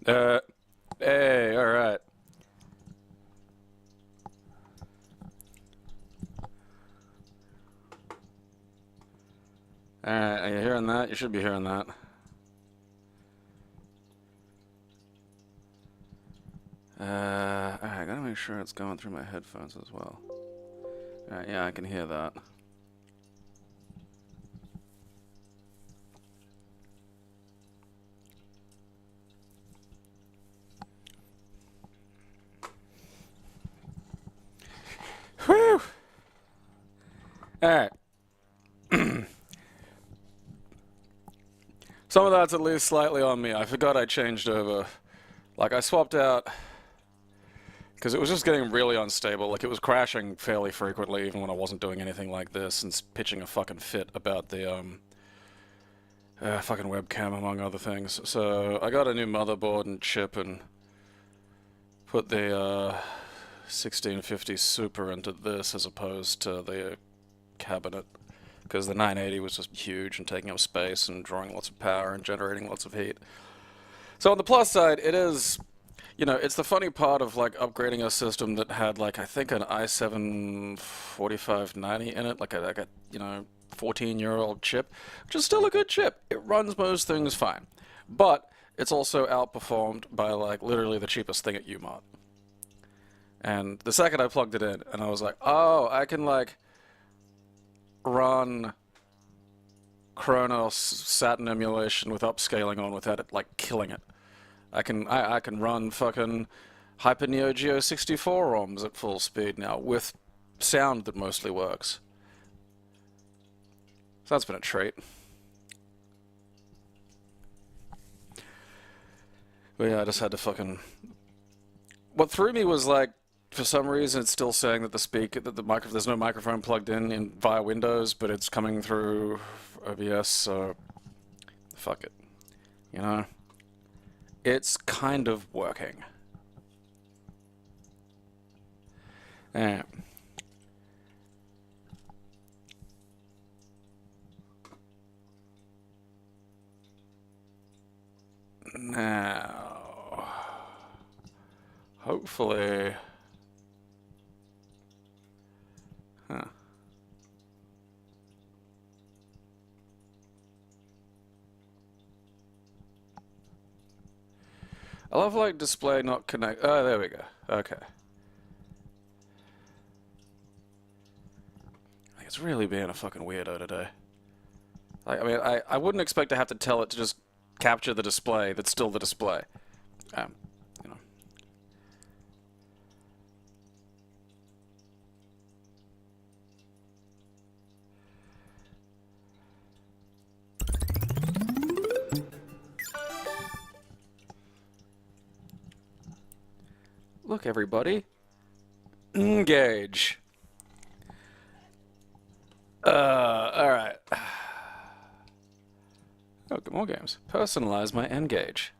Uh, hey, alright. Alright, are you hearing that? You should be hearing that. Alright, I gotta make sure it's going through my headphones as well. Alright, yeah, I can hear that. Whew! Alright. Some of that's at least slightly on me. I forgot I changed over. Like, I swapped out... Because it was just getting really unstable. Like, it was crashing fairly frequently, even when I wasn't doing anything like this, and pitching a fucking fit about the, fucking webcam, among other things. So, I got a new motherboard and chip and put the, 1650 Super into this as opposed to the cabinet. Because the 980 was just huge and taking up space and drawing lots of power and generating lots of heat. So on the plus side, it is, you know, it's the funny part of like upgrading a system that had like, I think an i7 4590 in it, like a you know, 14-year-old chip, which is still a good chip. It runs most things fine. But it's also outperformed by like literally the cheapest thing at Umart. And the second I plugged it in, and I was like, oh, I can like run Kronos Saturn emulation with upscaling on without it like killing it. I can run fucking Hyper Neo Geo 64 ROMs at full speed now with sound that mostly works. So that's been a treat. But yeah, I just had to fucking... What threw me was like, for some reason it's still saying that the speaker, that there's no microphone plugged in via Windows, but it's coming through OBS, so fuck it. You know? It's kind of working. Yeah. Now, hopefully, huh. I love like display not connect. Oh, there we go. Okay. Like, it's really being a fucking weirdo today. Like, I mean, I wouldn't expect to have to tell it to just capture the display that's still the display. You know. Look, everybody. N-Gage. Alright. Oh, good more games. Personalize my N-Gage.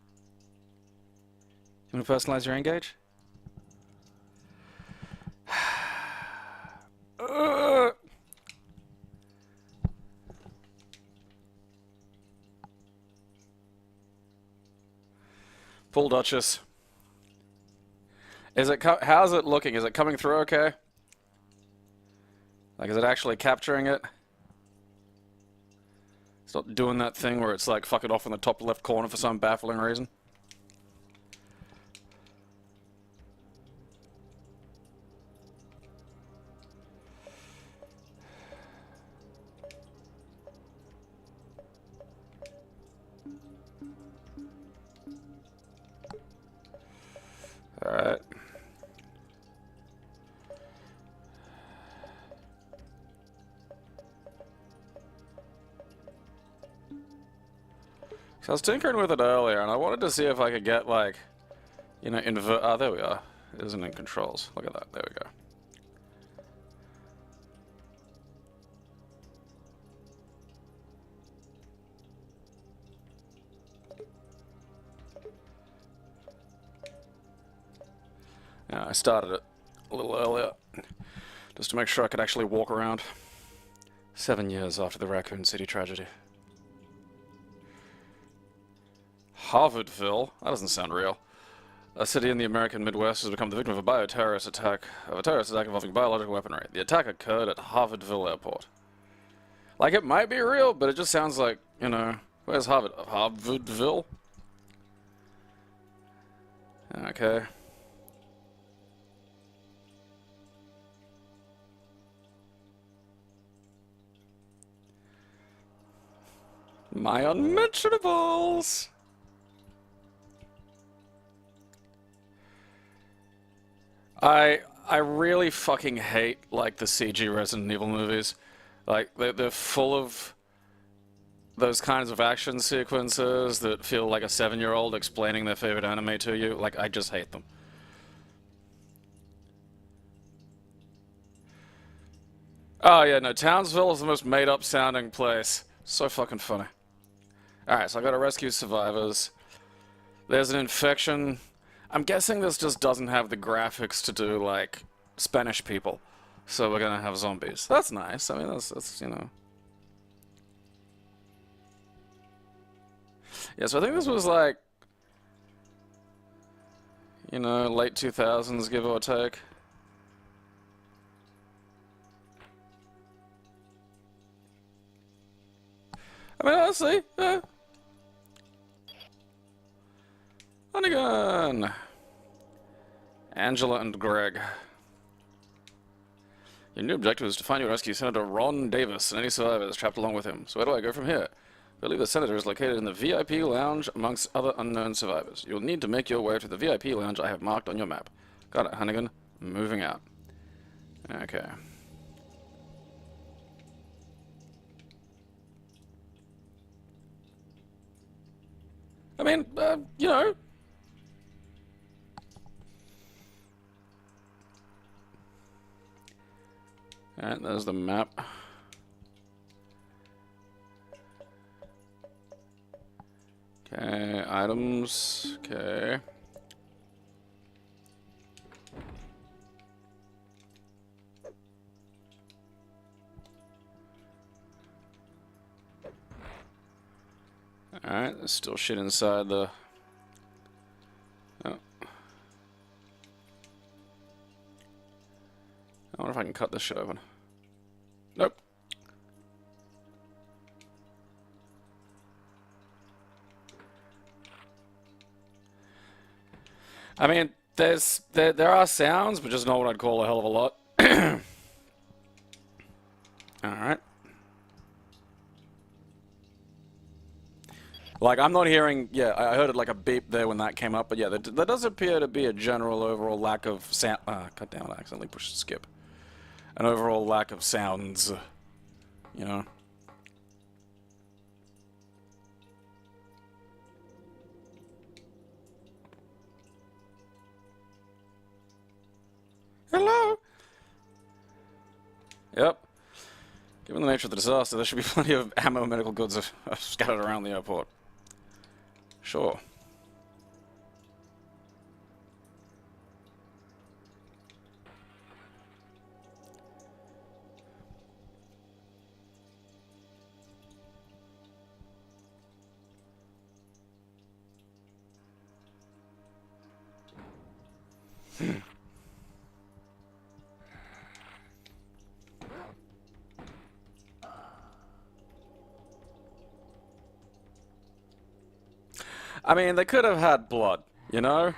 You want to personalize your N-Gage? Full Duchess. Is it how's it looking? Is it coming through okay? Like, is it actually capturing it? It's not doing that thing where it's like fucking off in the top left corner for some baffling reason. Alright. So I was tinkering with it earlier, and I wanted to see if I could get, like, you know, invert... Oh, there we are. It isn't in controls. Look at that. There we go. Yeah, I started it a little earlier, just to make sure I could actually walk around. 7 years after the Raccoon City tragedy. Harvardville. That doesn't sound real. A city in the American Midwest has become the victim of a bioterrorist attack, involving biological weaponry. The attack occurred at Harvardville Airport. Like, it might be real, but it just sounds like, you know, where's Harvard? Harvardville? Okay. My unmentionables! I really fucking hate, like, the CG Resident Evil movies. Like, they're full of those kinds of action sequences that feel like a 7-year-old explaining their favorite anime to you. Like, I just hate them. Oh yeah, no, Townsville is the most made-up sounding place. So fucking funny. Alright, so I gotta rescue survivors. There's an infection. I'm guessing this just doesn't have the graphics to do, like, Spanish people. So we're gonna have zombies. That's nice. I mean, that's you know. Yeah, so I think this was like, you know, late 2000s, give or take. I mean, honestly, yeah. Hunnigan! Angela and Greg. Your new objective is to find and rescue Senator Ron Davis and any survivors trapped along with him. So where do I go from here? I believe the senator is located in the VIP lounge amongst other unknown survivors. You'll need to make your way to the VIP lounge I have marked on your map. Got it, Hunnigan. Moving out. Okay. I mean, you know. Alright, there's the map. Okay, items. Okay. Alright, there's still shit inside the... Oh. I wonder if I can cut this shit open. Nope. I mean, there are sounds, but just not what I'd call a hell of a lot. Alright. Like, I'm not hearing... Yeah, I heard it like a beep there when that came up, but yeah, there does appear to be a general overall lack of sound... God damn it, I accidentally pushed skip. An overall lack of sounds, you know. Hello? Yep. Given the nature of the disaster, there should be plenty of ammo and medical goods scattered around the airport. Sure. I mean, they could have had blood, you know?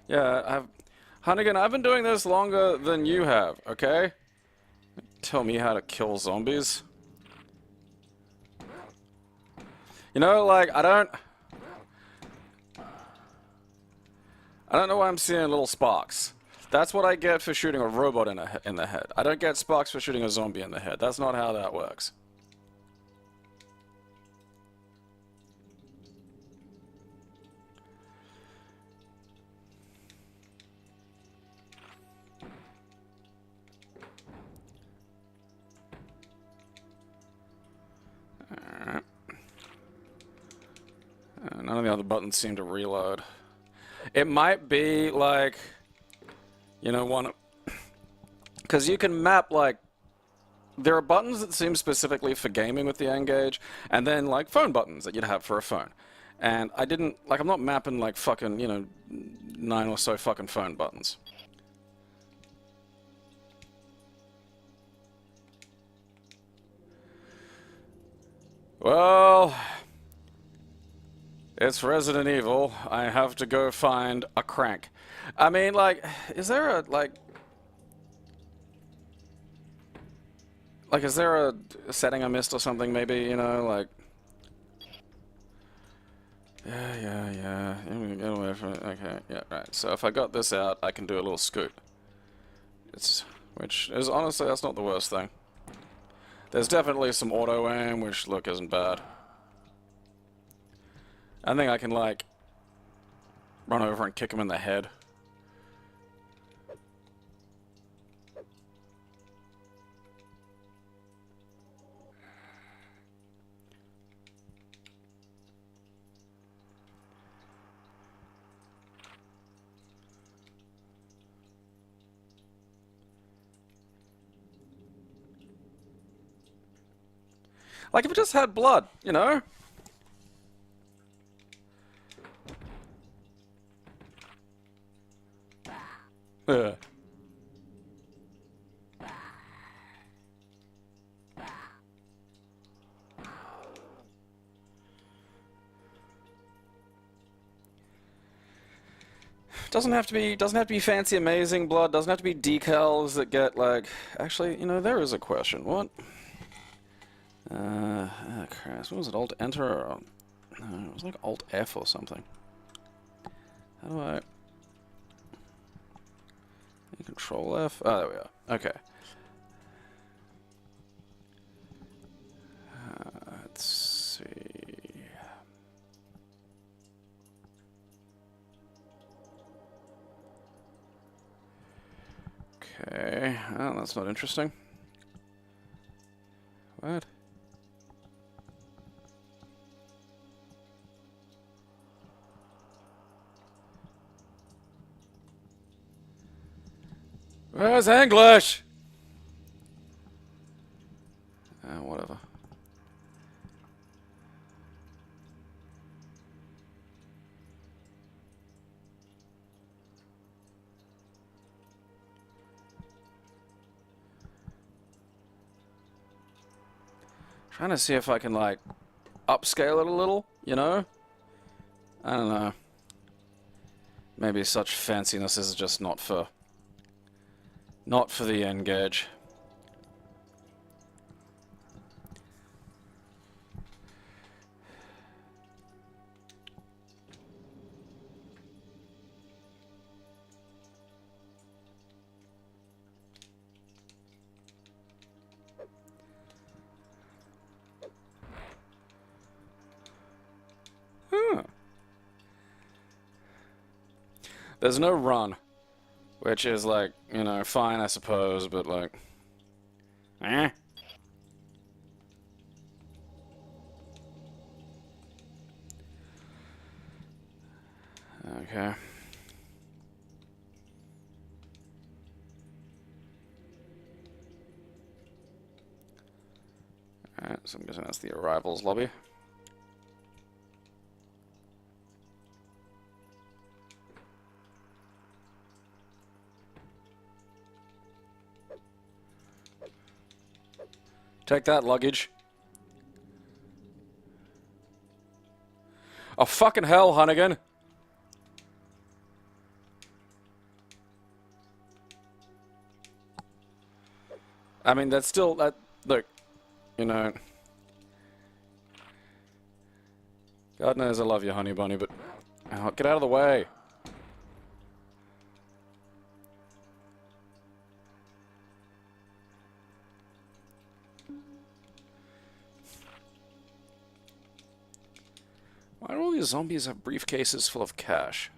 Yeah, Hunnigan, I've been doing this longer than you have, okay? Tell me how to kill zombies. You know, like, I don't know why I'm seeing little sparks. That's what I get for shooting a robot in the head. I don't get sparks for shooting a zombie in the head. That's not how that works. Alright. None of the other buttons seem to reload. It might be like... You know, one... Because you can map, like... There are buttons that seem specifically for gaming with the N-Gage, and then, like, phone buttons that you'd have for a phone. And I didn't... Like, I'm not mapping, like, fucking, you know, 9 or so fucking phone buttons. Well... It's Resident Evil. I have to go find a crank. I mean, like, is there a, like... Like, is there a setting I missed or something, maybe, you know, like... Yeah. Get away from it. Okay, yeah, right. So if I got this out, I can do a little scoot. Which is, honestly, that's not the worst thing. There's definitely some auto-aim, which, look, isn't bad. I think I can, like, run over and kick him in the head. Like, if it just had blood, you know? Yeah. Doesn't have to be fancy, amazing blood. Doesn't have to be decals that get, like... Actually, you know, there is a question. What? Christ, what was it? Alt-Enter or... No, it was like Alt-F or something. How do I... Control F? Oh, there we are. Okay. Let's see... Okay. Oh, that's not interesting. What? Where's English? Whatever. Trying to see if I can, like, upscale it a little, you know? I don't know. Maybe such fanciness is just not for the N-Gage. There's no run, which is like, you know, fine, I suppose, but like, eh. Okay. Alright, so I'm guessing that's the arrivals lobby. Take that, luggage. Oh, fucking hell, Hunnigan. I mean, that's still, look, you know. God knows I love you, honey bunny, but oh, get out of the way. Why do all these zombies have briefcases full of cash?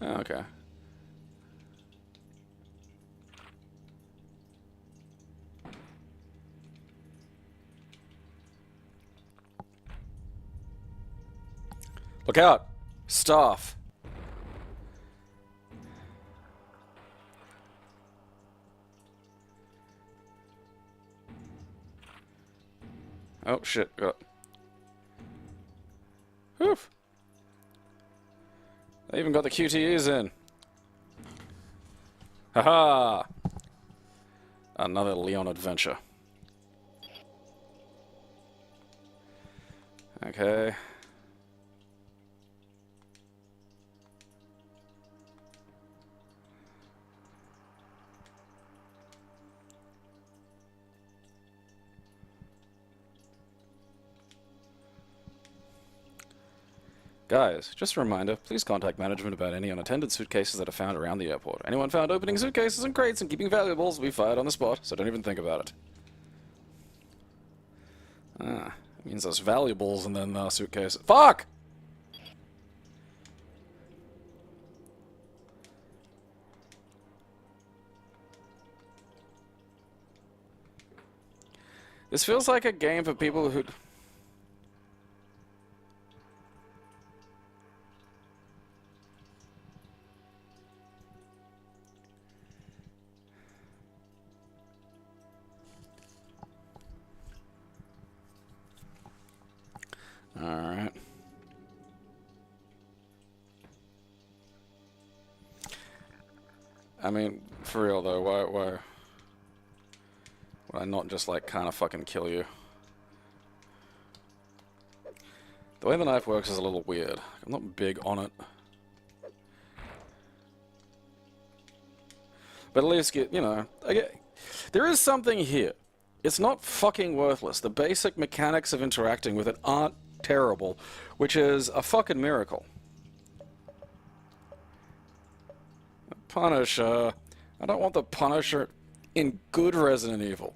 Oh, okay. Look out! Staff! Oh, shit. Got it. Whew. They even got the QTEs in. Haha! Another Leon adventure. Okay. Guys, just a reminder, please contact management about any unattended suitcases that are found around the airport. Anyone found opening suitcases and crates and keeping valuables will be fired on the spot, so don't even think about it. Ah, it means there's valuables and then suitcases. Fuck! This feels like a game for people who... Alright. I mean, for real though, why would I not just like kinda fucking kill you? The way the knife works is a little weird. I'm not big on it. But at least get, you know, there is something here. It's not fucking worthless. The basic mechanics of interacting with it aren't terrible, which is a fucking miracle. Punisher. I don't want the Punisher in good Resident Evil.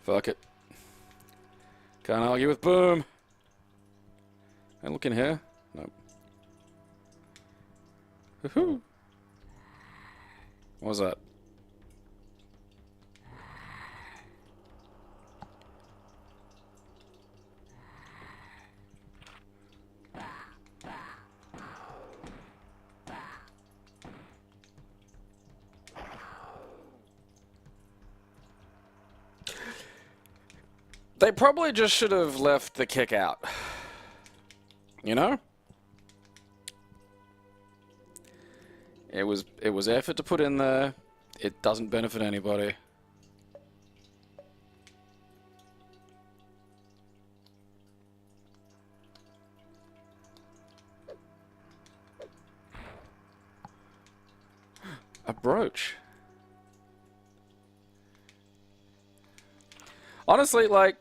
Fuck it. Can't argue with Boom. And look in here. Nope. Woohoo! What was that? They probably just should have left the kick out. You know? It was effort to put in there. It doesn't benefit anybody. A brooch. Honestly, like,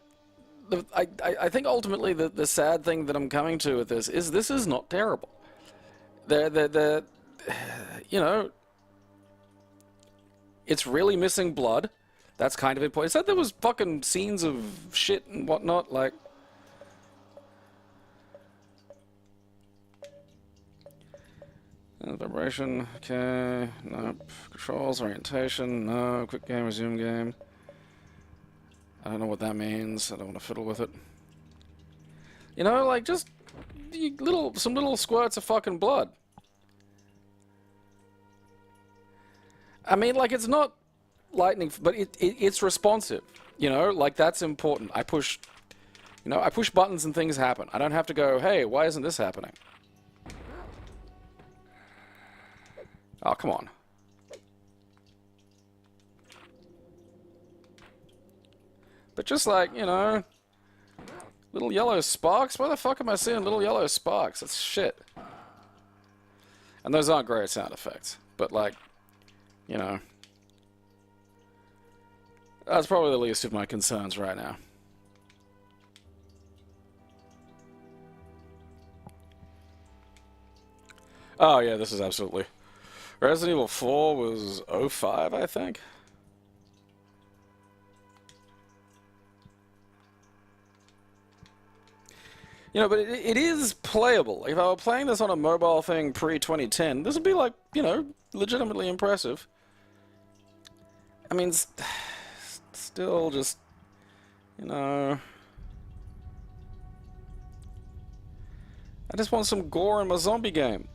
I think ultimately the sad thing that I'm coming to with this is not terrible. You know, it's really missing blood. That's kind of important. It said there was fucking scenes of shit and whatnot, like... Vibration, okay, nope. Controls, orientation, no. Quick game, resume game. I don't know what that means. I don't want to fiddle with it. You know, like, just some little squirts of fucking blood. I mean, like, it's not lightning, but it's responsive. You know, like, that's important. I push buttons and things happen. I don't have to go, hey, why isn't this happening? Oh, come on. But just like, you know, little yellow sparks? Why the fuck am I seeing little yellow sparks? That's shit. And those aren't great sound effects. But like, you know, that's probably the least of my concerns right now. Oh yeah, this is absolutely... Resident Evil 4 was 05, I think. You know, but it is playable. If I were playing this on a mobile thing pre-2010, this would be like, you know, legitimately impressive. I mean, still just, you know... I just want some gore in my zombie game.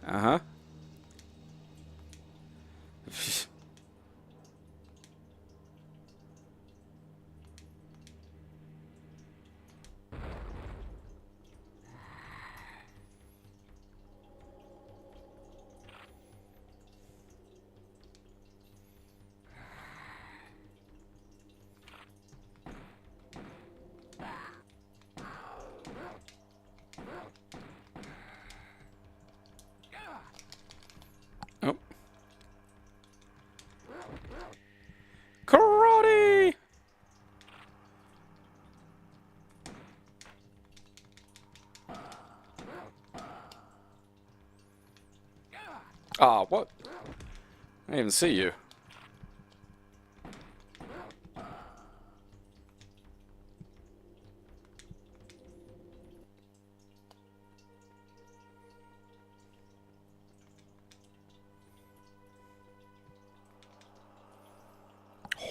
Uh-huh. Oh. Karate! Ah, what? I didn't even see you.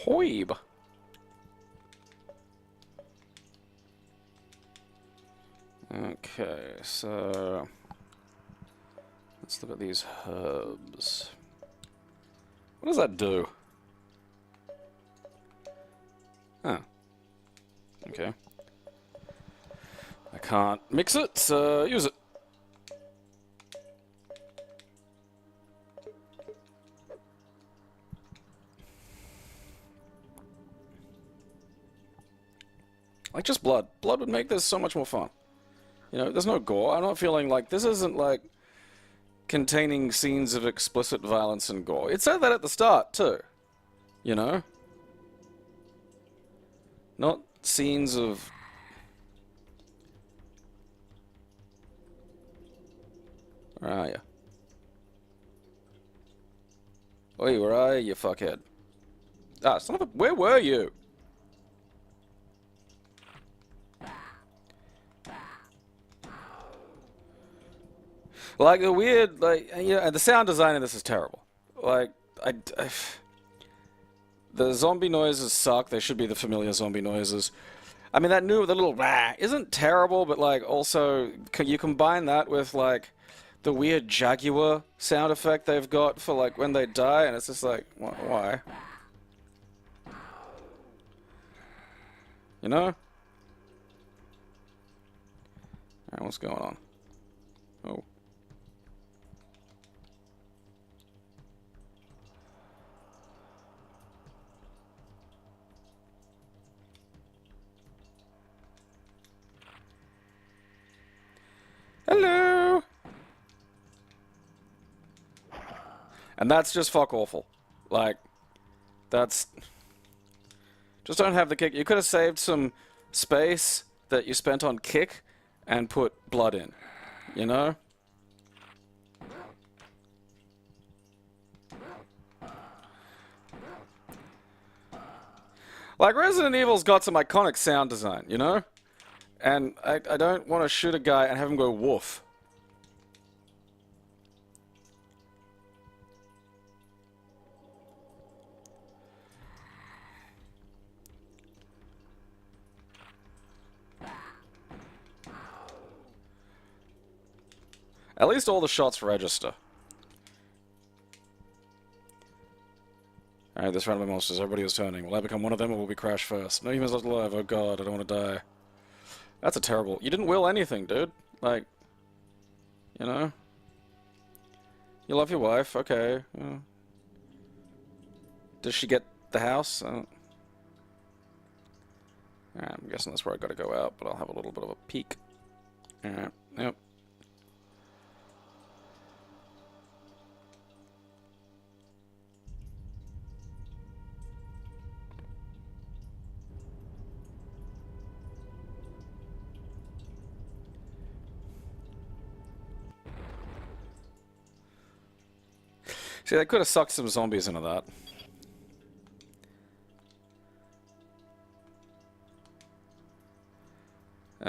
Hoib. Okay, so let's look at these herbs. What does that do? Oh. Okay. I can't mix it, so use it. Like, just blood. Blood would make this so much more fun. You know, there's no gore. I'm not feeling like... This isn't, like, containing scenes of explicit violence and gore. It said that at the start, too. You know? Not scenes of... Where are you? Oi, where are you, fuckhead? Ah, son of a... Where were you? Like, the weird, like, you know, the sound design in this is terrible. Like, the zombie noises suck. They should be the familiar zombie noises. I mean, the little rah isn't terrible, but, like, also, you combine that with, like, the weird jaguar sound effect they've got for, like, when they die, and it's just like, why? You know? Alright, what's going on? Oh. Hello! And that's just fuck awful. Like, that's... Just don't have the kick. You could have saved some space that you spent on kick and put blood in. You know? Like, Resident Evil's got some iconic sound design, you know? And I don't want to shoot a guy and have him go woof. At least all the shots register. Alright, this round of monsters, everybody is turning. Will I become one of them or will we crash first? No humans left alive, oh god, I don't want to die. That's a terrible... You didn't will anything, dude. Like, you know? You love your wife, okay. Does she get the house? Alright, I'm guessing that's where I gotta go out, but I'll have a little bit of a peek. Alright, yep. See, they could have sucked some zombies into that.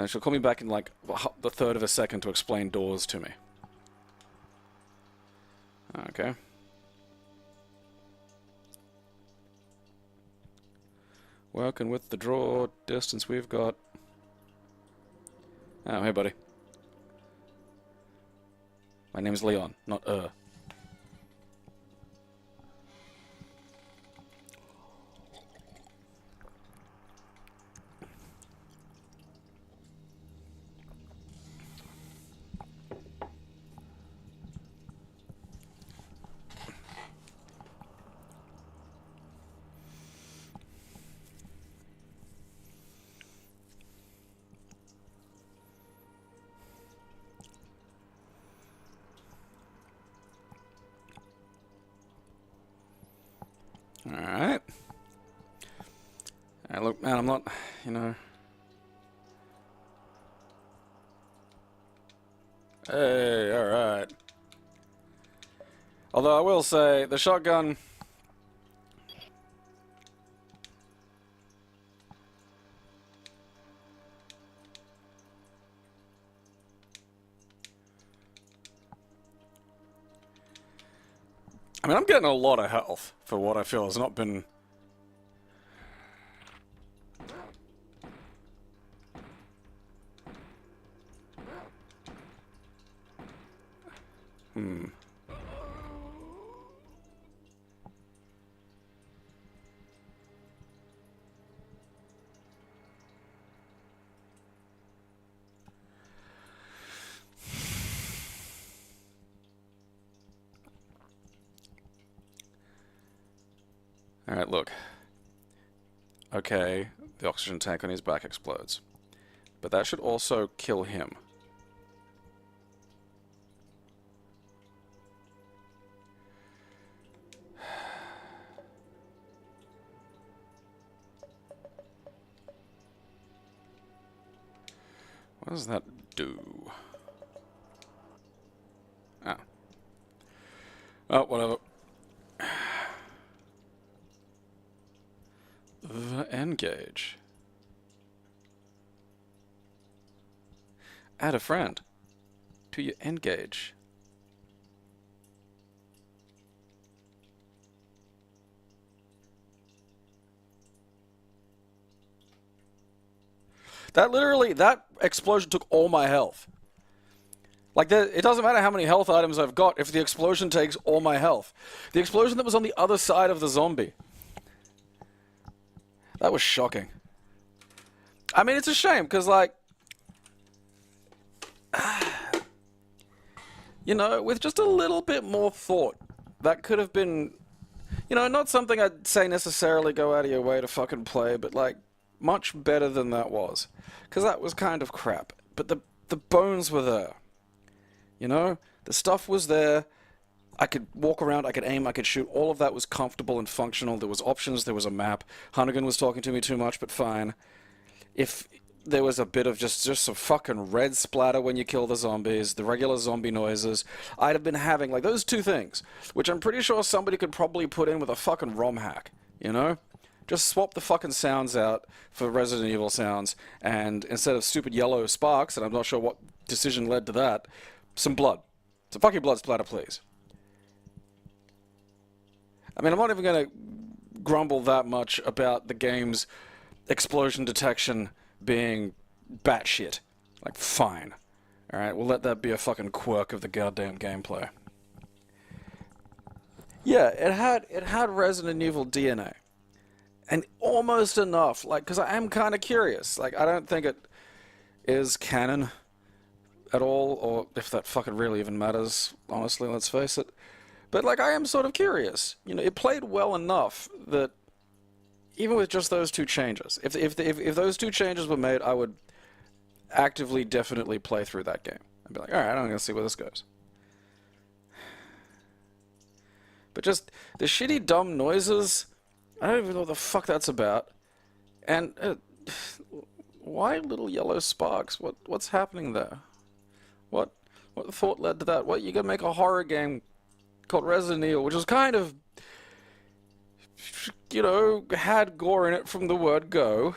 She'll call me back in like the third of a second to explain doors to me. Okay. Working with the draw distance we've got. Oh, hey, buddy. My name's Leon, not Alright. Look, man, I'm not, you know... Hey, alright. Although I will say, the shotgun... I mean, I'm getting a lot of health for what I feel has not been... Alright, look. Okay, the oxygen tank on his back explodes. But that should also kill him. What does that do? Ah. Oh, whatever. The N-Gage. Add a friend to your N-Gage. That explosion took all my health. Like, it doesn't matter how many health items I've got if the explosion takes all my health. The explosion that was on the other side of the zombie. That was shocking. I mean, it's a shame, because, like... you know, with just a little bit more thought, that could have been... You know, not something I'd say necessarily go out of your way to fucking play, but, like, much better than that was. Because that was kind of crap. But the bones were there. You know? The stuff was there. I could walk around, I could aim, I could shoot. All of that was comfortable and functional. There was options, there was a map. Hunnigan was talking to me too much, but fine. If there was a bit of just some fucking red splatter when you kill the zombies, the regular zombie noises, I'd have been having, like, those two things, which I'm pretty sure somebody could probably put in with a fucking ROM hack, you know? Just swap the fucking sounds out for Resident Evil sounds, and instead of stupid yellow sparks, and I'm not sure what decision led to that, some blood. Some fucking blood splatter, please. I mean, I'm not even going to grumble that much about the game's explosion detection being batshit. Like, fine. Alright, we'll let that be a fucking quirk of the goddamn gameplay. Yeah, it had Resident Evil DNA. And almost enough, like, because I am kind of curious. Like, I don't think it is canon at all, or if that fucking really even matters, honestly, let's face it. But, like, I am sort of curious. You know, it played well enough that even with just those two changes, if those two changes were made, I would actively, definitely play through that game. I'd be like, alright, I'm going to see where this goes. But just the shitty, dumb noises, I don't even know what the fuck that's about. And, why little yellow sparks? What's happening there? What thought led to that? What, you gonna make a horror game called Resident Evil, which was kind of, you know, had gore in it from the word go.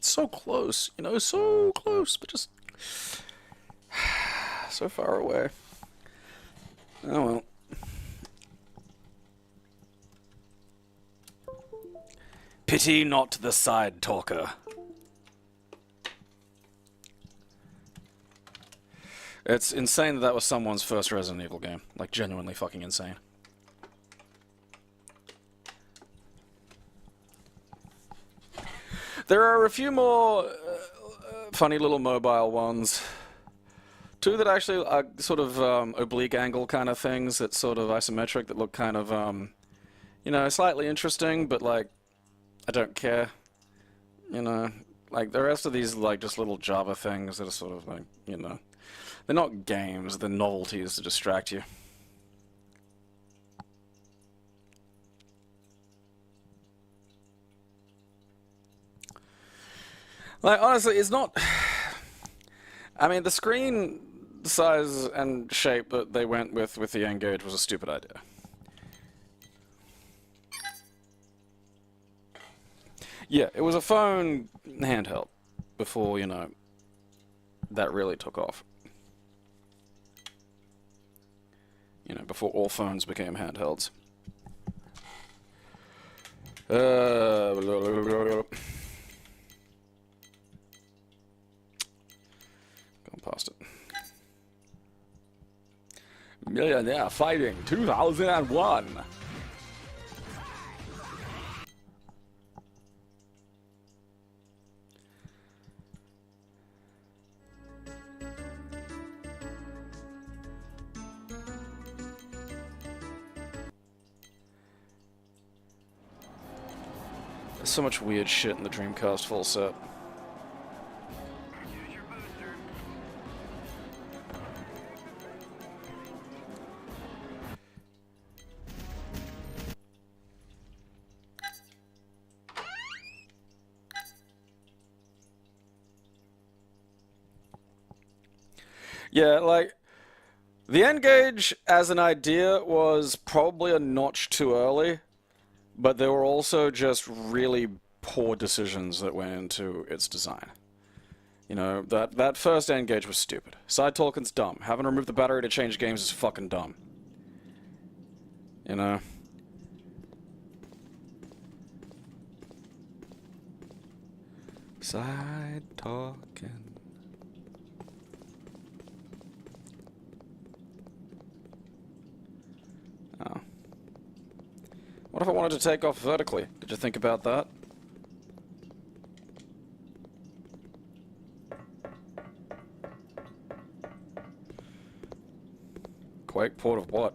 so close, you know, so close, but just so far away. Oh well. Pity not the side talker. It's insane that that was someone's first Resident Evil game. Like, genuinely fucking insane. There are a few more funny little mobile ones. Two that actually are sort of oblique angle kind of things that sort of isometric that look kind of, you know, slightly interesting, but like, I don't care. You know, like the rest of these like just little Java things that are sort of like, you know, they're not games, they're novelties to distract you. Like, honestly, it's not... I mean, the screen size and shape that they went with the N-Gage was a stupid idea. Yeah, it was a phone handheld before, you know, that really took off. You know, before all phones became handhelds. Going past it. Millionaire Fighting 2001. There's so much weird shit in the Dreamcast full set. Yeah, like, the N-Gage as an idea was probably a notch too early, but there were also just really poor decisions that went into its design. You know, that first N-Gage was stupid. SIDE TALKIN's dumb. Having to remove the battery to change games is fucking dumb. You know? SIDE TALKIN. Oh. What if I wanted to take off vertically? Did you think about that? Quake port of what?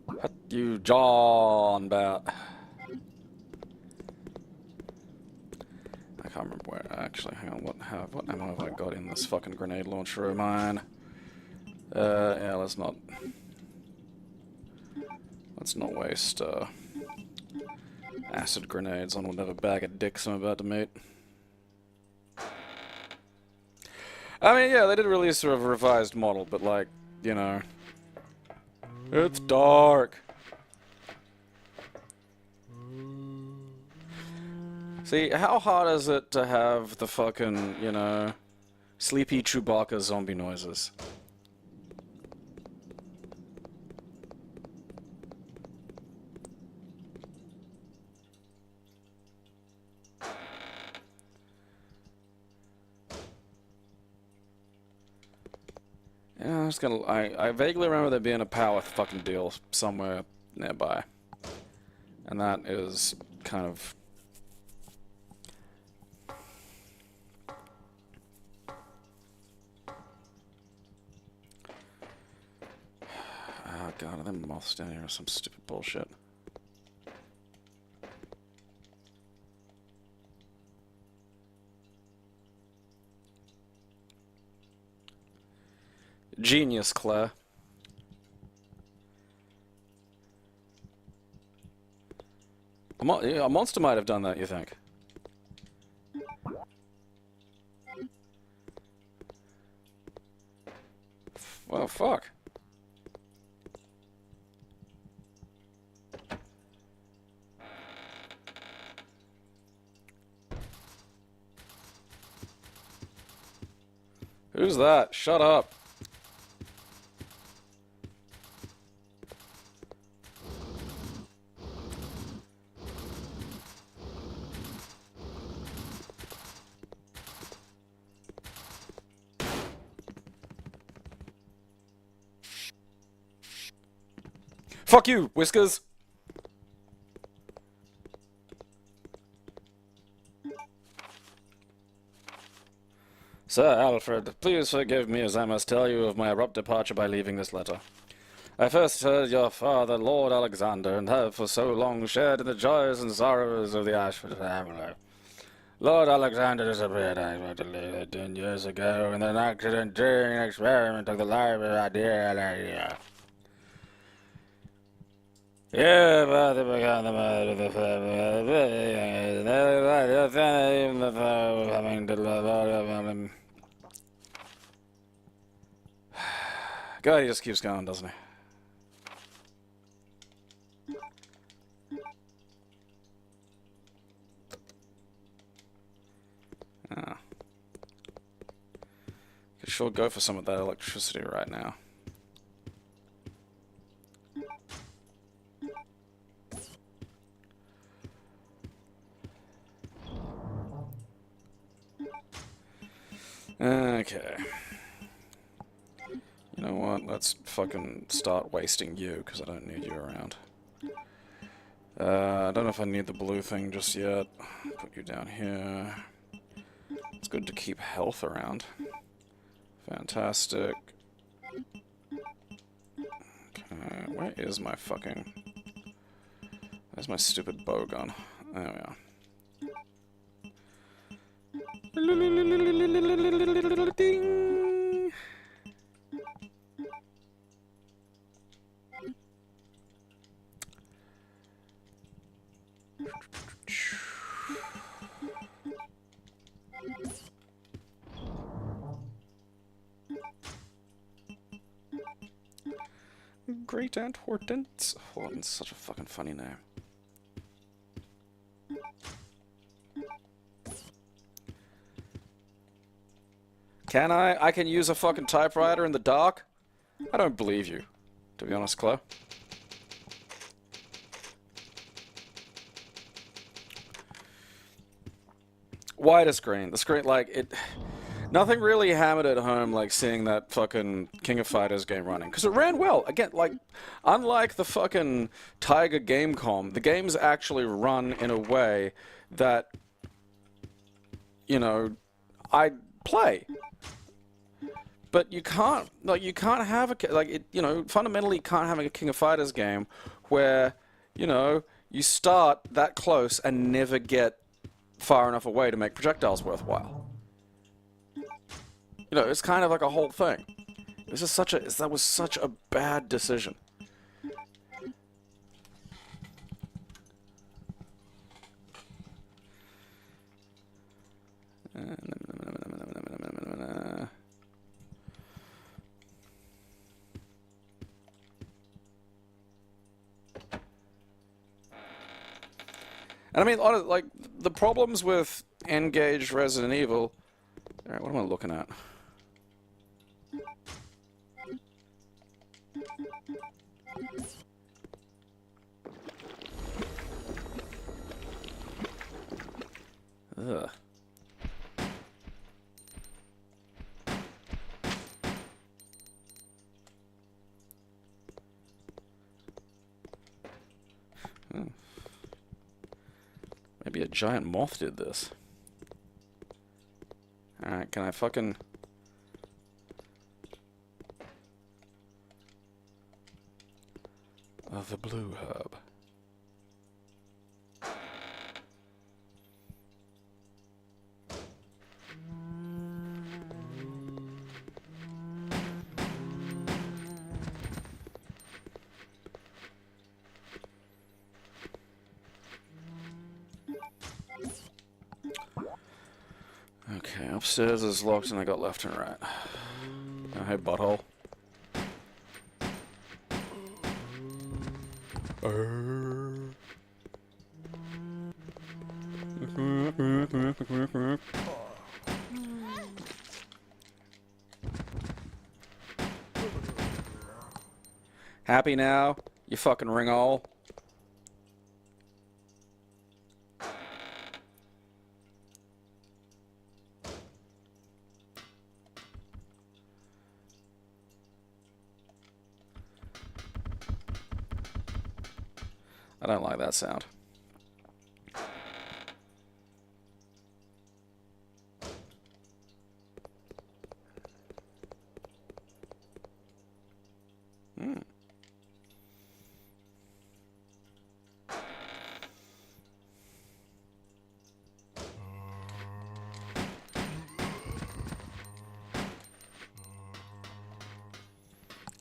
What you John about? I can't remember where. Actually, hang on. What ammo have I got in this fucking grenade launcher of mine? Yeah, let's not waste acid grenades on whatever bag of dicks I'm about to meet. I mean, yeah, they did release sort of a revised model, but like, you know, it's dark. See, how hard is it to have the fucking, you know, sleepy Chewbacca zombie noises? Yeah, I'm just gonna. I vaguely remember there being a power fucking deal somewhere nearby, and that is kind of. Oh god, are them moths down here or some stupid bullshit? Genius, Clair. A monster might have done that, you think? Well, fuck. Who's that? Shut up. Fuck you, Whiskers! Sir Alfred, please forgive me as I must tell you of my abrupt departure by leaving this letter. I first heard your father, Lord Alexander, and have for so long shared in the joys and sorrows of the Ashford family. Lord Alexander disappeared 10 years ago in an accident during an experiment of the library idea. Yeah, but they began the murder of the family. God, he just keeps going, doesn't he? Ah. Could sure go for some of that electricity right now. Okay. You know what? Let's fucking start wasting you, because I don't need you around. I don't know if I need the blue thing just yet. Put you down here. It's good to keep health around. Fantastic. Okay, where is my fucking... Where's my stupid bow gun? There we are. Ding! Great Aunt Hortense. Hortense, such a fucking funny name. Can I? I can use a fucking typewriter in the dark? I don't believe you, to be honest, Clair. Wider screen. The screen, like, it... Nothing really hammered at home like seeing that fucking King of Fighters game running. Because it ran well. Again, like, unlike the fucking Tiger Gamecom, the games actually run in a way that, you know, I play. But you can't, like, you can't have a, like, it, you know, fundamentally you can't have a King of Fighters game where, you know, you start that close and never get far enough away to make projectiles worthwhile. You know, it's kind of like a whole thing. This is such a, that was such a bad decision. And I mean, like, the problems with N-Gage Resident Evil... Alright, what am I looking at? Ugh. Oh. Maybe a giant moth did this. Alright, can I fucking... the blue herb. Okay, upstairs is locked and I got left and right. Oh, hey, butthole. Happy now? You fucking ringhole. I don't like that sound.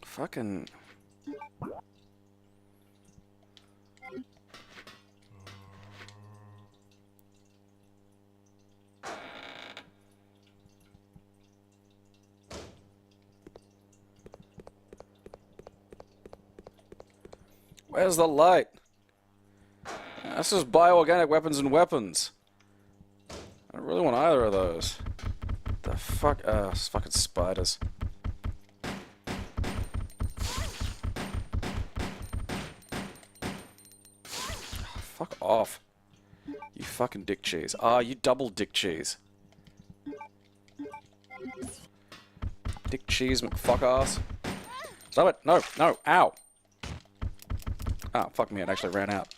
Fucking... Where's the light? This is bioorganic weapons and weapons. I don't really want either of those. The fuck? It's fucking spiders. Fuck off. You fucking dick cheese. Ah, you double dick cheese. Dick cheese McFuck-ass. Stop it. No, no, ow. Oh, fuck me, it actually ran out.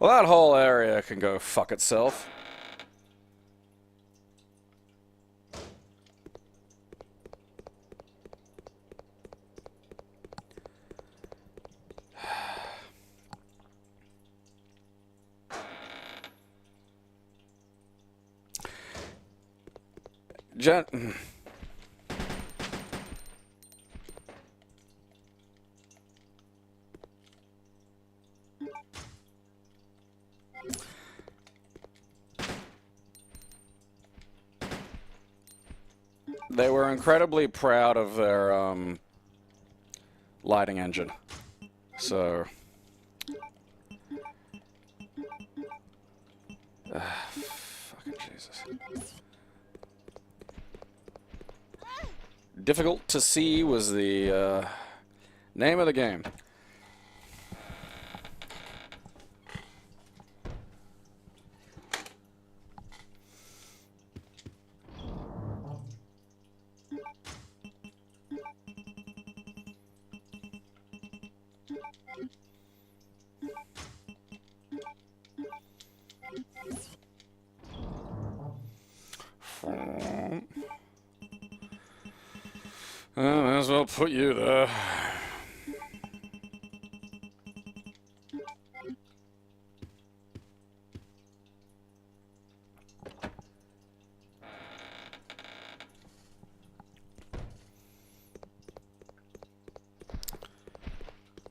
Well, that whole area can go fuck itself. They were incredibly proud of their lighting engine. So fucking Jesus. Difficult to see was the name of the game. Might as well put you there.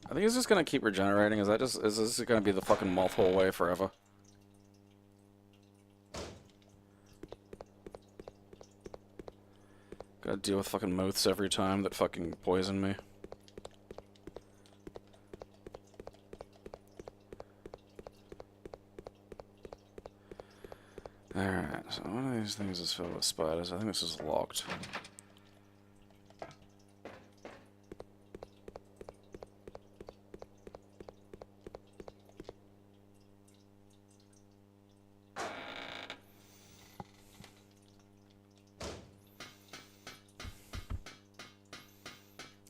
I think it's just gonna keep regenerating. Is this gonna be the fucking moth hole way forever? Gotta deal with fucking moths every time that fucking poison me. Alright, so one of these things is filled with spiders. I think this is locked.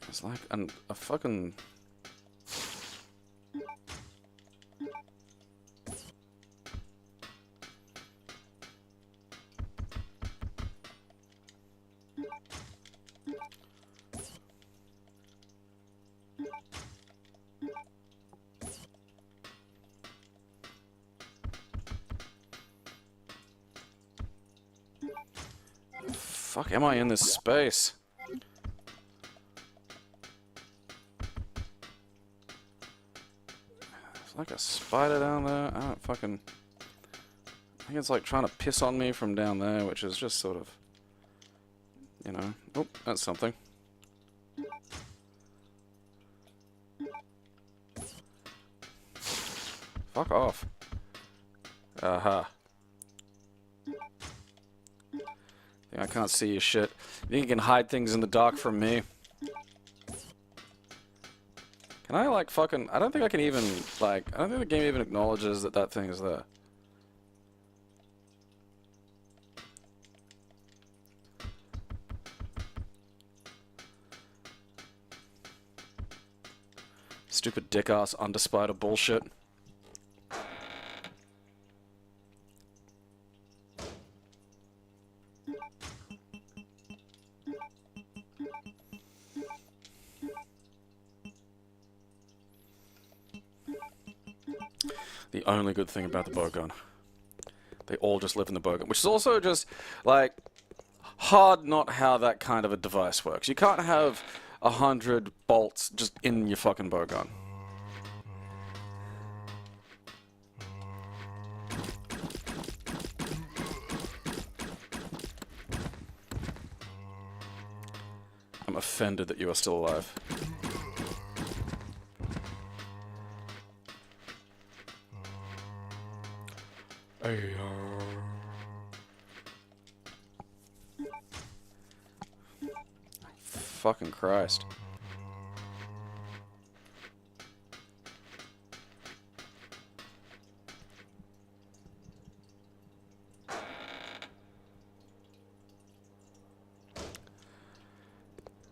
It's like a fucking... Fuck am I in this space? There's like a spider down there. I don't fucking... I think it's like trying to piss on me from down there, which is just sort of... You know... Oh, that's something. Fuck off. Aha. I can't see your shit. You think you can hide things in the dark from me? Can I, like, fucking... I don't think I can even, like... I don't think the game even acknowledges that that thing is there. Stupid dick-ass underspider bullshit. The only good thing about the bowgun. They all just live in the bowgun, which is also just, like, hard not how that kind of a device works. You can't have 100 bolts just in your fucking bowgun. I'm offended that you are still alive. Fucking Christ.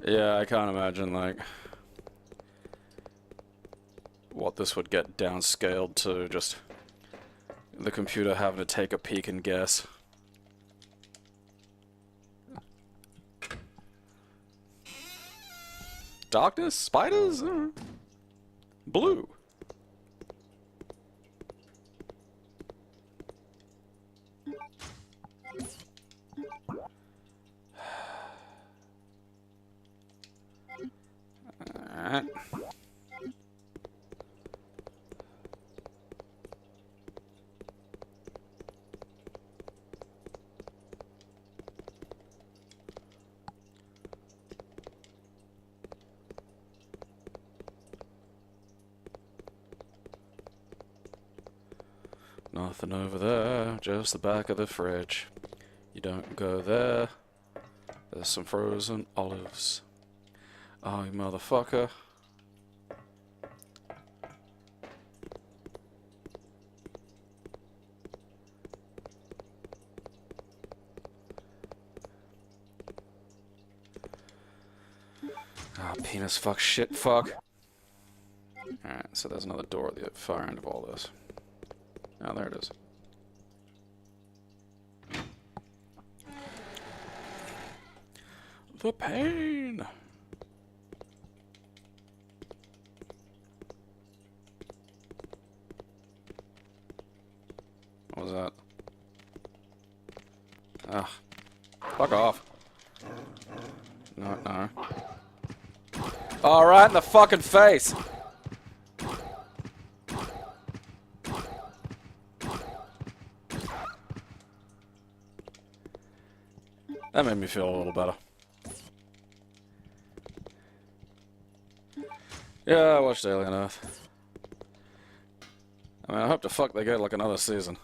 Yeah, I can't imagine, like, what this would get downscaled to, just the computer having to take a peek and guess. Darkness? Spiders? Blue. Alright. Nothing over there, just the back of the fridge. You don't go there. There's some frozen olives. Oh, you motherfucker. Ah, penis fuck shit fuck. Alright, so there's another door at the far end of all this. Oh, there it is. The pain! What was that? Ah. Fuck off. No, no. Oh, right in the fucking face! That made me feel a little better. Yeah, I watched Alien Earth. I mean, I hope to fuck they get like another season.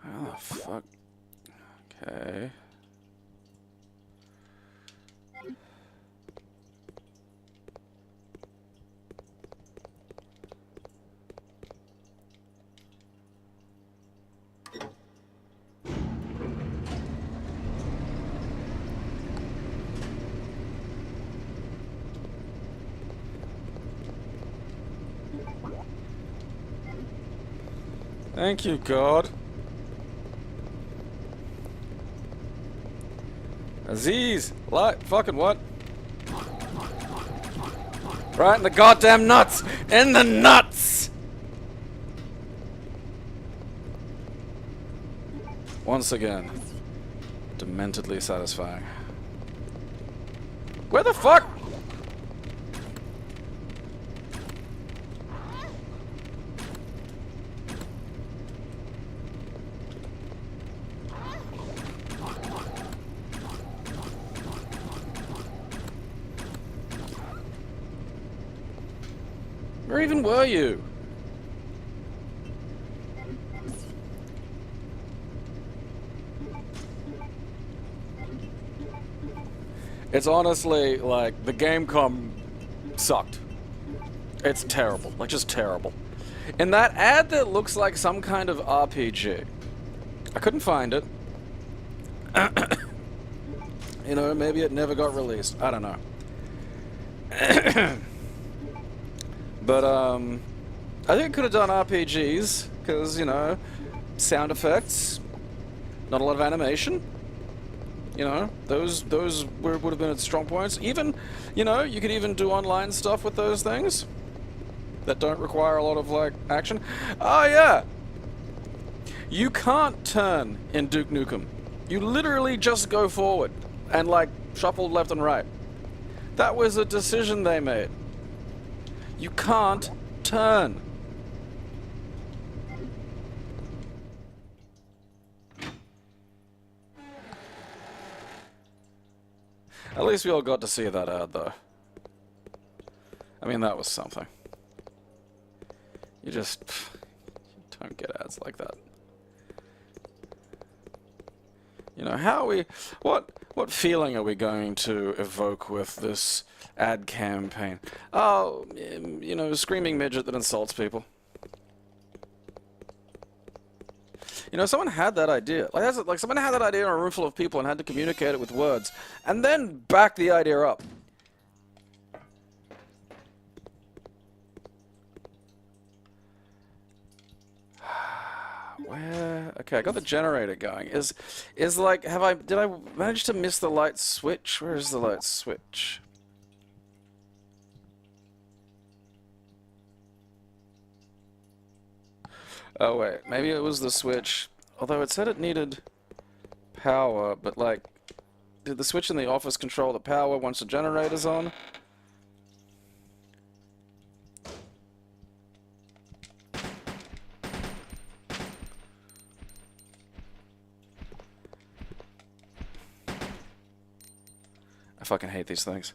How the fuck? Okay. Thank you, God. Aziz! Light, fucking what? Right in the goddamn nuts! In the nuts! Once again. Dementedly satisfying. Where the fuck? Where even were you? It's honestly, like, the Gamecom sucked. It's terrible. Like, just terrible. In that ad that looks like some kind of RPG, I couldn't find it. You know, maybe it never got released. I don't know. But, I think it could have done RPGs, because, you know, sound effects, not a lot of animation. You know, those would have been its strong points. Even, you know, you could even do online stuff with those things that don't require a lot of, like, action. Oh, yeah! You can't turn in Duke Nukem. You literally just go forward and, like, shuffle left and right. That was a decision they made. You can't turn. At least we all got to see that ad, though. I mean, that was something. You just don't get ads like that. You know, how are we... What feeling are we going to evoke with this ad campaign? Oh, you know, screaming midget that insults people. You know, someone had that idea. Like someone had that idea in a room full of people and had to communicate it with words, and then back the idea up. Where? Okay, I got the generator going. Is like, did I manage to miss the light switch? Where is the light switch? Oh wait, maybe it was the switch. Although it said it needed power, but like, did the switch in the office control the power once the generator's on? I fucking hate these things.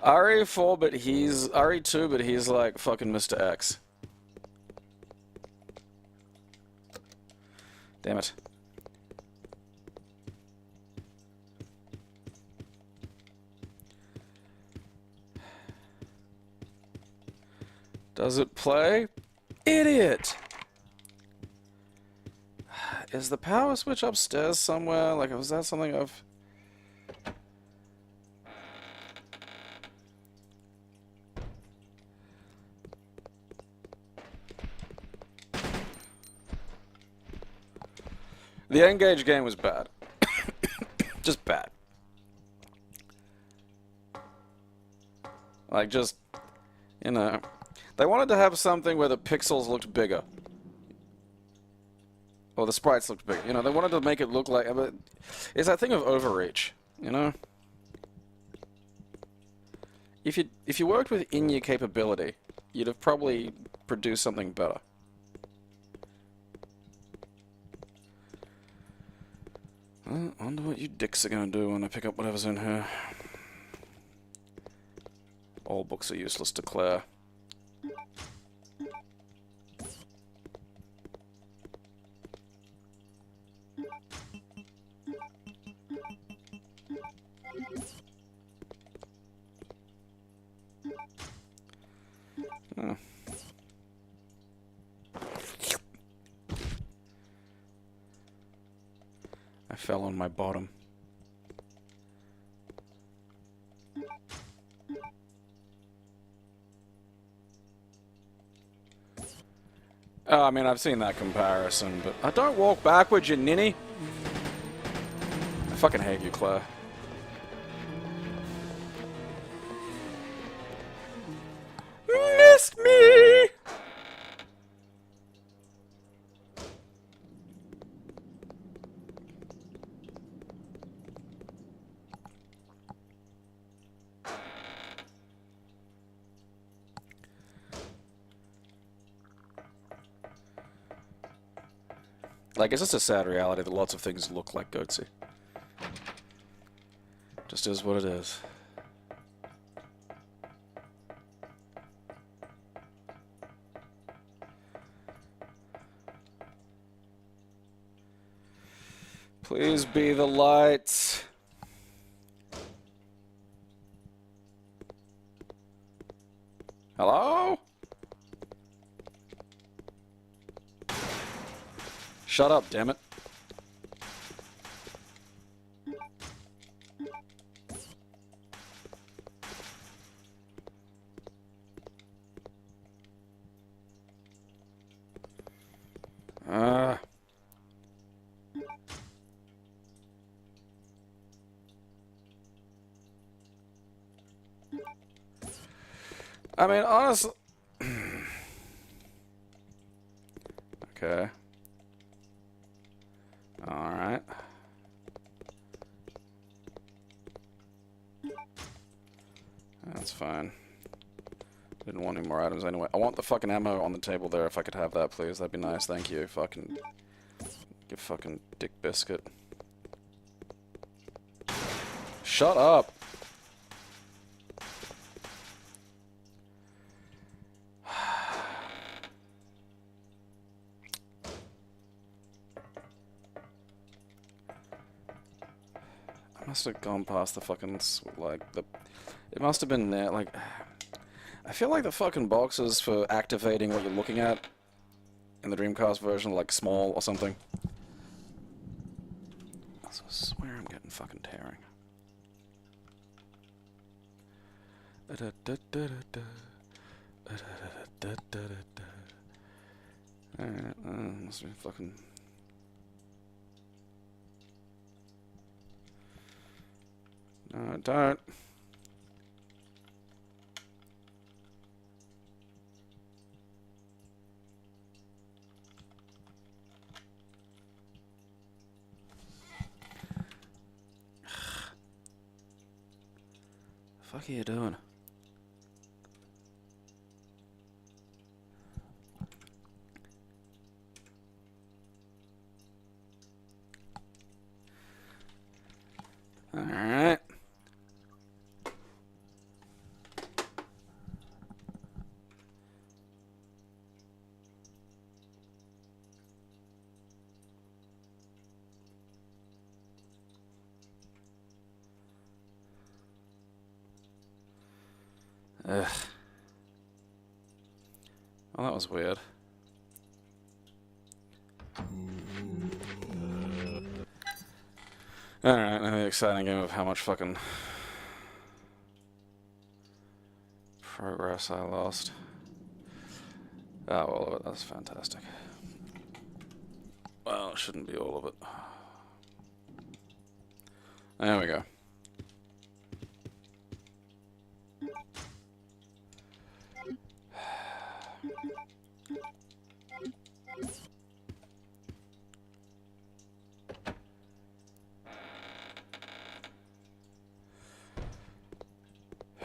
RE4, but he's... RE2, but he's like fucking Mr. X. Damn it. Does it play? Idiot! Is the power switch upstairs somewhere? Like, was that something I've... The N-Gage game was bad. Just bad. Like, just, you know... They wanted to have something where the pixels looked bigger. Or the sprites looked bigger. You know, they wanted to make it look like... It's that thing of overreach, you know? If you worked within your capability, you'd have probably produced something better. I wonder what you dicks are going to do when I pick up whatever's in here. All books are useless to Clair. Oh. I fell on my bottom. Oh, I mean, I've seen that comparison, but... I don't walk backwards, you ninny! I fucking hate you, Claire. Missed me! Like, it's just a sad reality that lots of things look like Goatsy. Just is what it is. Please be the lights. Hello? Shut up, damn it. I mean, honestly... Okay. Alright. That's fine. Didn't want any more items anyway. I want the fucking ammo on the table there if I could have that, please. That'd be nice, thank you. Fucking... Give fucking dick biscuit. Shut up! Must have gone past the fucking, like, the... It must have been there, like... I feel like the fucking boxes for activating what you're looking at in the Dreamcast version are, like, small or something. I swear I'm getting fucking tearing. Alright, must be fucking... No, don't. The fuck are you doing? Alright. Ugh. Well, that was weird. Alright, now the exciting game of how much fucking progress I lost. Oh, all of it, that's fantastic. Well, it shouldn't be all of it. There we go.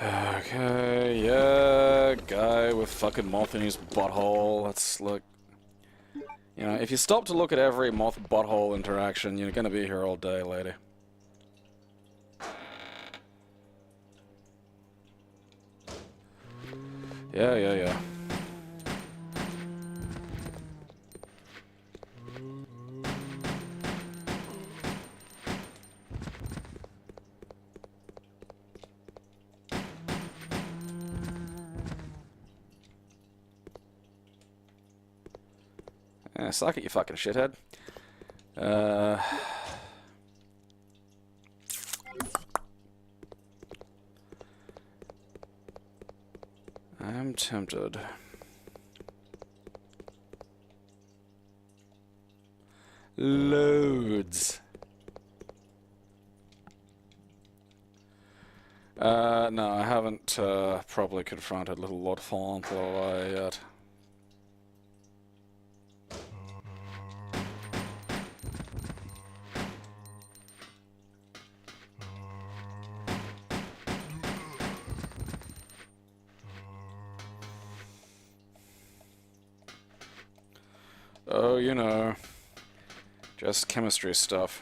Okay, yeah, guy with fucking moth in his butthole. Let's look. You know, if you stop to look at every moth butthole interaction, you're gonna be here all day, lady. Yeah. Suck it, you fucking shithead. I'm tempted. Loads. No, I haven't probably confronted little Lord Fauntleroy yet. Oh, you know. Just chemistry stuff.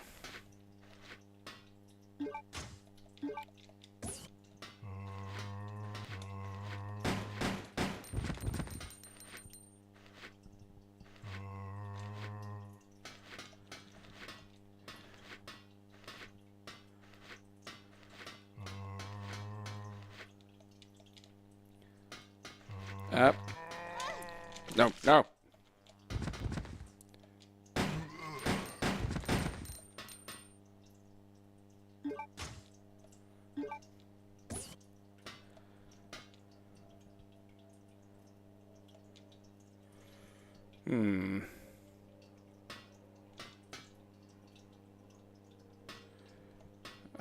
No, no.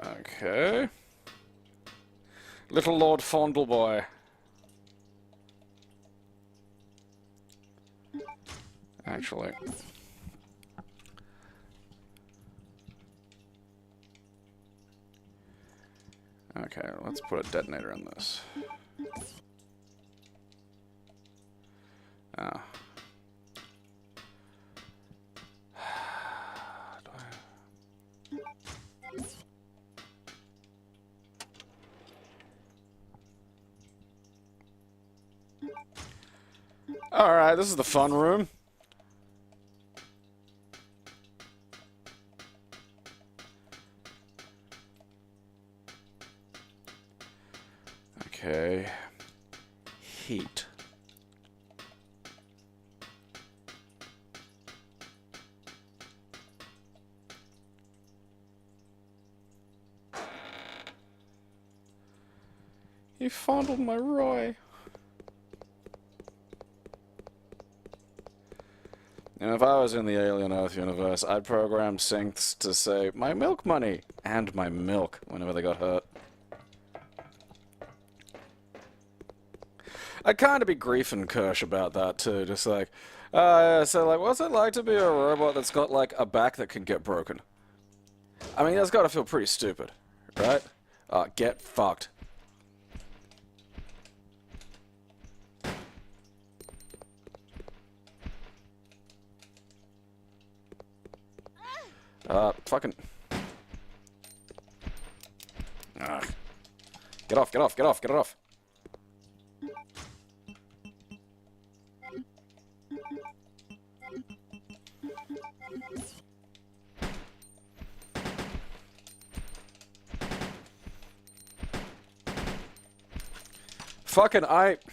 Okay. Little Lord Fauntleroy. Actually. Okay, let's put a detonator in this. Ah. Alright, this is the fun room. Okay. Heat. He fondled my Roy. And if I was in the Alien Earth universe, I'd program synths to say, my milk money, and my milk, whenever they got hurt. I'd kind of be grief and Kirsch about that, too. Just like, so, like, what's it like to be a robot that's got, like, a back that can get broken? I mean, that's got to feel pretty stupid, right? Get fucked. Fucking... Ugh. Get off, get off, get off, get it off. Fucking Ugh,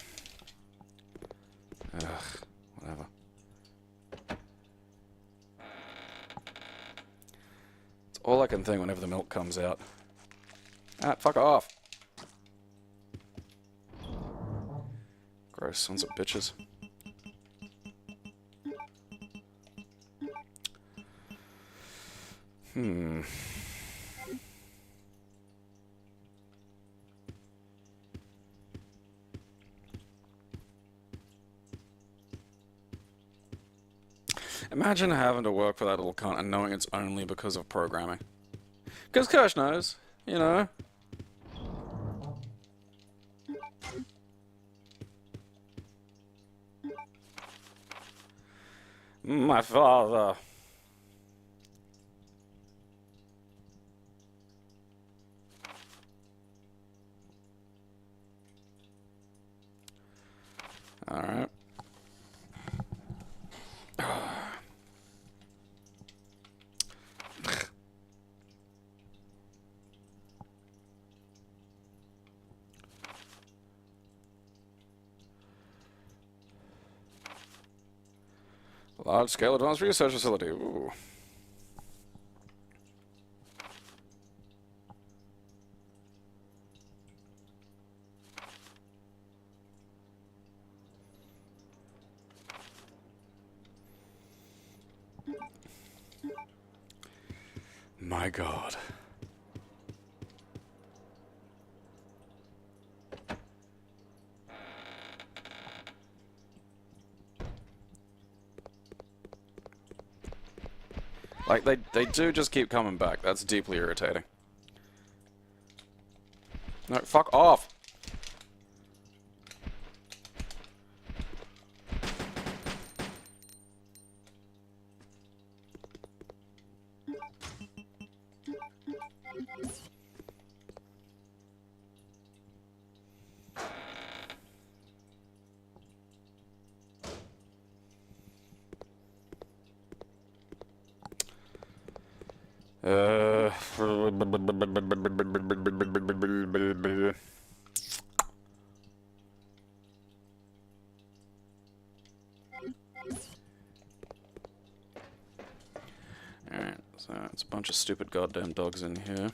whatever. It's all I can think whenever the milk comes out. Ah, fuck off. Gross sons of bitches. Imagine having to work for that little cunt and knowing it's only because of programming. Because Kirsch knows, you know. My father. All right. Large-scale advanced research facility. Ooh. My God. Like, they do just keep coming back. That's deeply irritating. No, fuck off! Uh... Alright, so it's a bunch of stupid goddamn dogs in here.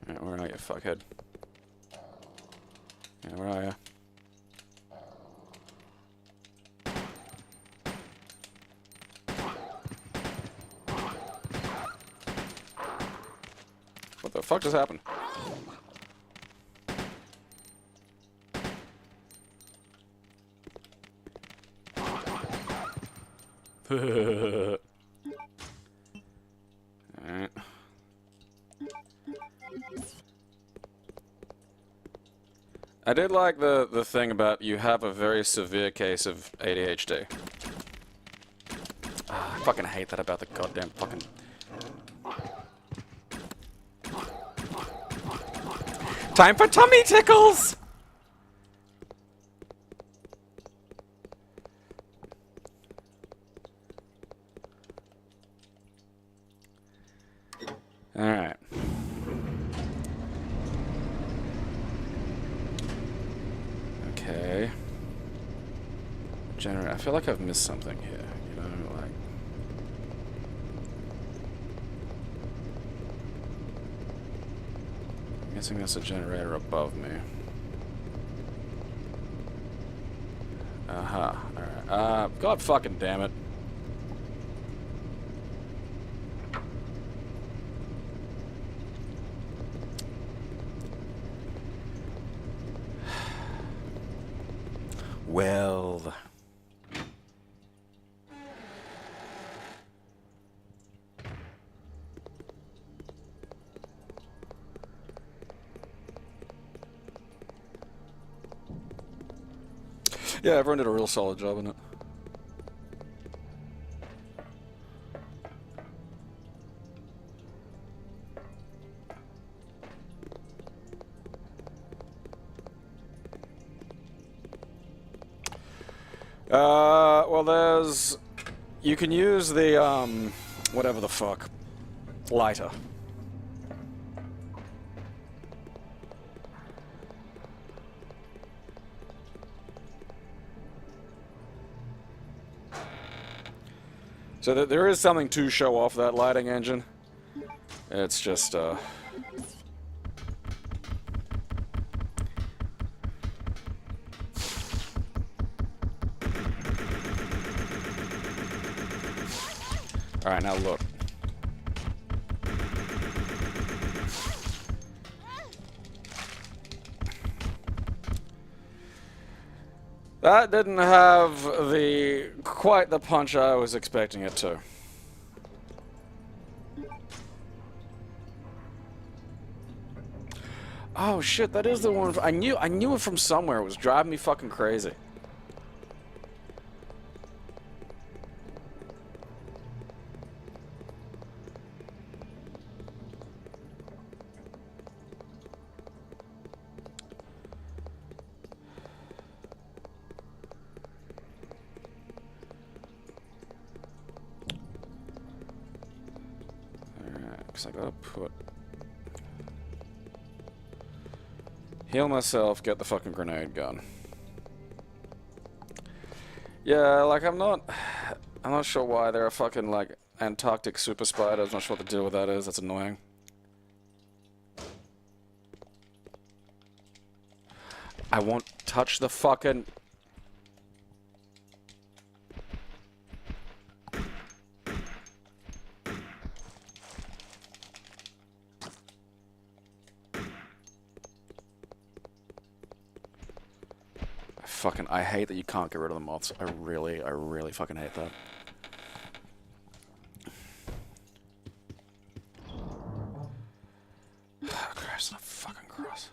Alright, where are you, fuckhead? Yeah, where are you? What the fuck just happened? Alright. I did like the thing about you have a very severe case of ADHD. I fucking hate that about the goddamn fucking... Time for tummy tickles! Alright. Okay. Generator. I feel like I've missed something here, you know, like... I'm guessing there's a generator above me. Uh-huh. Alright. God fucking damn it. Well... Yeah, everyone did a real solid job in it. Well, there's... You can use the, whatever the fuck, lighter. So there is something to show off that lighting engine. It's just, Alright, now look. That didn't have quite the punch I was expecting it to. Oh shit, that is the one. I knew it from somewhere. It was driving me fucking crazy. I gotta put... Heal myself, get the fucking grenade gun. Yeah, like I'm not sure why there are fucking like Antarctic super spiders. I'm not sure what the deal with that is. That's annoying. I won't touch the fucking... I hate that you can't get rid of the moths. I really fucking hate that. Oh, Christ, I'm fucking cross.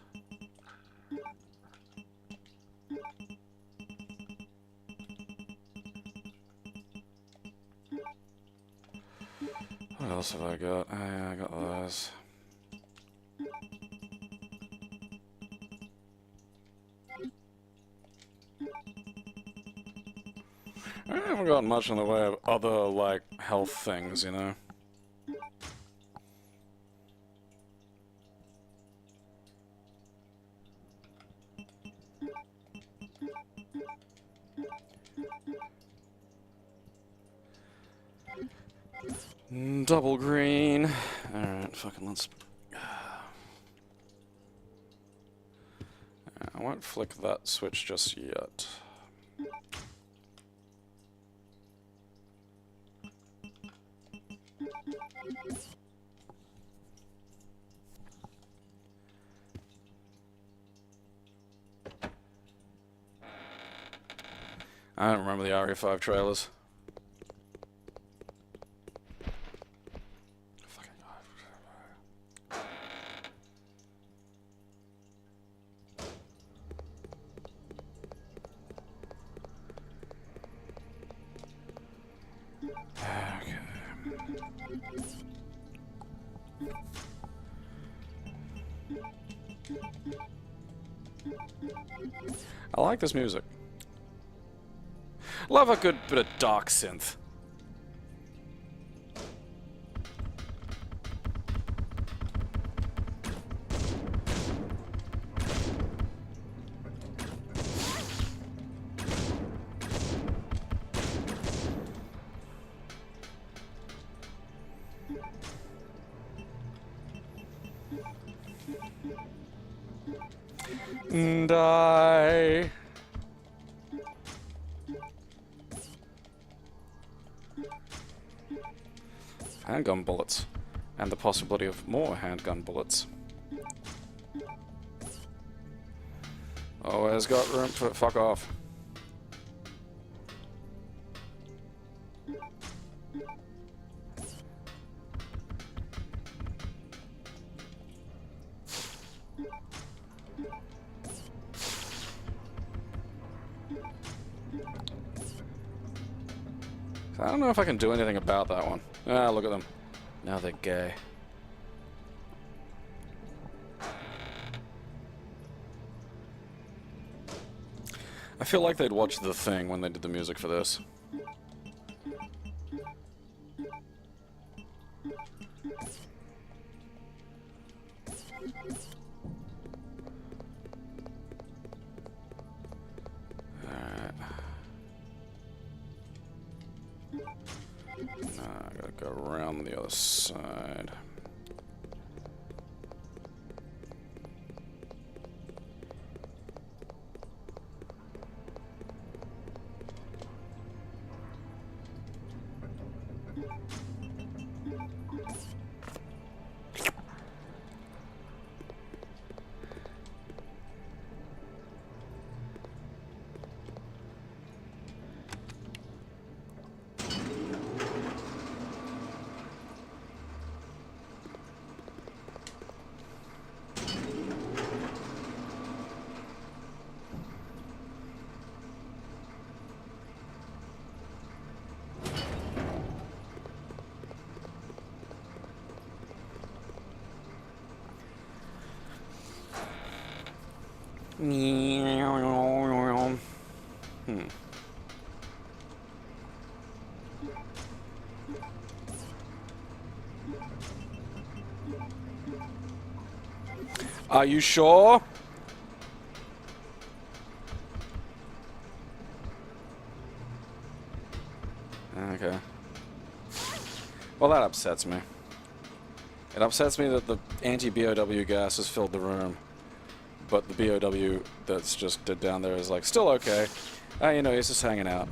What else have I got? Oh, yeah, I got those. I haven't got much in the way of other, like, health things, you know? Double green. Alright, fucking let's... I won't flick that switch just yet. I don't remember the RE5 trailers. I like this music. Love a good bit of dark synth. And handgun bullets, and the possibility of more handgun bullets. Always got room for it. Fuck off. I don't know if I can do anything about that one. Ah, look at them. Now they're gay. I feel like they'd watch The Thing when they did the music for this. I gotta go around the other side. Are you sure? Okay. Well, that upsets me. It upsets me that the anti-BOW gas has filled the room, but the BOW that's just down there is like, still okay. You know, he's just hanging out.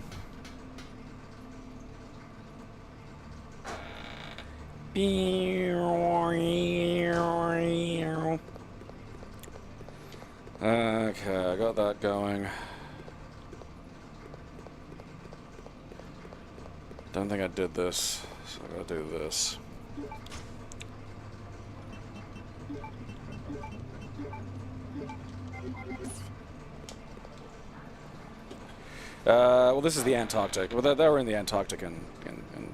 Okay, I got that going. Don't think I did this, so I gotta do this. Well, this is the Antarctic. Well, they were in the Antarctic in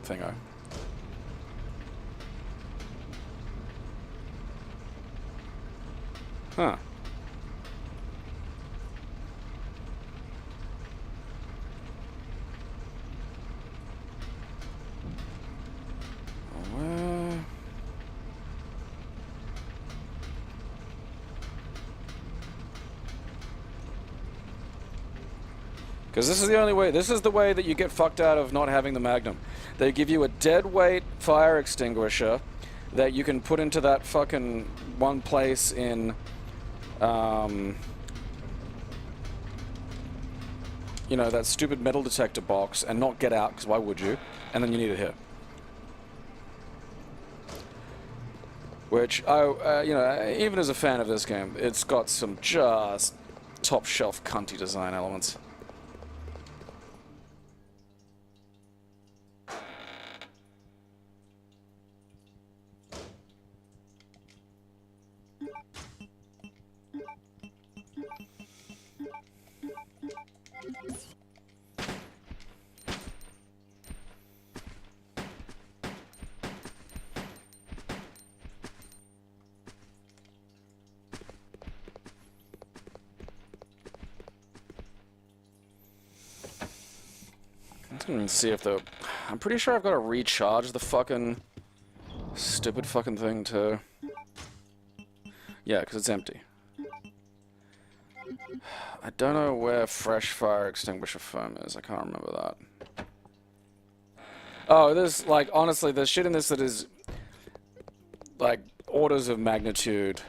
Thingo. Huh. Because this is the only way, this is the way that you get fucked out of not having the Magnum. They give you a dead weight fire extinguisher that you can put into that fucking one place in, you know, that stupid metal detector box and not get out, because why would you? And then you need it here. Which, you know, even as a fan of this game, it's got some just top-shelf cunty design elements. Let's see if the... I'm pretty sure I've got to recharge the fucking... stupid fucking thing too. Yeah, because it's empty. I don't know where fresh fire extinguisher foam is. I can't remember that. Oh, there's, like, honestly, there's shit in this that is, like, orders of magnitude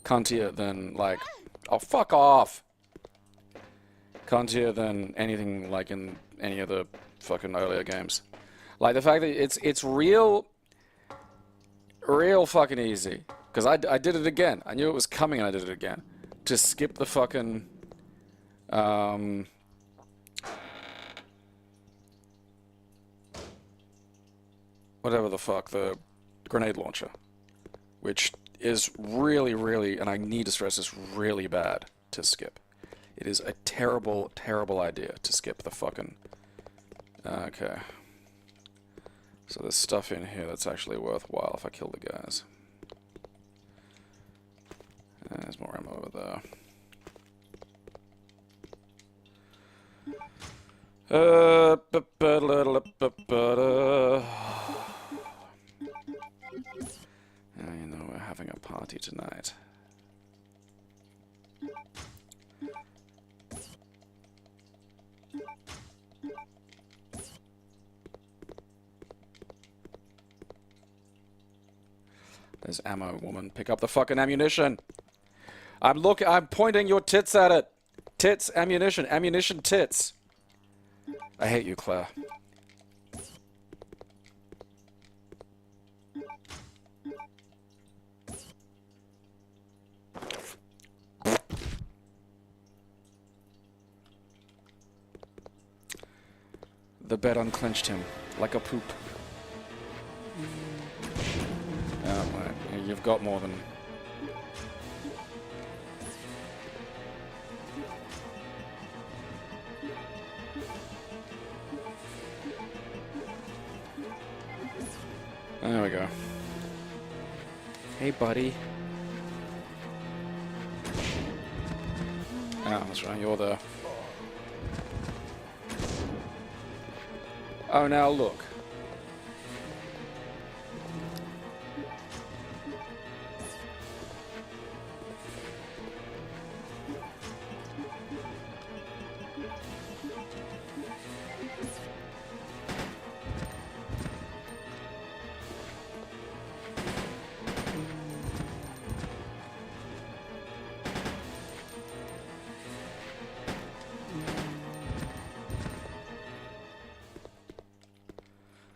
cuntier than, like... Oh, fuck off! Cuntier than anything, like, in any of the fucking earlier games. Like, the fact that it's real fucking easy. Because I did it again. I knew it was coming and I did it again. To skip the fucking... whatever the fuck, the grenade launcher. Which is really, really, and I need to stress this, really bad to skip. It is a terrible, terrible idea to skip the fucking... Okay. So there's stuff in here that's actually worthwhile if I kill the guys. There's more ammo over there. You know, we're having a party tonight. There's ammo, woman. Pick up the fucking ammunition. I'm pointing your tits at it. Tits, ammunition, ammunition, tits. I hate you, Claire. The bed unclenched him, like a poop. Oh, right. You've got more than... There we go. Hey, buddy. Ah, that's right, you're there. Oh, now look.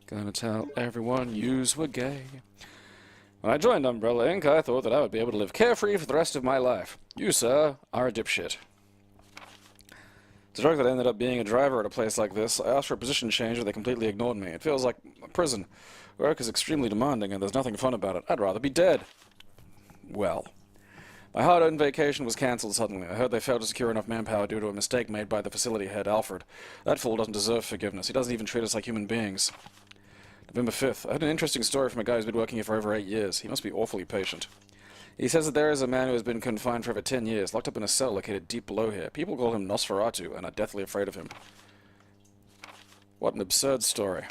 Gonna tell everyone yous were gay. When I joined Umbrella Inc., I thought that I would be able to live carefree for the rest of my life. You, sir, are a dipshit. It's a joke that I ended up being a driver at a place like this. I asked for a position change, but they completely ignored me. It feels like a prison. Work is extremely demanding, and there's nothing fun about it. I'd rather be dead. Well, my hard-earned vacation was cancelled suddenly. I heard they failed to secure enough manpower due to a mistake made by the facility head, Alfred. That fool doesn't deserve forgiveness. He doesn't even treat us like human beings. November 5th. I had an interesting story from a guy who's been working here for over 8 years. He must be awfully patient. He says that there is a man who has been confined for over 10 years, locked up in a cell located deep below here. People call him Nosferatu and are deathly afraid of him. What an absurd story.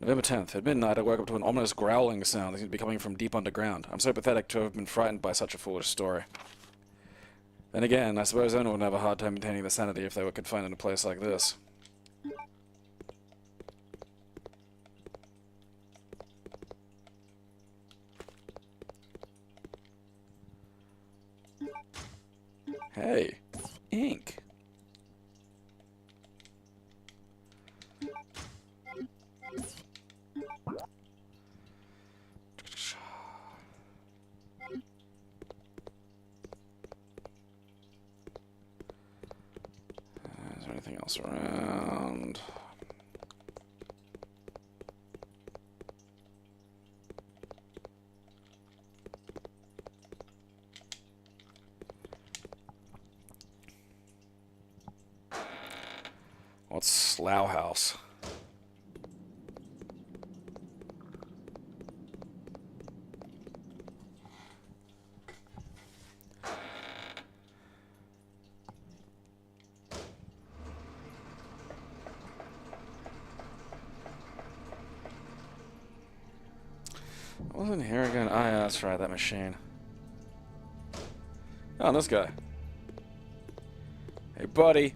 November 10th. At midnight, I woke up to an ominous growling sound that seemed to be coming from deep underground. I'm so pathetic to have been frightened by such a foolish story. Then again, I suppose anyone would have a hard time maintaining their sanity if they were confined in a place like this. Hey, ink. Is there anything else around? What's Slough House? What was in here again? Ah, yeah, that's right, that machine. Oh, and this guy. Hey, buddy.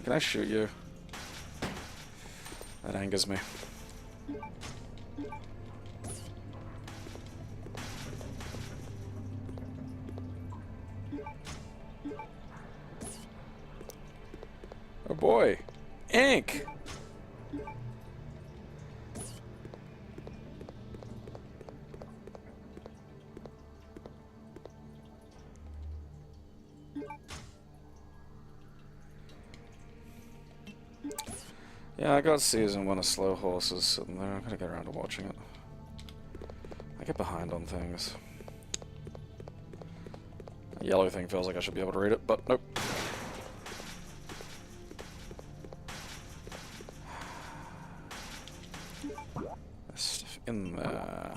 Can I shoot you? That angers me. Oh boy! Ink! Yeah, I got season 1 of Slow Horses sitting there. I'm gonna get around to watching it. I get behind on things. The yellow thing feels like I should be able to read it, but nope. There's stuff in there.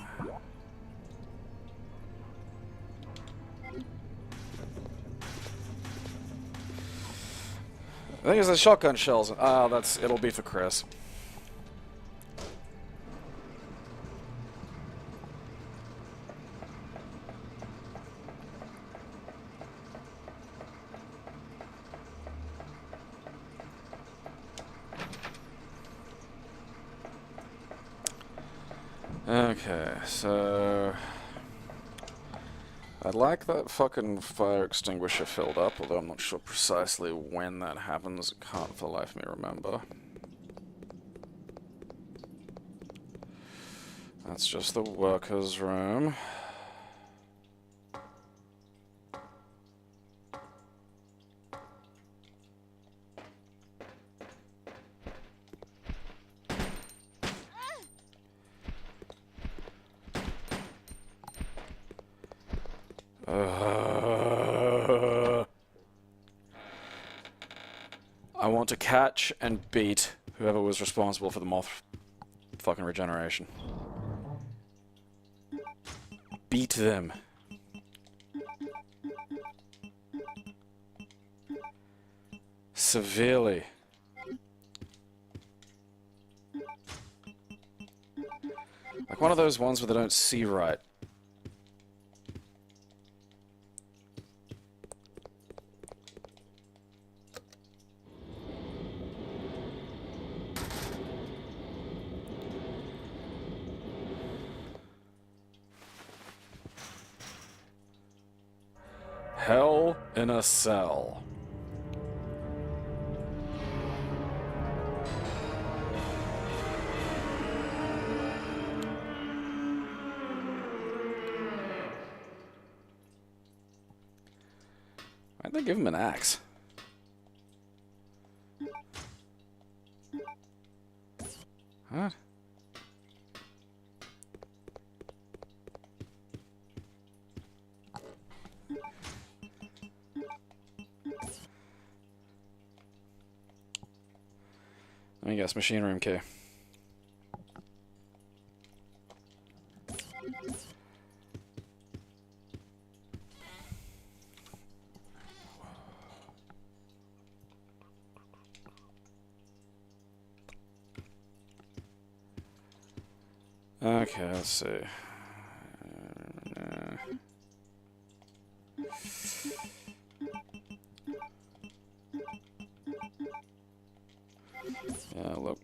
I think it's the shotgun shells. Ah, it'll be for Chris. Okay, so I'd like that fucking fire extinguisher filled up, although I'm not sure precisely when that happens. I can't for the life of me remember. That's just the workers' room. I want to catch and beat whoever was responsible for the moth fucking regeneration. Beat them. Severely. Like one of those ones where they don't see right. Hell in a cell. Why'd they give him an axe? What? Let me guess, machine room key. Okay, let's see. Yeah, look.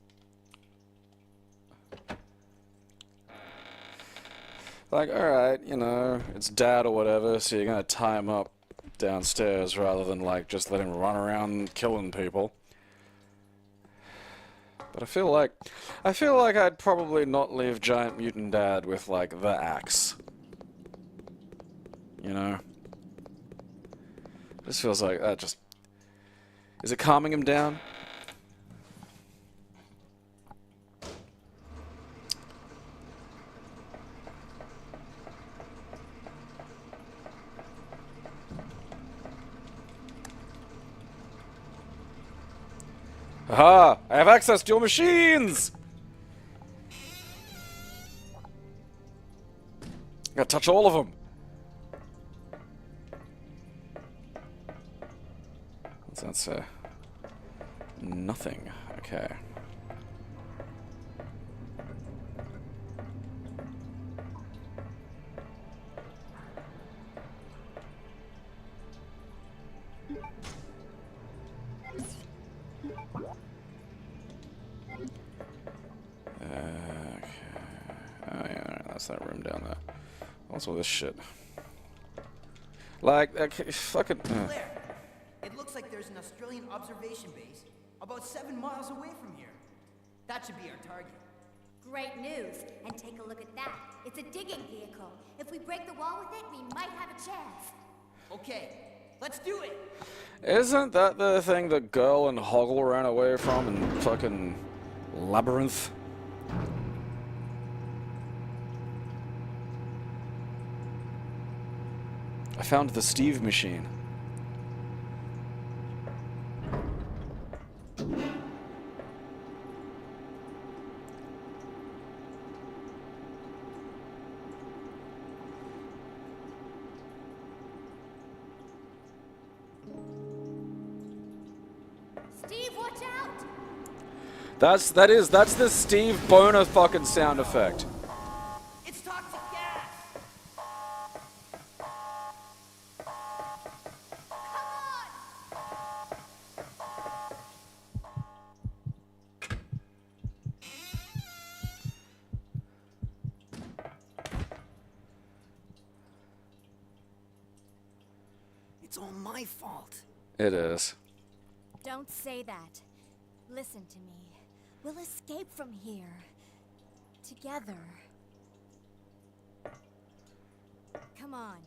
Like, alright, you know, it's dad or whatever, so you're gonna tie him up downstairs rather than, like, just let him run around killing people. But I feel like I'd probably not leave Giant Mutant Dad with, like, the axe. You know? This feels like that just... Is it calming him down? Aha! I have access to your machines! I gotta touch all of them. What's that say? Nothing. Okay. That's that room down there. What's all this shit? Like, fucking... Clair, it looks like there's an Australian observation base about 7 miles away from here. That should be our target. Great news. And take a look at that. It's a digging vehicle. If we break the wall with it, we might have a chance. Okay, let's do it. Isn't that the thing the girl and Hoggle ran away from in fucking Labyrinth? I found the Steve machine. Steve, watch out! That's the Steve Boner fucking sound effect. It's toxic gas. It's all my fault. It is. Don't say that. Listen to me. We'll escape from here. Together. Come on.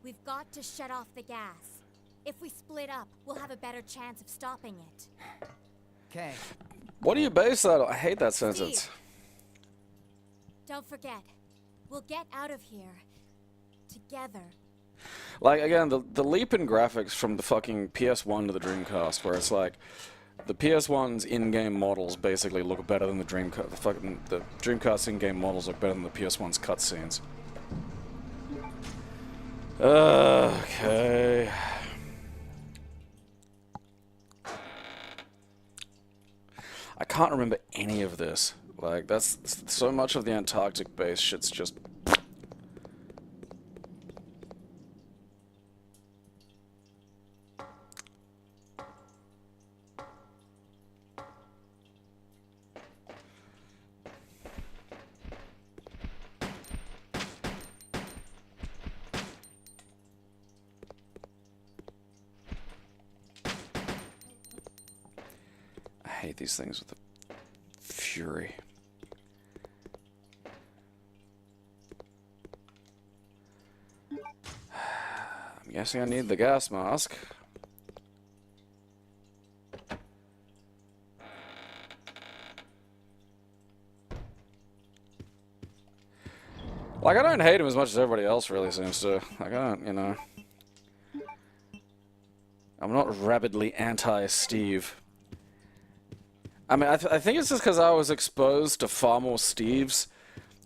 We've got to shut off the gas. If we split up, we'll have a better chance of stopping it. Okay. What do you base that on? I hate that sentence. Steve. Don't forget. We'll get out of here. Together. Like, again, the leap in graphics from the fucking PS1 to the Dreamcast, where it's like, the PS1's in-game models basically look better than the Dreamcast. The Dreamcast in-game models look better than the PS1's cutscenes. Okay. I can't remember any of this. Like, that's so much of the Antarctic base shit's just... I hate these things with a fury. I'm guessing I need the gas mask. Like, I don't hate him as much as everybody else really seems to. Like, I don't, you know. I'm not rabidly anti-Steve. I mean, I think it's just because I was exposed to far more Steves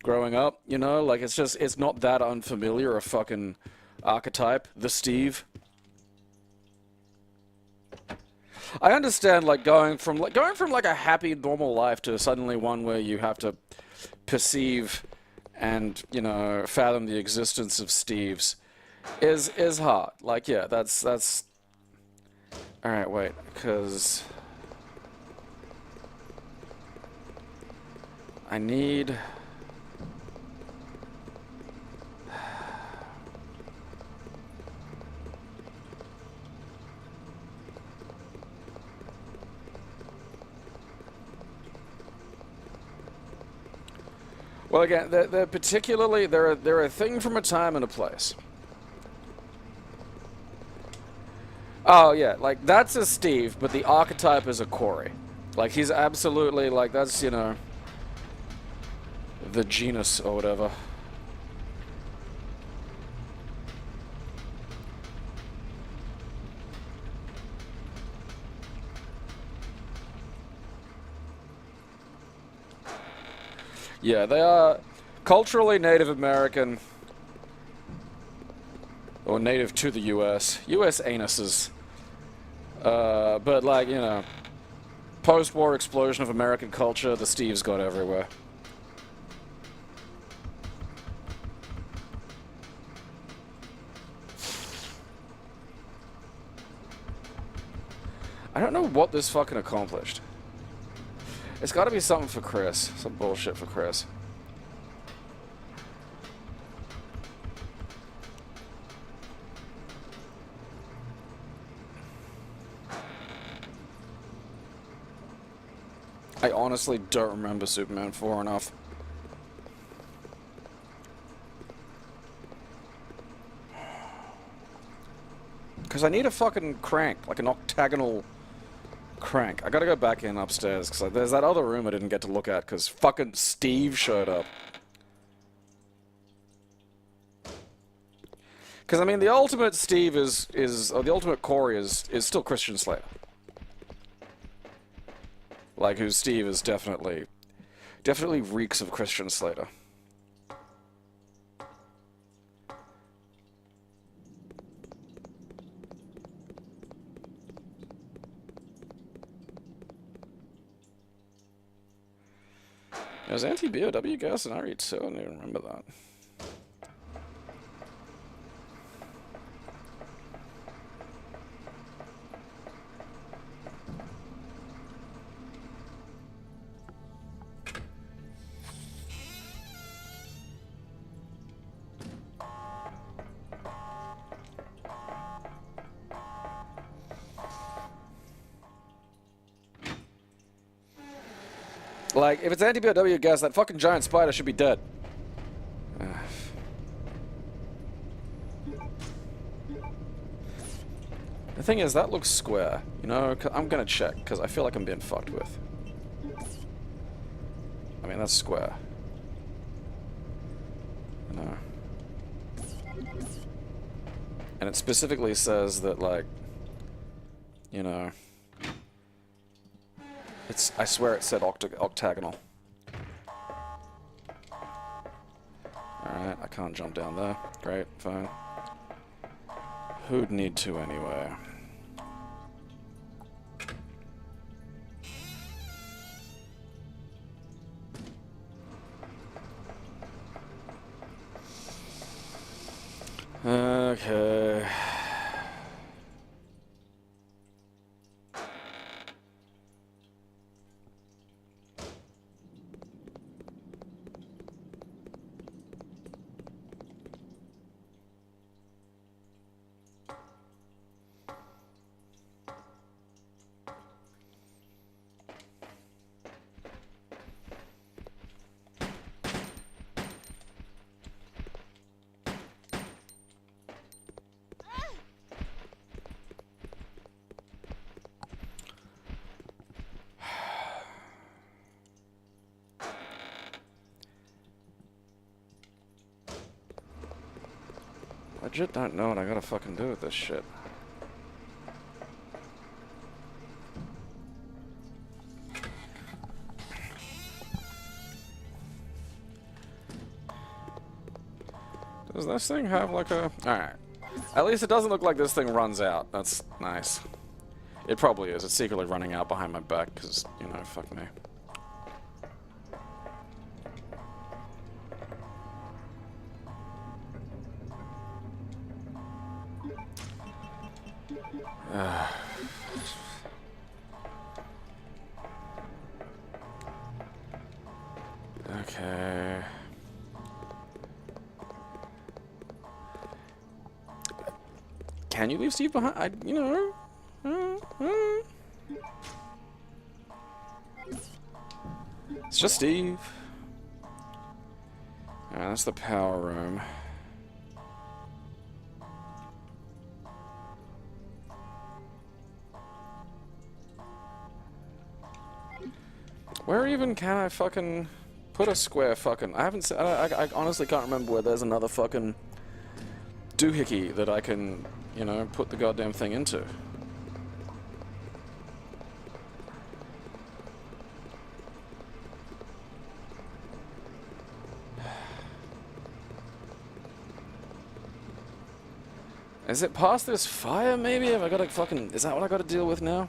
growing up, you know? Like, it's not that unfamiliar a fucking archetype, the Steve. I understand, like, going from like a happy, normal life to suddenly one where you have to perceive and, you know, fathom the existence of Steves is hard. Like, yeah, that's... Alright, wait, because... I need... Well, again, they're particularly... They're a thing from a time and a place. Oh, yeah, like, that's a Steve, but the archetype is a Corey. Like, he's absolutely, like, that's, you know, the genus or whatever. Yeah, they are culturally Native American, or native to the U.S. U.S. anuses. But, like, you know, post-war explosion of American culture, the Steves got everywhere. I don't know what this fucking accomplished. It's gotta be something for Chris. Some bullshit for Chris. I honestly don't remember Superman 4 enough. Because I need a fucking crank, like an octagonal crank. I gotta go back in upstairs, because there's that other room I didn't get to look at, because fucking Steve showed up. Because, I mean, the ultimate Steve or the ultimate Corey is still Christian Slater. Like, whose Steve is definitely reeks of Christian Slater. There's anti-BOW gas in RE2, I don't even remember that. Like, if it's anti-BOW gas, that fucking giant spider should be dead. The thing is, that looks square. You know, I'm gonna check, because I feel like I'm being fucked with. I mean, that's square. No. And it specifically says that, like, you know... I swear it said octagonal. Alright, I can't jump down there. Great, fine. Who'd need to anyway? Okay... I legit don't know what I gotta fucking do with this shit. Does this thing have like a... Alright. At least it doesn't look like this thing runs out. That's nice. It probably is. It's secretly running out behind my back because, you know, fuck me. Okay. Can you leave Steve behind? You know. It's just Steve. Alright, that's the power room. Where even can I fucking put a square fucking... I haven't... I honestly can't remember where there's another fucking doohickey that I can, you know, put the goddamn thing into. Is it past this fire, maybe? Have I got to fucking... Is that what I got to deal with now?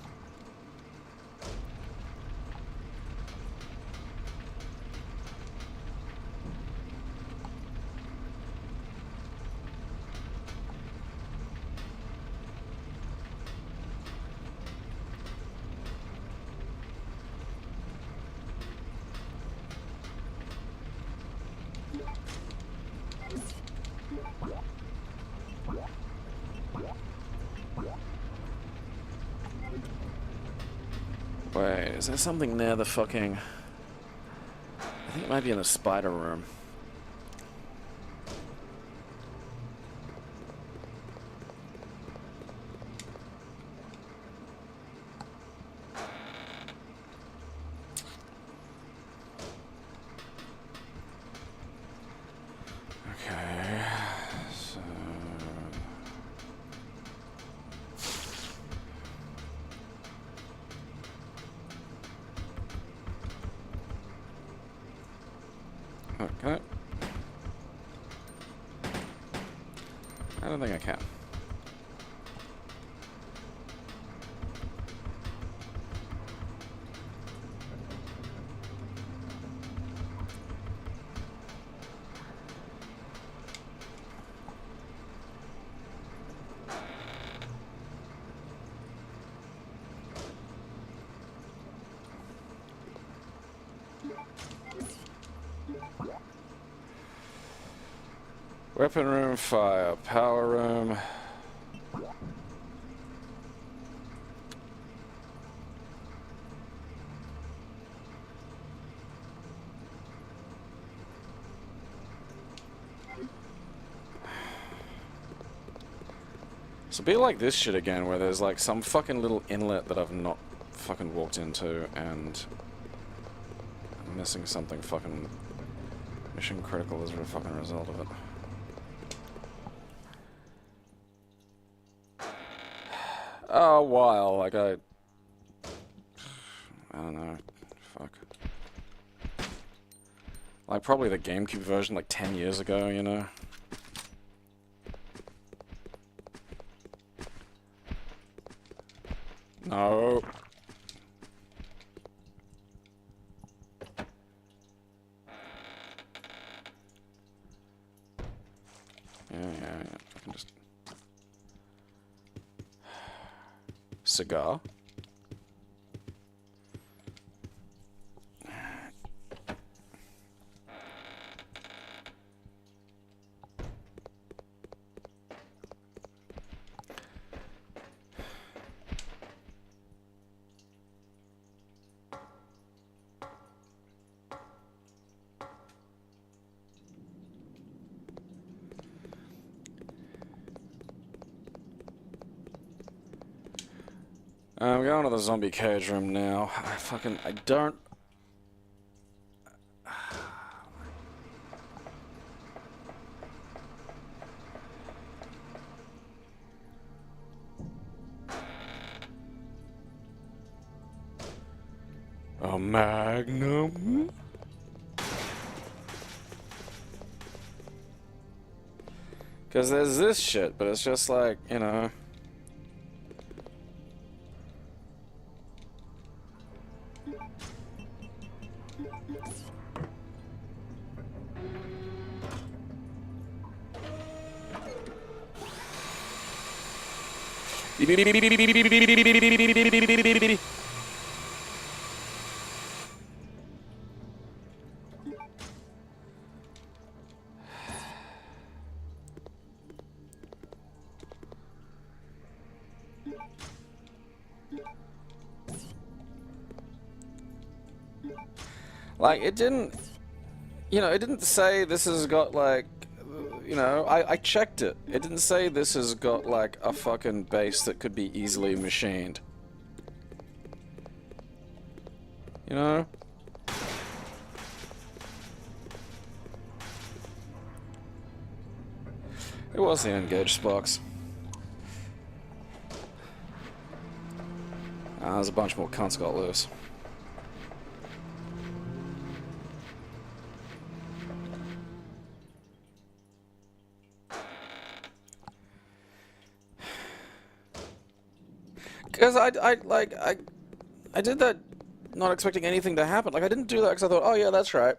Wait, is there something near the fucking... I think it might be in the spider room. Okay, so... Okay. I don't think I can. Weapon room, fire, power room. So be like this shit again, where there's like some fucking little inlet that I've not fucking walked into, and I'm missing something fucking mission critical as a fucking result of it. Oh, a while, like I don't know, fuck. Like probably the GameCube version like 10 years ago, you know? No. Yeah. I can just... Cigar. I'm going to the zombie cage room now. I don't... A magnum? Because there's this shit, but it's just like, you know. Like, it didn't, you know, it didn't say this has got, like, you know, I checked it. It didn't say this has got, like, a fucking base that could be easily machined. You know? It was the N-Gage sparks. There's a bunch more cunts got loose. Because I did that not expecting anything to happen. Like, I didn't do that because I thought, oh yeah, that's right.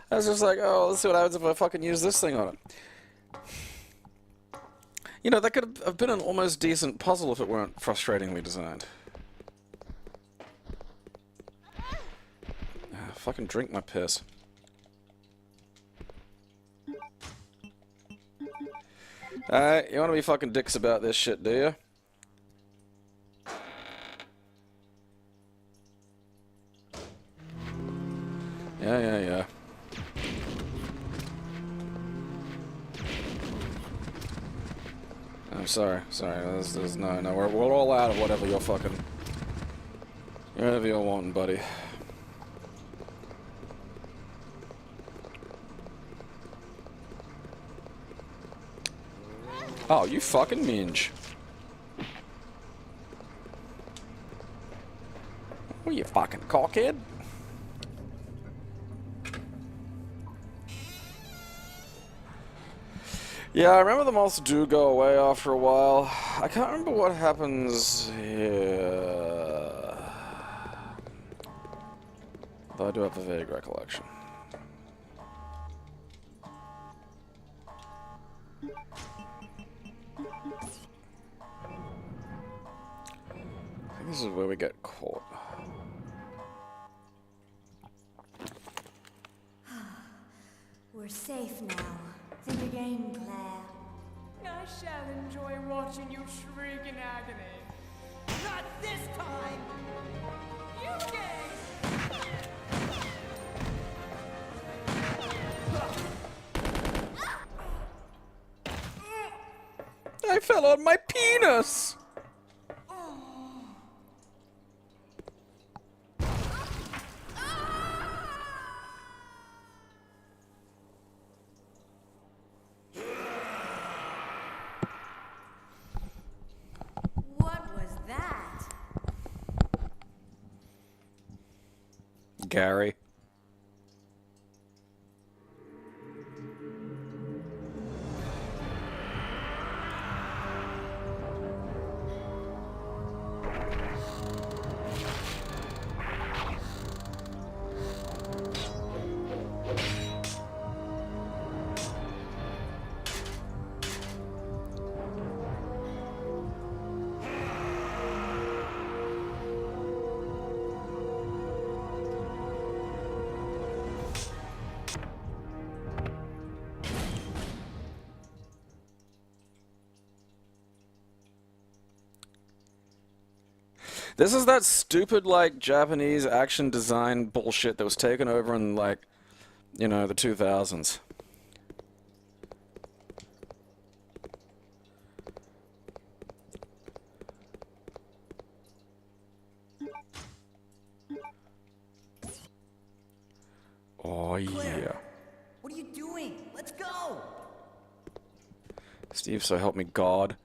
I was just like, oh, let's see what happens if I fucking use this thing on it. You know, that could have been an almost decent puzzle if it weren't frustratingly designed. Fucking drink my piss. Alright, you wanna be fucking dicks about this shit, do you? Yeah. I'm sorry. There's no, we're all out of whatever you're fucking... Whatever you're wanting, buddy. Oh, you fucking minge. What are you, fucking cockhead? Yeah, I remember the moths do go away after a while. I can't remember what happens here. Though I do have a vague recollection. I think this is where we get caught. We're safe now. Think again, Claire. I shall enjoy watching you shriek in agony. Not this time! You gay! I fell on my penis! What was that? Gary. This is that stupid, like, Japanese action design bullshit that was taken over in, like, you know, the 2000s. Oh, yeah. Claire, what are you doing? Let's go! Steve, so help me God,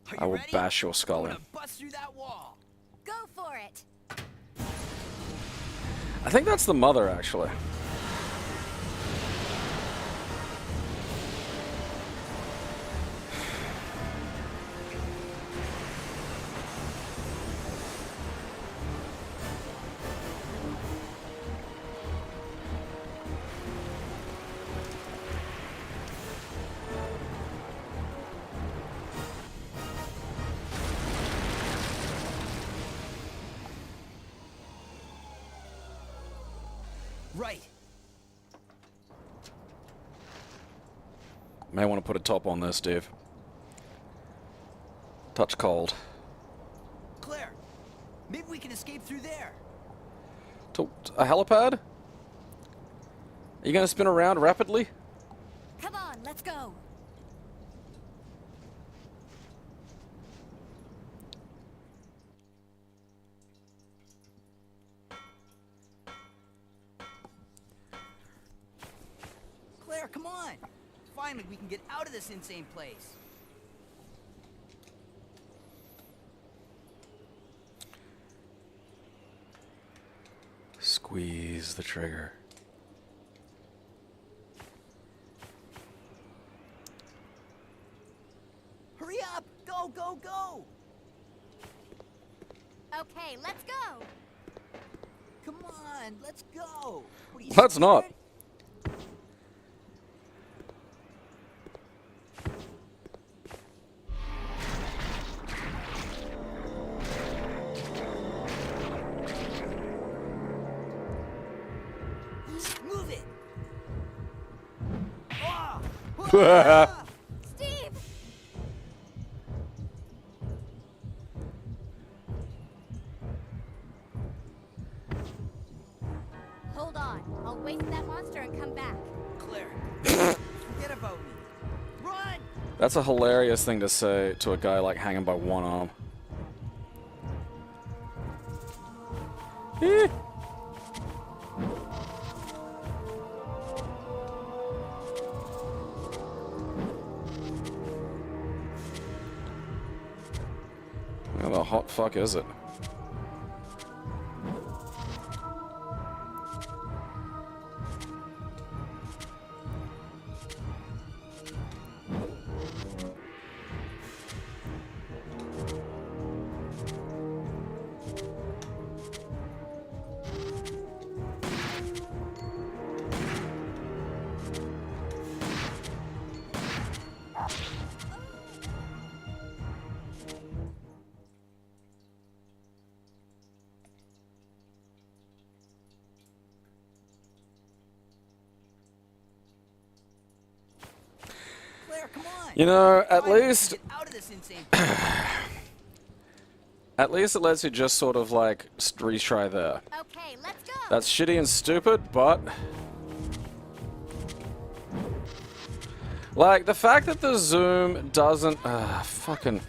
Are you I will ready? bash your skull I'm in. gonna bust through that wall. Go for it. I think that's the mother, actually. Right. May want to put a top on this, Steve. Touch cold. Claire, maybe we can escape through there. To a helipad? Are you gonna spin around rapidly? Come on, let's go. Claire, come on. Finally, we can get out of this insane place. Squeeze the trigger. Hurry up! Go, go, go! Okay, let's go. Come on, let's go! What, are you Let's not. scared? Move it! Ah! Ah! Steve! Hold on. I'll wait for that monster and come back. Claire, forget about me. Run! That's a hilarious thing to say to a guy like hanging by one arm. Eh. Where the hot fuck is it? Claire, come on! You know, at Finally, we can least get out of this insane place. at least it lets you just sort of like retry there. Okay, let's go. That's shitty and stupid, but like the fact that the zoom doesn't fucking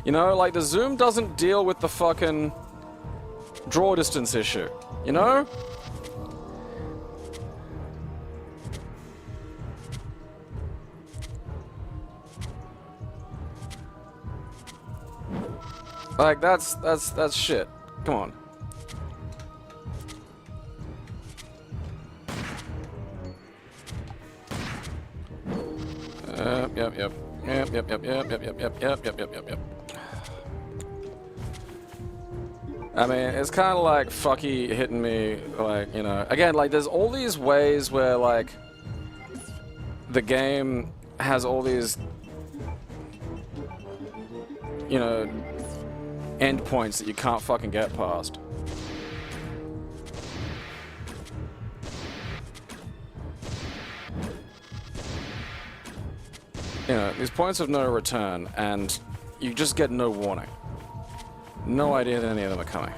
you know, like the zoom doesn't deal with the fucking draw distance issue, you know? Like that's shit. Come on. Yep. I mean, it's kind of like fucky hitting me, like, you know. Again, like, there's all these ways where, like, the game has all these, you know, endpoints that you can't fucking get past. You know, these points of no return, and you just get no warning. No idea that any of them are coming.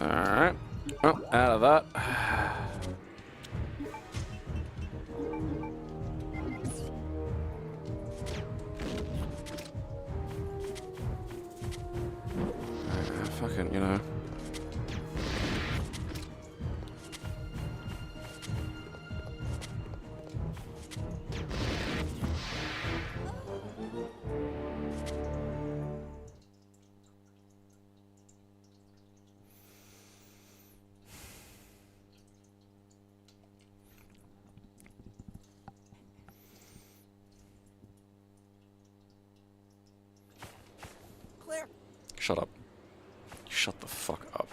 Alright. Oh, out of that. Fucking, you know. Shut up. Shut the fuck up.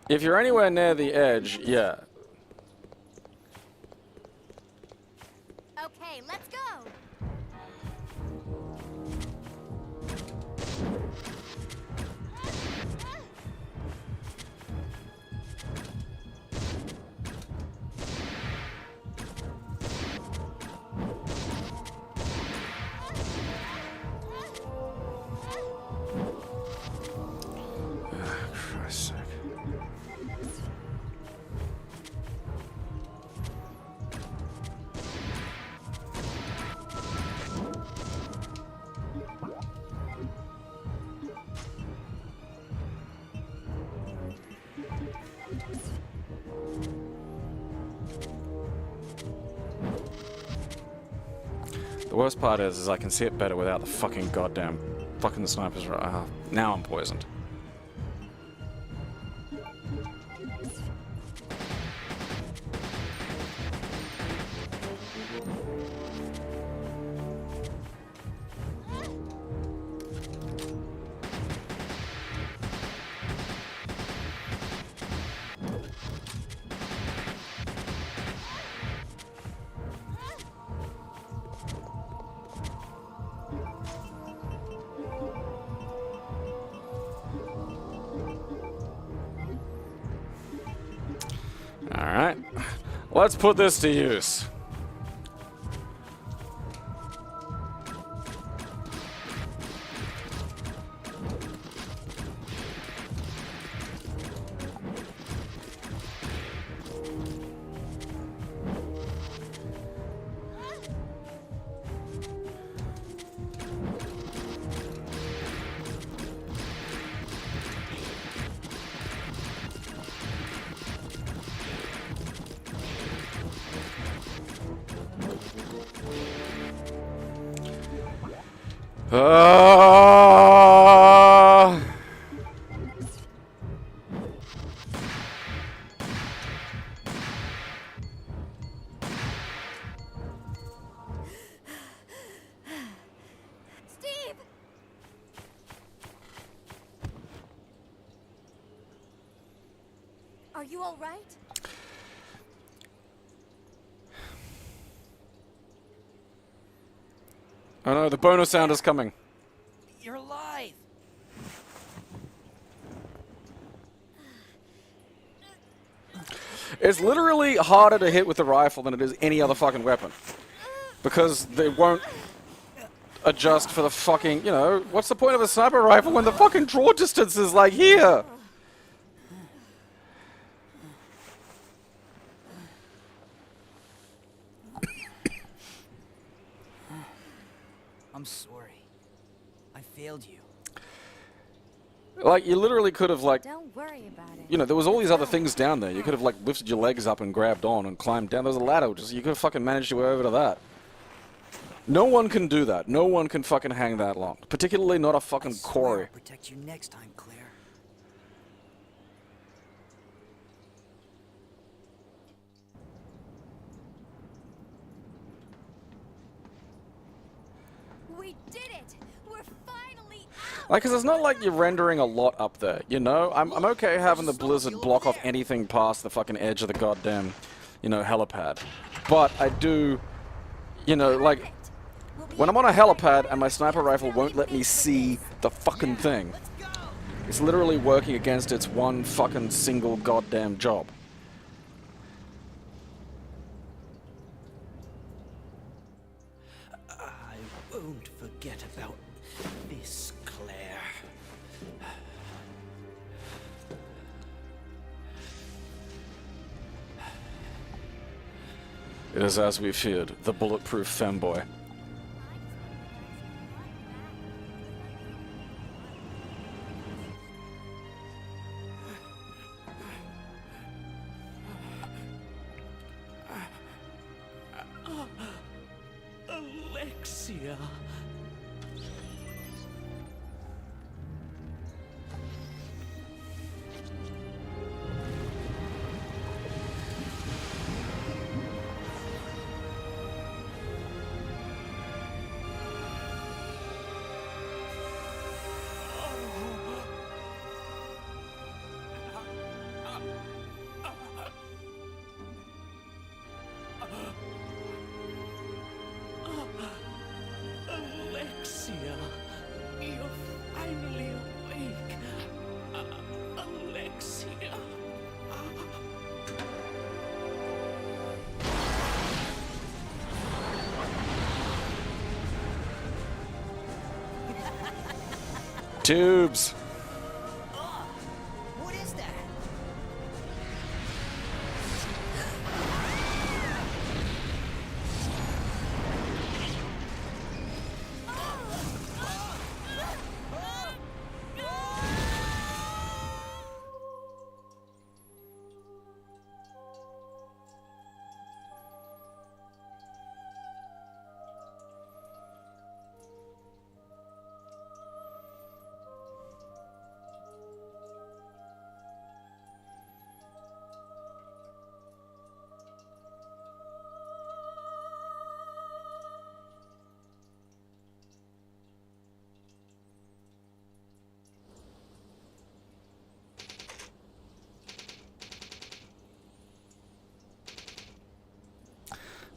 If you're anywhere near the edge, yeah. Okay, let's go. Christ's sake. The worst part is I can see it better without the fucking goddamn fucking snipers. Now I'm poisoned. Alright. Let's put this to use. Steve! Are you all right? Oh no, the bonus sound is coming. You're alive! It's literally harder to hit with the rifle than it is any other fucking weapon. Because they won't adjust for the fucking, you know, what's the point of a sniper rifle when the fucking draw distance is like here? I'm sorry. I failed you. Like, you literally could have, like, Don't worry about it. you know, there was all these other things down there. You could have, like, lifted your legs up and grabbed on and climbed down. There was a ladder. Just, you could have fucking managed your way over to that. No one can do that. No one can fucking hang that long. Particularly not a fucking I swear quarry. I'll protect you next time, Claire. We did it! We're finally out! Like, 'cause it's not like you're rendering a lot up there, you know? I'm okay having the blizzard block off anything past the fucking edge of the goddamn, you know, helipad. But I do, you know, like, when I'm on a helipad and my sniper rifle won't let me see the fucking thing, it's literally working against its one fucking single goddamn job. I won't forget about this, Claire. It is as we feared, the bulletproof femboy. Alexia. Tubes. What is that?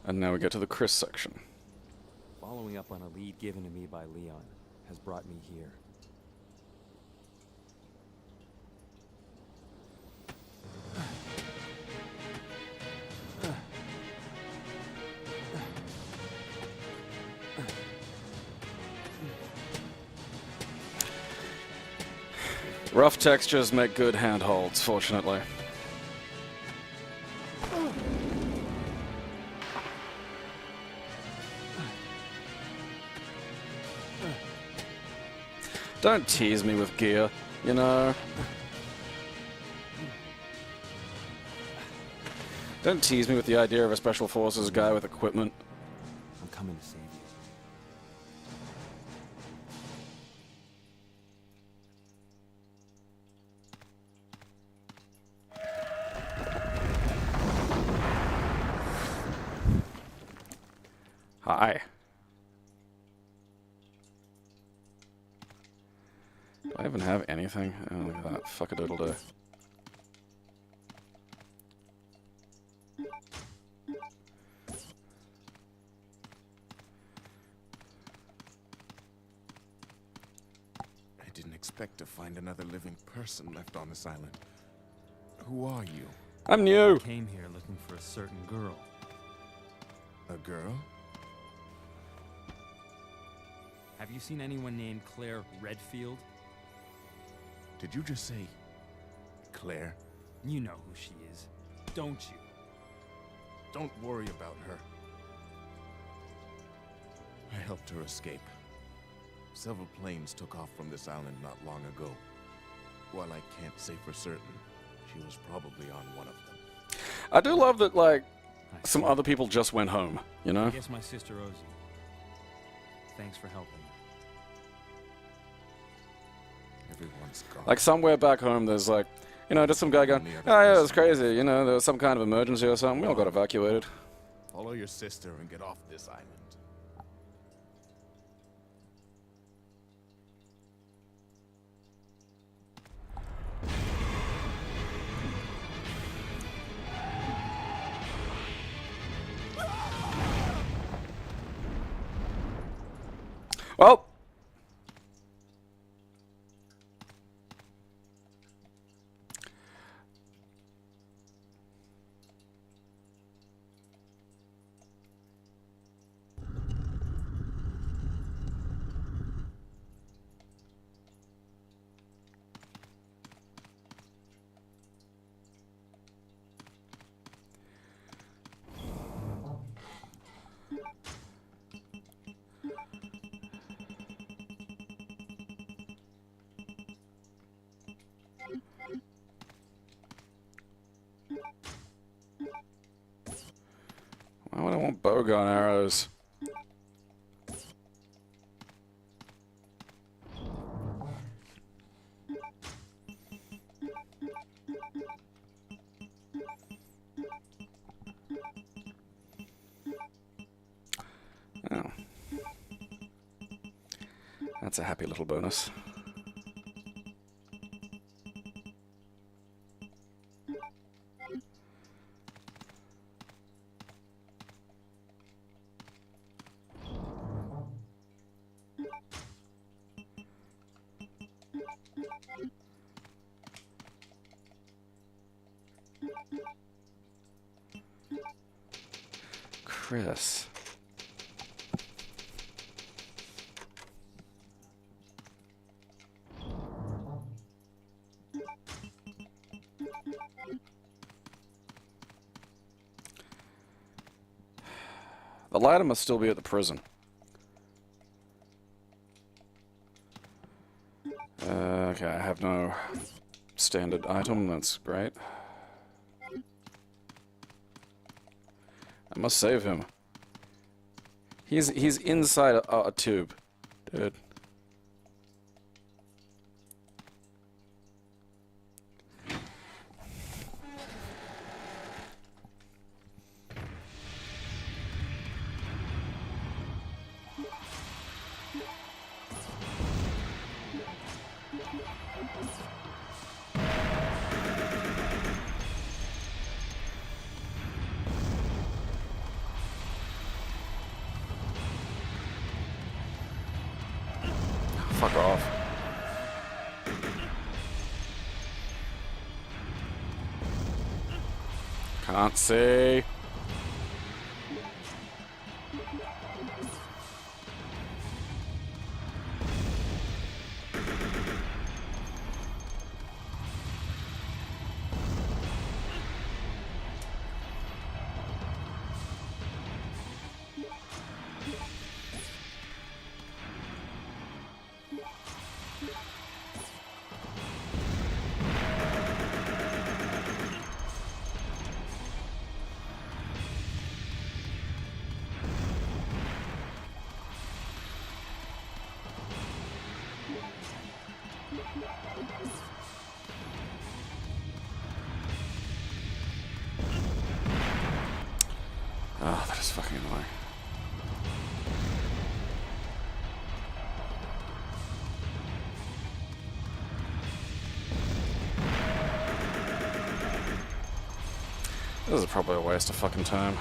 And now we get to the Chris section. Following up on a lead given to me by Leon has brought me here. Rough textures make good handholds, fortunately. Don't tease me with gear, you know. Don't tease me with the idea of a special forces guy with equipment. I'm coming to save you. Hi. Do I even have anything? Oh, look at that. Fuck-a-doodle-do. I didn't expect to find another living person left on this island. Who are you? I'm new! I came here looking for a certain girl. A girl? Have you seen anyone named Clair Redfield? Did you just say Claire? You know who she is, don't you? Don't worry about her. I helped her escape. Several planes took off from this island not long ago. While I can't say for certain, she was probably on one of them. I do love that, like, I some see. other people just went home, you I know? guess my sister owes you. Thanks for helping. Everyone's gone. Like, somewhere back home, there's, like, you know, just some guy going, oh, yeah, it was crazy, you know, there was some kind of emergency or something, we all got evacuated. Follow your sister and get off this island. Well, why would I want bowgun arrows? Oh. That's a happy little bonus. Chris. The ladder must still be at the prison. Okay, I have no standard item. That's great. I must save him. He's inside a tube, dude. Fuck off. Can't see. Oh, that is fucking annoying. This is probably a waste of fucking time.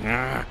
Nah.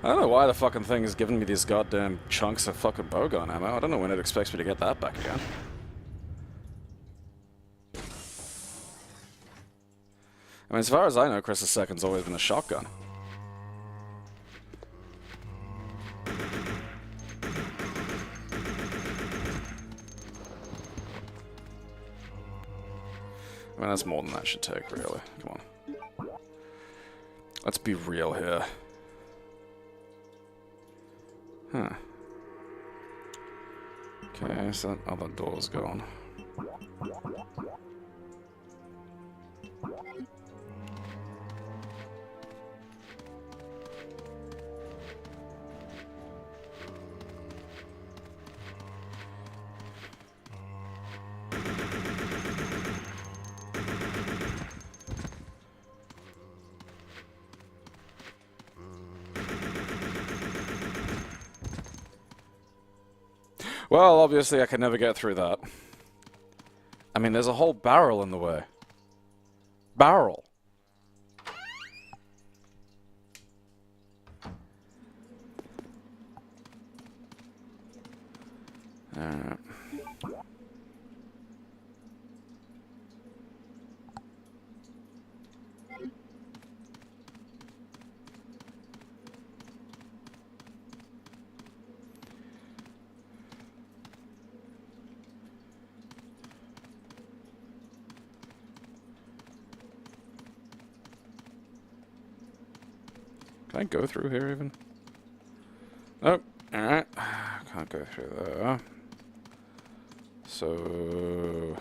I don't know why the fucking thing is giving me these goddamn chunks of fucking bowgun ammo. I don't know when it expects me to get that back again. I mean, as far as I know, Chris's second's always been a shotgun. I mean, that's more than that should take, really. Come on. Let's be real here. Huh. Okay, so that other door's gone. Well, obviously I can never get through that. I mean, there's a whole barrel in the way. Barrel. Alright. Can I go through here even? Nope. Alright. Can't go through there. So...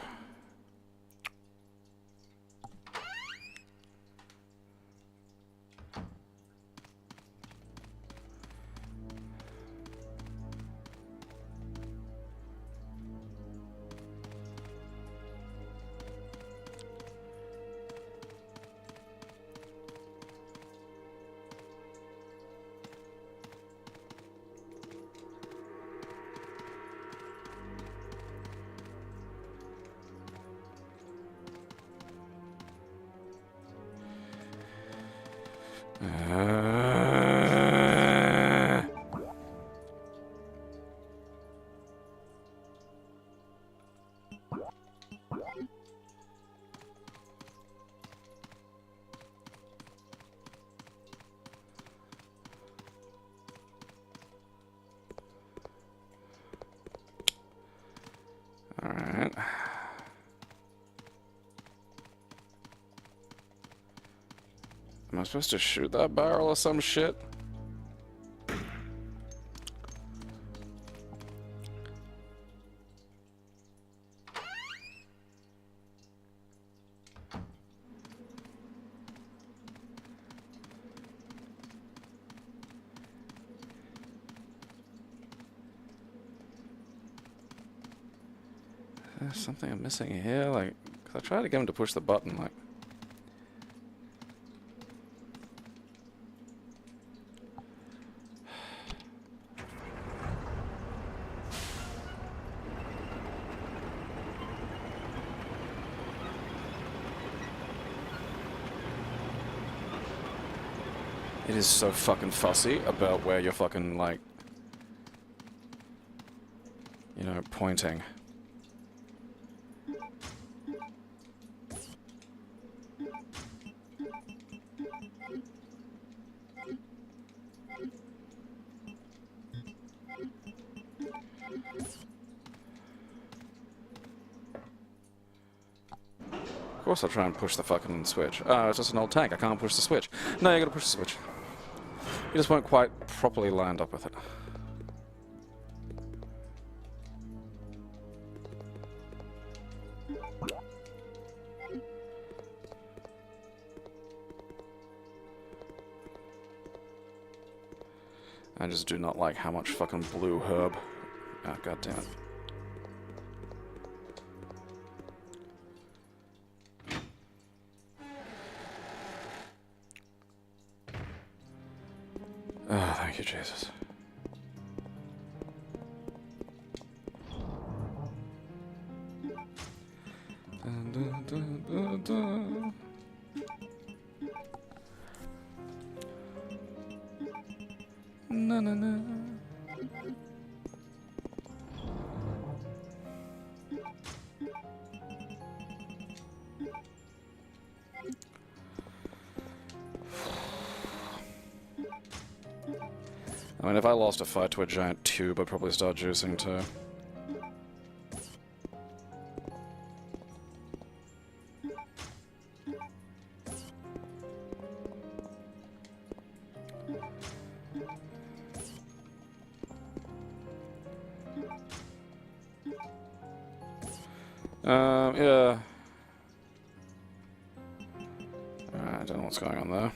Am I supposed to shoot that barrel or some shit? There's something I'm missing here, like, 'cause I tried to get him to push the button, like. It is so fucking fussy about where you're fucking, like, you know, pointing. Of course I'll try and push the fucking switch. Oh, it's just an old tank. I can't push the switch. No, you gotta push the switch. You just won't quite properly land up with it. I just do not like how much fucking blue herb. Ah, god damn it. Oh, thank you, Jesus. Dun, dun, dun, dun, dun. Na, na, na. I mean, if I lost a fight to a giant tube, I'd probably start juicing too. Yeah. Alright, I don't know what's going on there.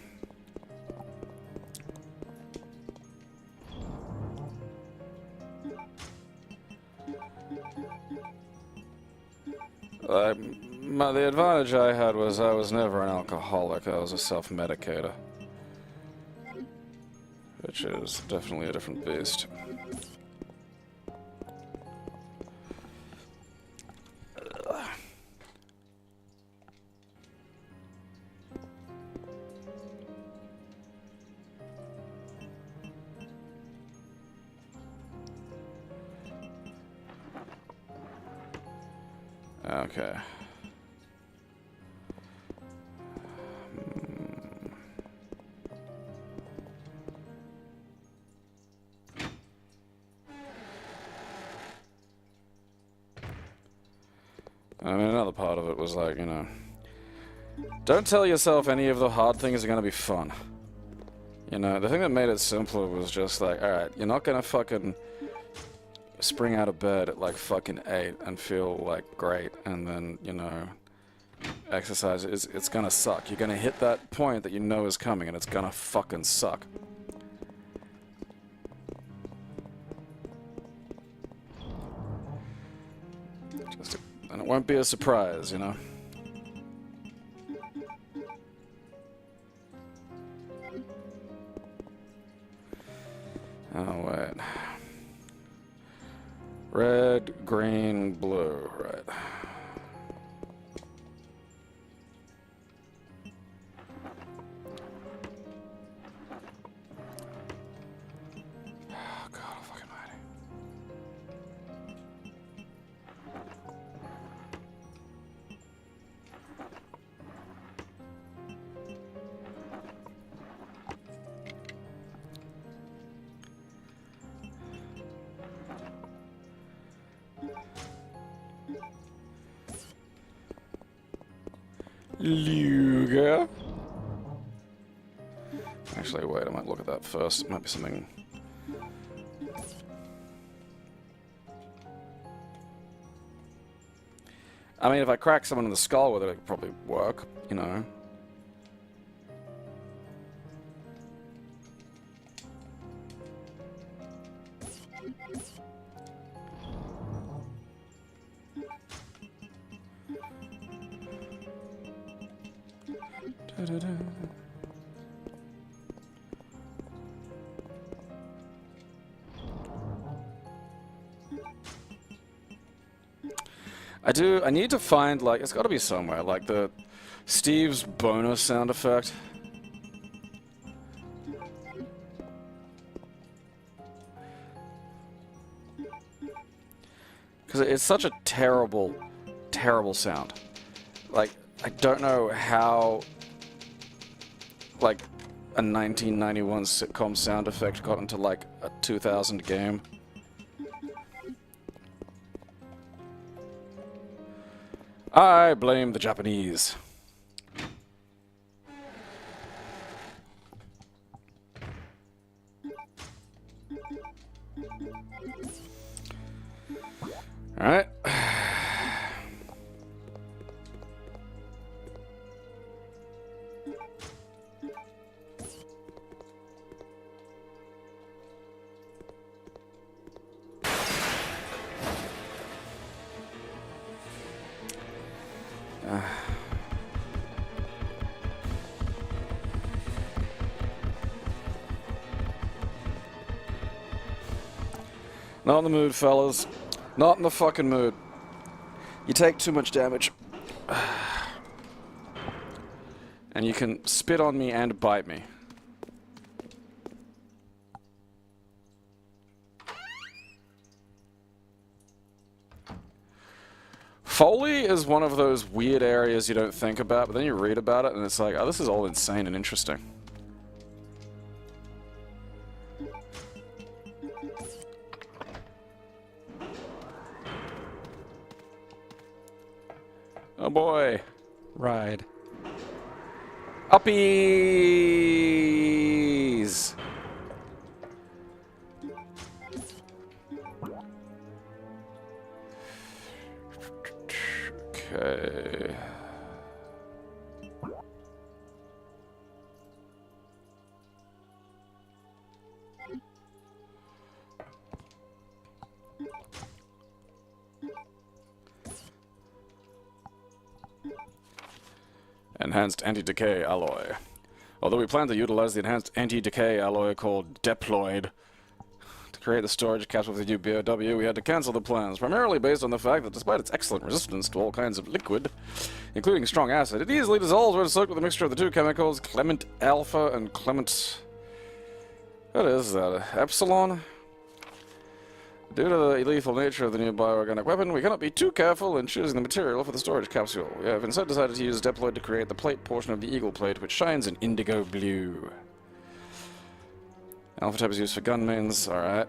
The advantage I had was I was never an alcoholic. I was a self-medicator. Which is definitely a different beast. Okay. I mean, another part of it was like, you know, don't tell yourself any of the hard things are gonna be fun. You know, the thing that made it simpler was just like, alright, you're not gonna fucking spring out of bed at like fucking 8 and feel like great, and then, you know, exercise it's gonna suck. You're gonna hit that point that you know is coming, and it's gonna fucking suck. And it won't be a surprise, you know. Oh, wait. Red, green, blue, right. Oh, God fucking mighty. Luger. Actually, wait, I might look at that first. It might be something... I mean, if I crack someone in the skull with it, it could probably work, you know. Da-da-da. I need to find, like, it's gotta be somewhere, like the Steve's bonus sound effect. Because it's such a terrible, terrible sound. Like, I don't know how, like, a 1991 sitcom sound effect got into, like, a 2000 game. I blame the Japanese. All right. Not in the mood, fellas. Not in the fucking mood. You take too much damage. And you can spit on me and bite me. Foley is one of those weird areas you don't think about, but then you read about it and it's like, oh, this is all insane and interesting. Oh boy. Ride. Uppies! Okay. Enhanced anti-decay alloy. Although we plan to utilize the enhanced anti-decay alloy called Deployed to create the storage capsule with the new BOW, we had to cancel the plans, primarily based on the fact that despite its excellent resistance to all kinds of liquid, including strong acid, it easily dissolves when soaked with a mixture of the two chemicals, Clement Alpha and Clement... What is that? Epsilon? Due to the lethal nature of the new bioorganic weapon, we cannot be too careful in choosing the material for the storage capsule. We have instead decided to use Deployed to create the plate portion of the Eagle plate, which shines in indigo blue. Alpha type is used for gun mains, alright.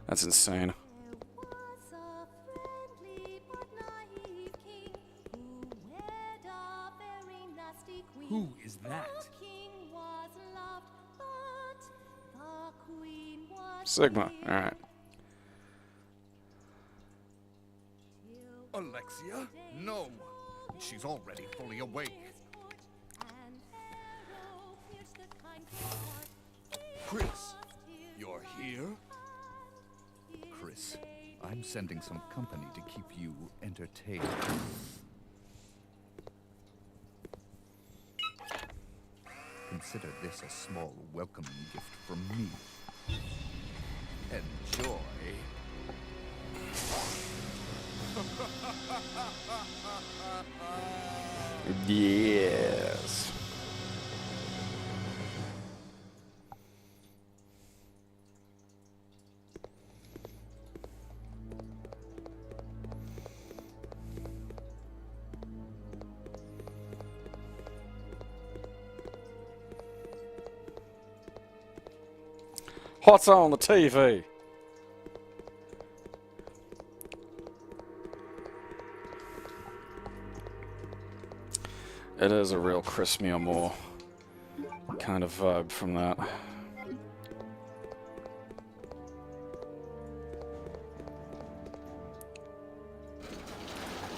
That's insane. Who is that? Sigma, alright. Alexia? No! She's already fully awake. Chris, you're here? Chris, I'm sending some company to keep you entertained. Consider this a small welcoming gift from me. Enjoy. Yes. What's on the TV? It is a real Chris Me or More kind of vibe from that.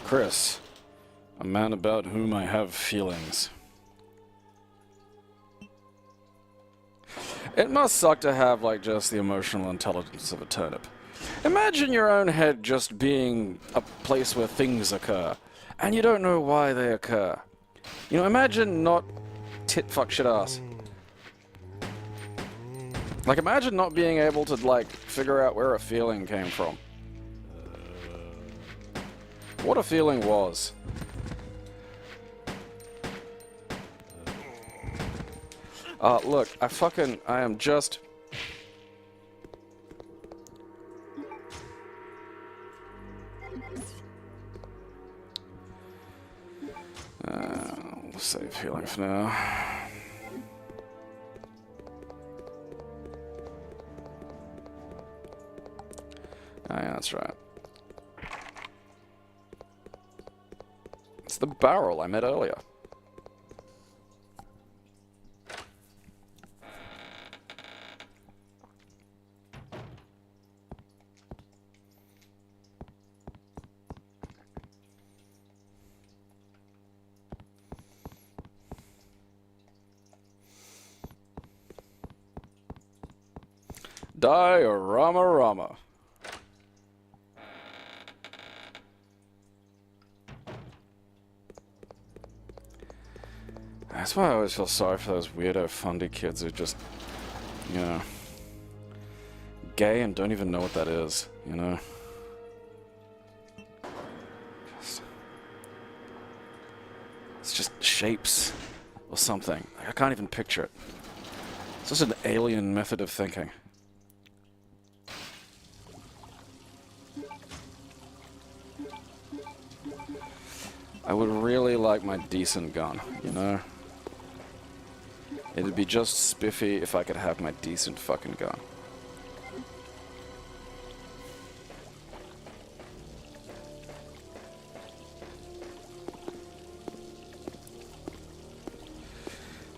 Chris, a man about whom I have feelings. It must suck to have, like, just the emotional intelligence of a turnip. Imagine your own head just being a place where things occur, and you don't know why they occur. You know, imagine not tit fuck shit ass. Like, imagine not being able to, like, figure out where a feeling came from. What a feeling was. Look, I am just... We'll save healing for now. Oh, yeah, that's right. It's the barrel I met earlier. Diorama Rama. That's why I always feel sorry for those weirdo fundy kids who just, you know, gay and don't even know what that is, you know? It's just shapes or something. I can't even picture it. It's just an alien method of thinking. I would really like my decent gun, you know? It'd be just spiffy if I could have my decent fucking gun.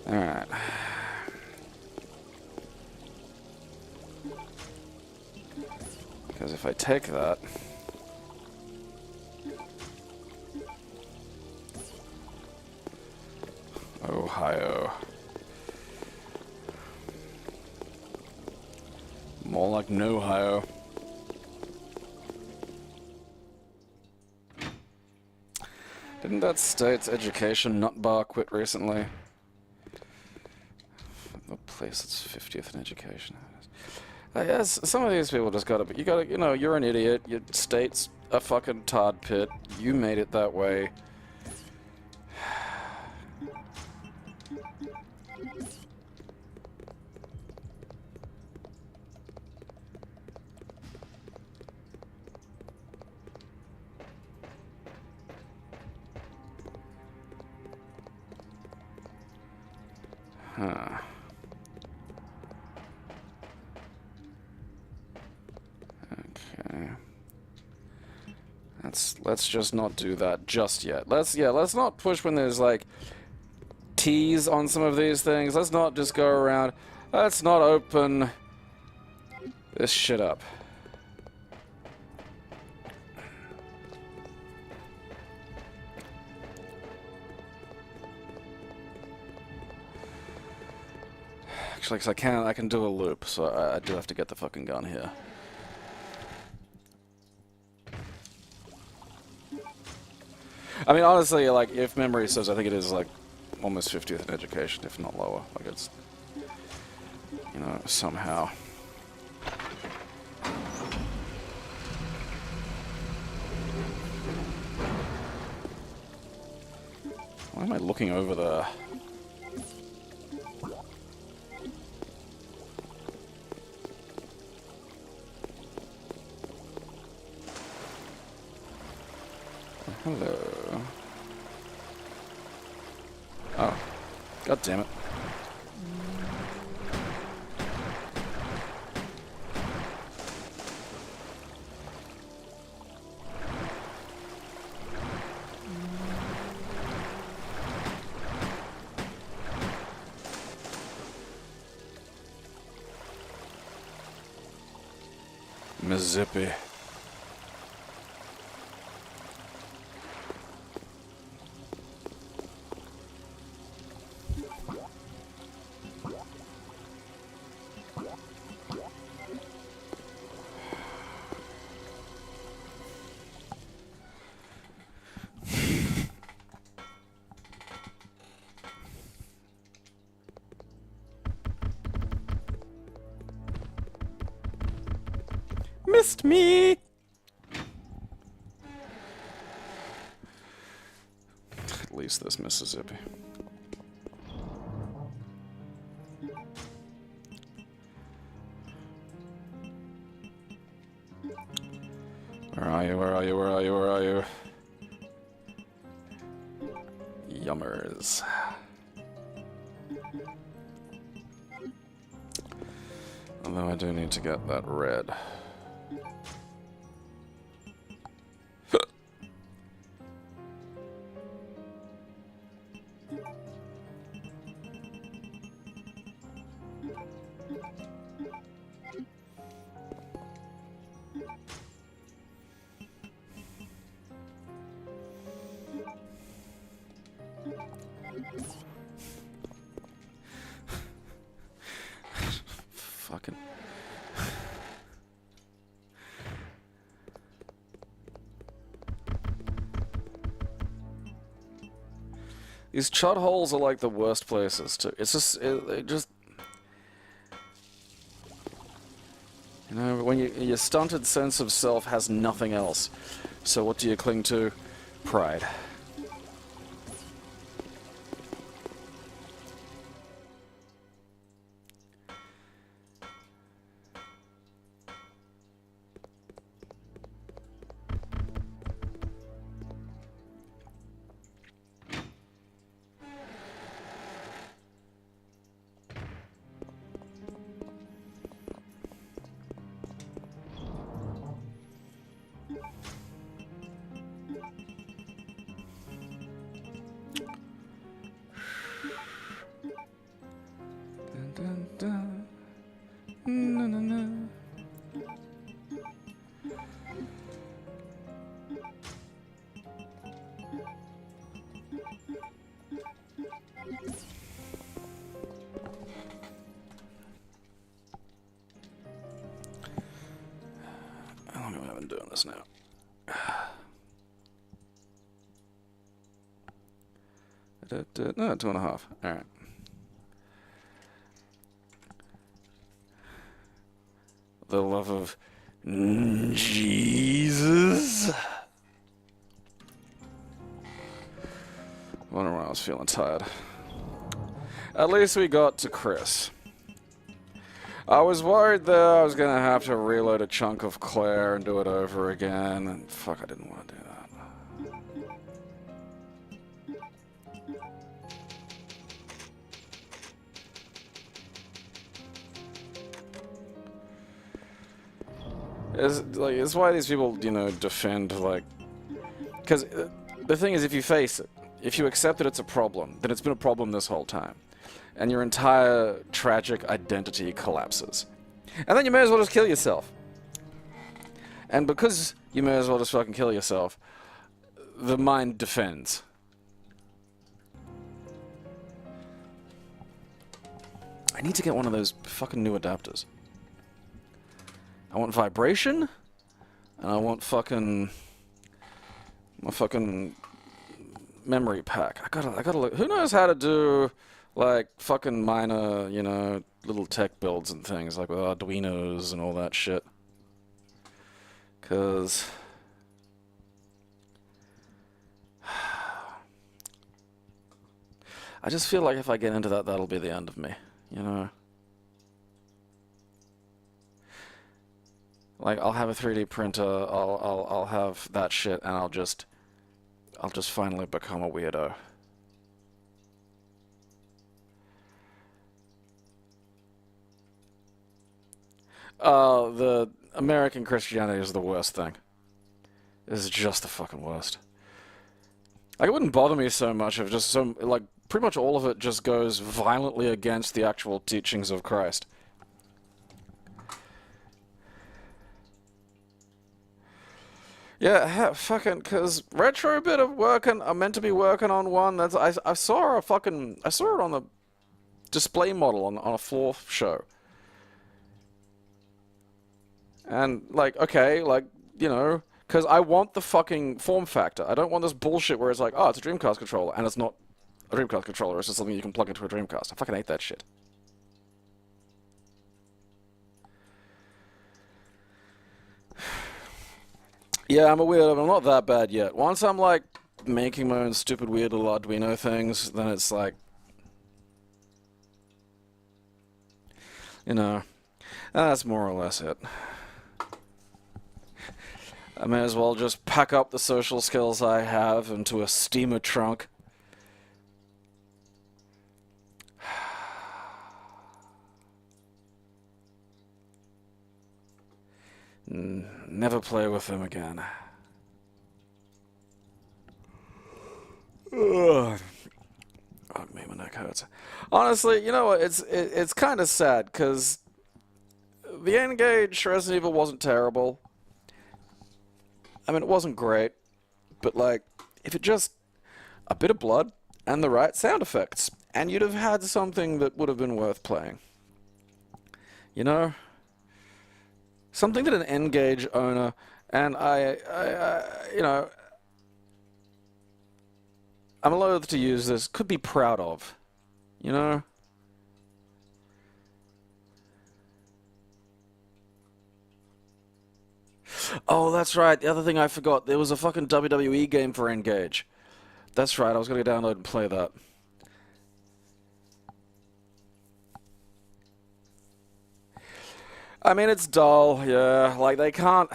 Alright. Because if I take that... Ohio. More like no Ohio. Didn't that state's education nutbar quit recently? The place that's 50th in education. I guess some of these people just gotta, you know, you're an idiot. Your state's a fucking tar pit. You made it that way. Huh. Okay. Let's just not do that just yet. Let's not push when there's like T's on some of these things. Let's not just go around. Let's not open this shit up. Actually, because I can do a loop, so I do have to get the fucking gun here. I mean, honestly, like, if memory serves, I think it is, like, almost 50th in education, if not lower. Like, it's, you know, somehow. Why am I looking over there? Hello. Oh. God damn it. Mississippi. Missed me! At least this Mississippi. Where are you? Where are you? Where are you? Where are you? Yummers. Although I do need to get that red. Fucking. These chud holes are like the worst places to. It's just, it just. You know, when your stunted sense of self has nothing else. So what do you cling to? Pride. Dun, dun. Na, na, na. How long have I been doing this now? No, 2.5. All right. The love of Jesus. Wonder why I was feeling tired. At least we got to Chris. I was worried that I was gonna have to reload a chunk of Clair and do it over again, and fuck, I didn't want to do that. It's why these people, you know, defend, like... Because the thing is, if you face it, if you accept that it's a problem, then it's been a problem this whole time. And your entire tragic identity collapses. And then you may as well just kill yourself. And because you may as well just fucking kill yourself, the mind defends. I need to get one of those fucking new adapters. I want vibration, and I want fucking my fucking memory pack. I gotta look. Who knows how to do like fucking minor, you know, little tech builds and things like with Arduinos and all that shit. 'Cause I just feel like if I get into that, that'll be the end of me, you know. Like, I'll have a 3D printer, I'll have that shit, and I'll just finally become a weirdo. The American Christianity is the worst thing. It's just the fucking worst. Like, it wouldn't bother me so much if just some, like, pretty much all of it just goes violently against the actual teachings of Christ. Yeah, fucking, cause Retrobit are meant to be working on one. I saw I saw it on the display model on a floor show. And like, okay, like, you know, cause I want the fucking form factor. I don't want this bullshit where it's like, oh, it's a Dreamcast controller, and it's not a Dreamcast controller. It's just something you can plug into a Dreamcast. I fucking hate that shit. Yeah, I'm a weirdo, but I'm not that bad yet. Once I'm like making my own stupid weird little Arduino things, then it's like, you know, that's more or less it. I may as well just pack up the social skills I have into a steamer trunk. Never play with them again. Ugh. Fuck me, my neck hurts. Honestly, you know what? It's kind of sad because the N-Gage Resident Evil wasn't terrible. I mean, it wasn't great, but like, if it just a bit of blood and the right sound effects, and you'd have had something that would have been worth playing. You know? Something that an N-Gage owner, and you know, I'm loath to use this, could be proud of. You know? Oh, that's right. The other thing I forgot, there was a fucking WWE game for N-Gage. That's right, I was going to download and play that. I mean, it's dull, yeah. Like, they can't...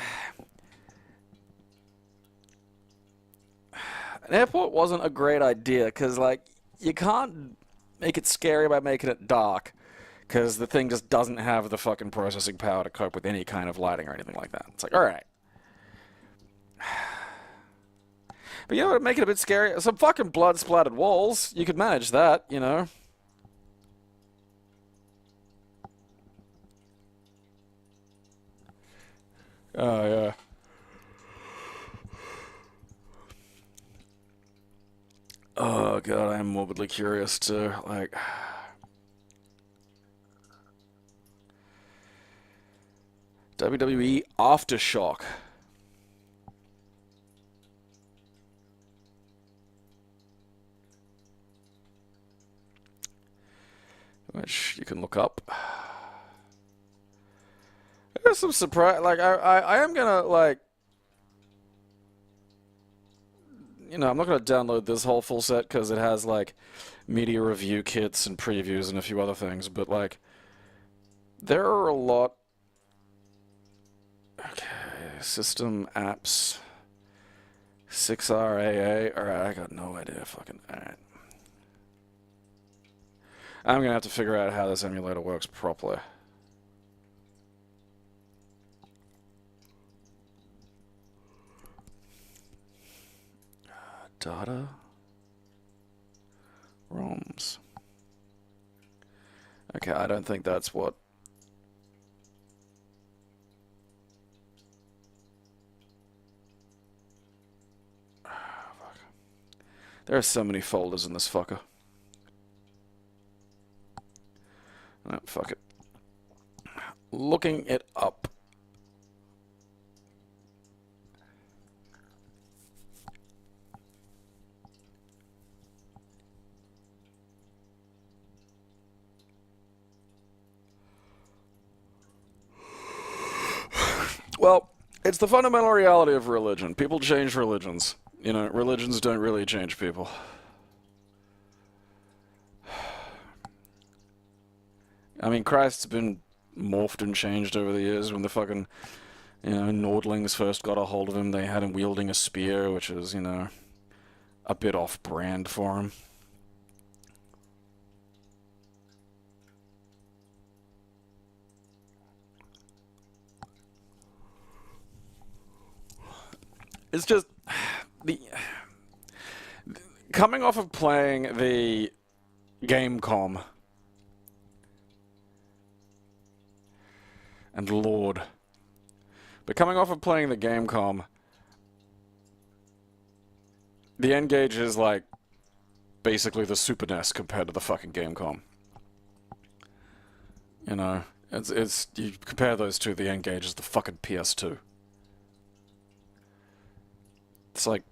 An airport wasn't a great idea, because, like, you can't make it scary by making it dark, because the thing just doesn't have the fucking processing power to cope with any kind of lighting or anything like that. It's like, alright. But you know what, make it a bit scary? Some fucking blood-splattered walls. You could manage that, you know. Oh, yeah. Oh, God, I am morbidly curious to, like... WWE Aftershock. Which you can look up. There's some surprise, like, I am gonna, like, you know, I'm not gonna download this whole full set because it has, like, media review kits and previews and a few other things, but, like, there are a lot. Okay, system apps, 6RAA, alright, I got no idea, fucking, alright. I'm gonna have to figure out how this emulator works properly. Data. ROMs. Okay, I don't think that's what... There are so many folders in this fucker. Oh, fuck it. Looking it up. Well, it's the fundamental reality of religion. People change religions. You know, religions don't really change people. I mean, Christ's been morphed and changed over the years. When the fucking, you know, Nordlings first got a hold of him, they had him wielding a spear, which is, you know, a bit off-brand for him. It's just... coming off of playing the Gamecom... And Lord. But coming off of playing the Gamecom, The N-Gage is like basically the Super NES compared to the fucking Gamecom. You know, it's you compare those two, the N-Gage is the fucking PS2. It's like,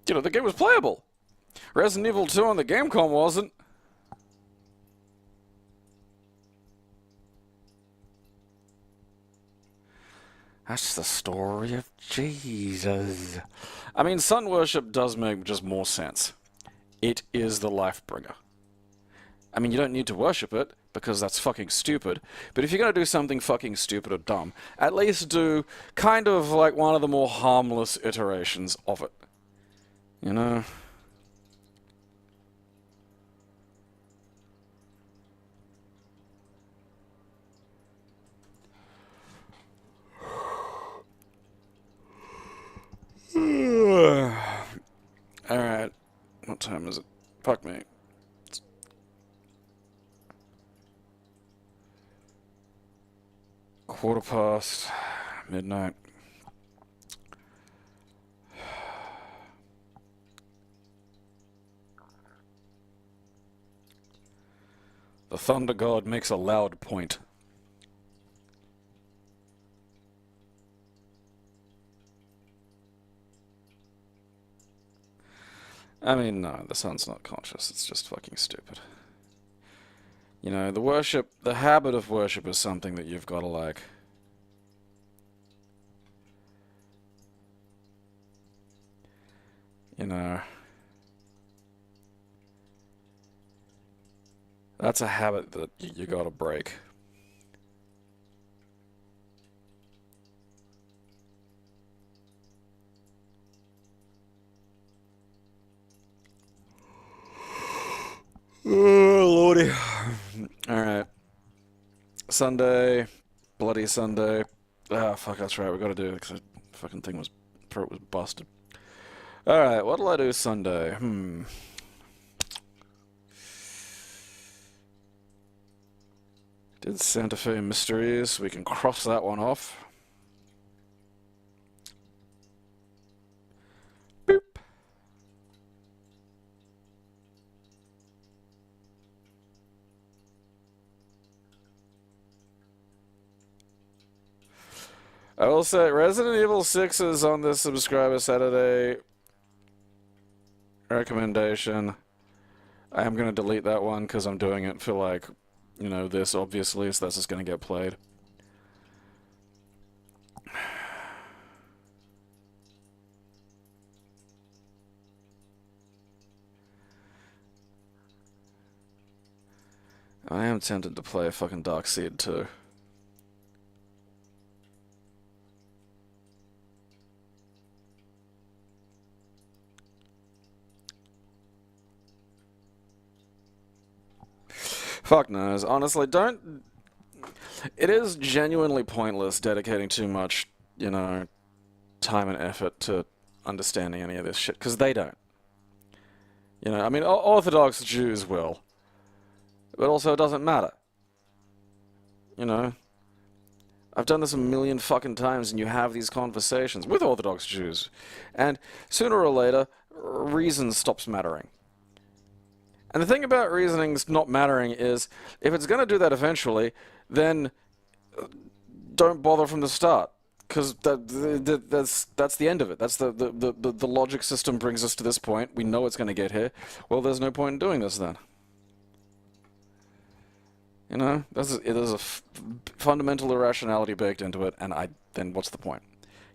you know, the game was playable. Resident Evil 2 on the Gamecom wasn't. That's the story of Jesus. I mean, sun worship does make just more sense. It is the life bringer. I mean, you don't need to worship it, because that's fucking stupid. But if you're gonna do something fucking stupid or dumb, at least do kind of like one of the more harmless iterations of it. You know? Alright. What time is it? Fuck me. Quarter past midnight. The Thunder God makes a loud point. I mean, no, the sun's not conscious. It's just fucking stupid. You know, the habit of worship is something that you've got to, like... You know... That's a habit that you gotta break. Oh, lordy. Alright. Sunday. Bloody Sunday. Ah, fuck, that's right, we gotta do it, because the fucking thing was... throat was busted. Alright, what'll I do Sunday? Did Santa Fe Mysteries. We can cross that one off. Boop. I will say Resident Evil 6 is on this subscriber Saturday recommendation. I am going to delete that one because I'm doing it for, like, you know, this obviously, so that's just going to get played. I am tempted to play a fucking Darkseid too. Fuck knows. Honestly, don't... It is genuinely pointless dedicating too much, you know, time and effort to understanding any of this shit, because they don't. You know, I mean, Orthodox Jews will. But also, it doesn't matter. You know? I've done this a million fucking times, and you have these conversations with Orthodox Jews. And sooner or later, reason stops mattering. And the thing about reasoning's not mattering is, if it's going to do that eventually, then don't bother from the start. Because that's the end of it. That's the logic system brings us to this point. We know it's going to get here. Well, there's no point in doing this then. You know, there's a fundamental irrationality baked into it, and then what's the point?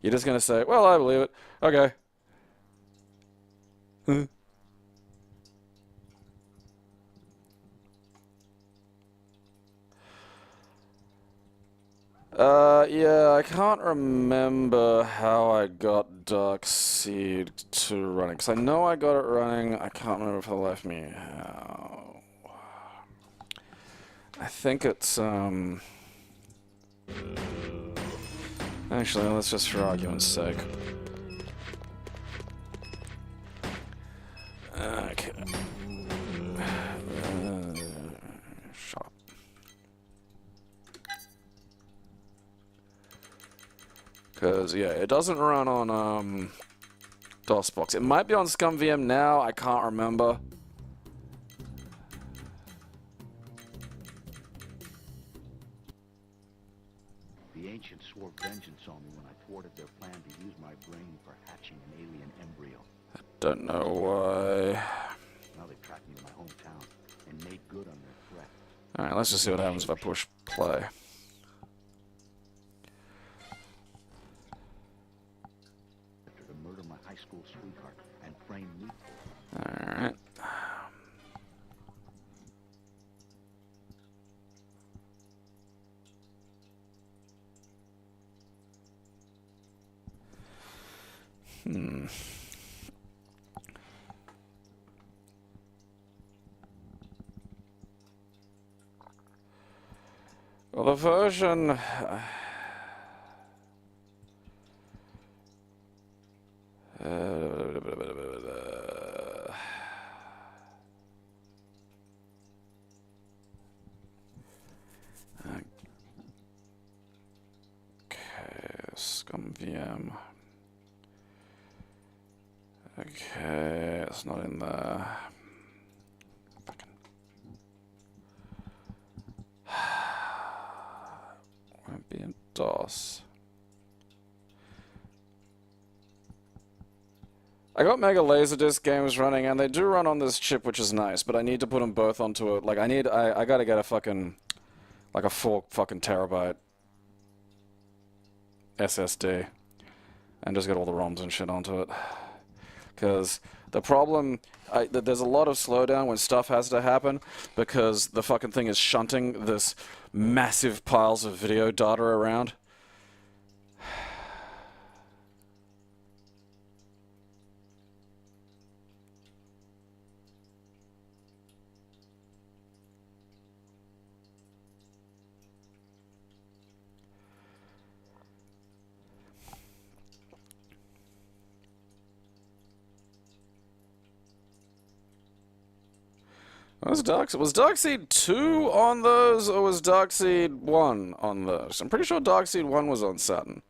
You're just going to say, well, I believe it. Okay. Yeah, I can't remember how I got Darkseid to running, because I know I got it running, I can't remember for the life of me how. I think it's, actually, let's just for argument's sake. Okay. Shut up. Because, yeah, it doesn't run on DOSBox. It might be on ScumVM now, I can't remember. The ancients swore vengeance on me when I thwarted their plan to use my brain for hatching an alien embryo. Don't know why. Now they've tracked me to my hometown and made good on their threat. Alright, let's just see what happens if I push play. To murder my high school sweetheart and frame me for it. Alright. Well, the version... Okay, ScumVM. Okay, it's not in there. Won't be in DOS. I got Mega Laserdisc games running, and they do run on this chip, which is nice, but I need to put them both onto it. Like, I gotta get a fucking, like a 4 fucking terabyte SSD, and just get all the ROMs and shit onto it. Because the problem, there's a lot of slowdown when stuff has to happen, because the fucking thing is shunting this massive piles of video data around. Was Darkseid 2 on those, or was Darkseid 1 on those? I'm pretty sure Darkseid 1 was on Saturn.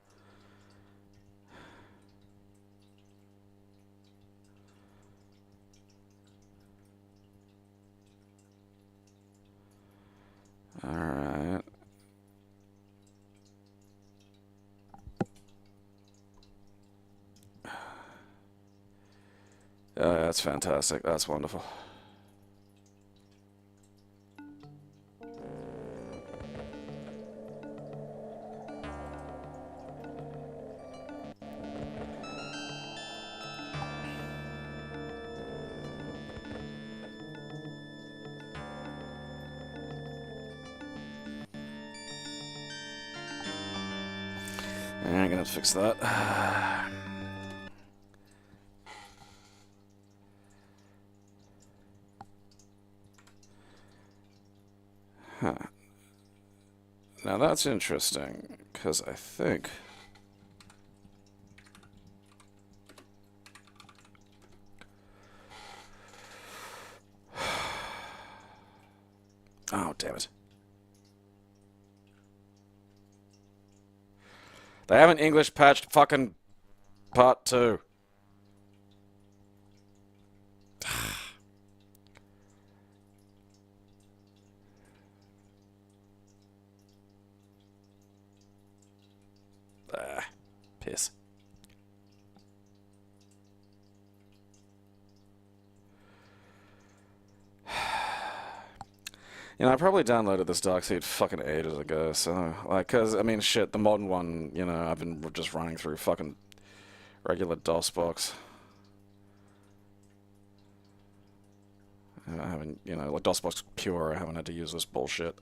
Alright. Yeah, that's fantastic. That's wonderful. I'm gonna fix that. Huh. Now that's interesting, because I think... Oh, damn it. They haven't English patched fucking part 2. Piss. You know, I probably downloaded this Darkseid fucking ages ago, so, like, cause, I mean, shit, the modern one, you know, I've been just running through fucking regular DOSBox. I haven't, you know, like DOSBox pure, I haven't had to use this bullshit.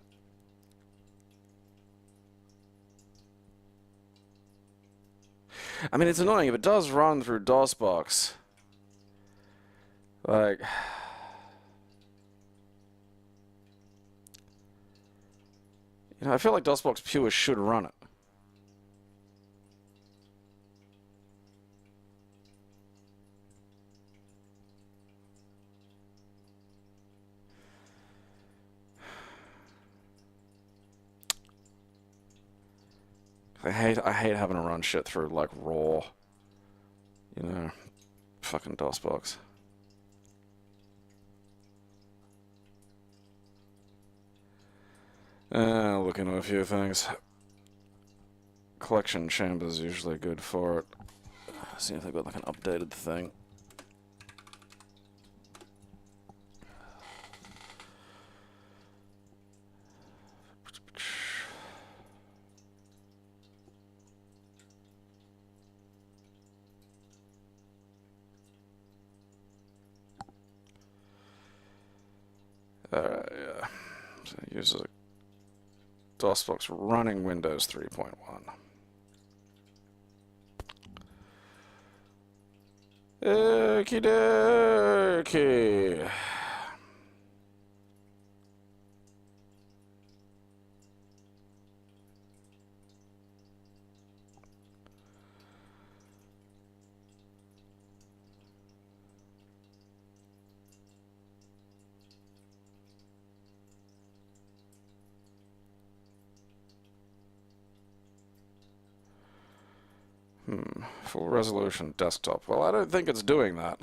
I mean, it's annoying if it does run through DOSBox. Like... You know, I feel like DOSBox Pure should run it. I hate having to run shit through like raw, you know, fucking DOS box. Look into a few things. Collection chamber's usually good for it. See if they've got like an updated thing. Yeah. So it uses a DOSBox running Windows 3.1. Okie dokie. Full resolution desktop. Well, I don't think it's doing that.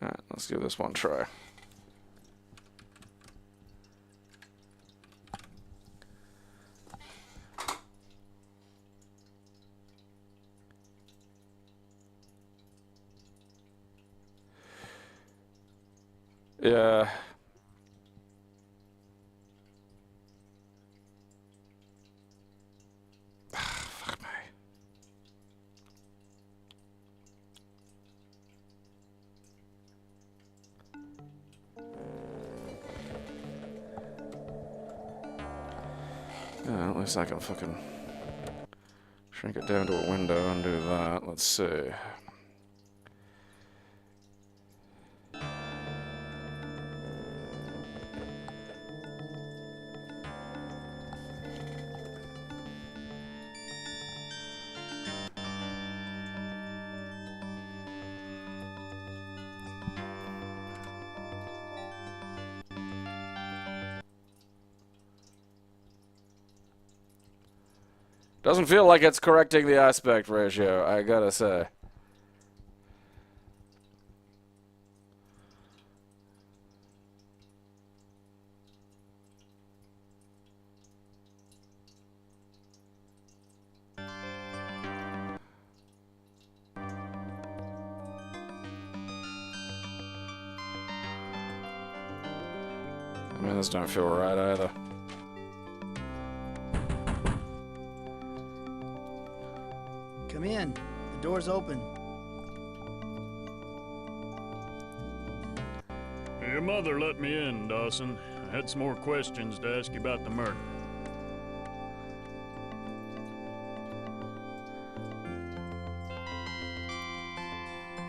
Alright, let's give this one a try. Yeah. Fuck me. Yeah, at least I can fucking shrink it down to a window and do that. Let's see. Doesn't feel like it's correcting the aspect ratio, I gotta say. I mean, this don't feel right either. Come in. The door's open. Your mother let me in, Dawson. I had some more questions to ask you about the murder.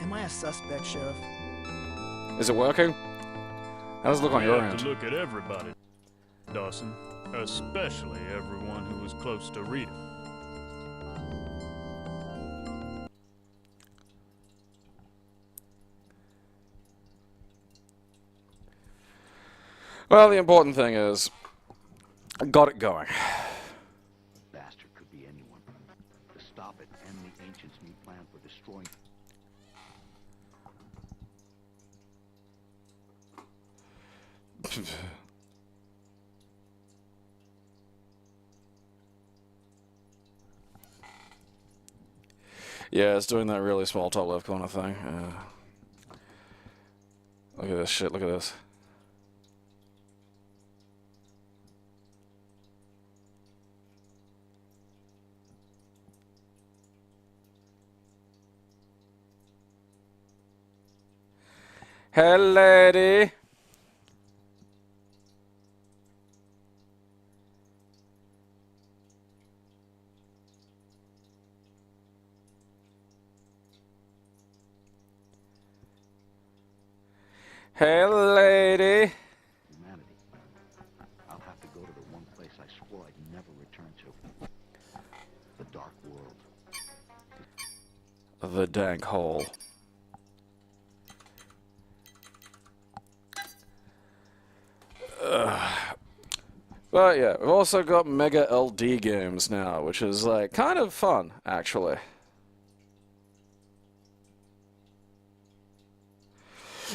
Am I a suspect, Sheriff? Is it working? How does it look on You your have end? to look at everybody, Dawson. Especially everyone who was close to Rita. Well, the important thing is, I got it going. The bastard could be anyone. To stop it, and the ancients' new plan for destroying... Yeah, it's doing that really small top left corner thing. Look at this shit, look at this. Hey, lady. Hey, lady. humanity. I'll have to go to the one place I swore I'd never return to. The dark world. The dank hole. But yeah, we've also got Mega LD games now, which is like kind of fun, actually.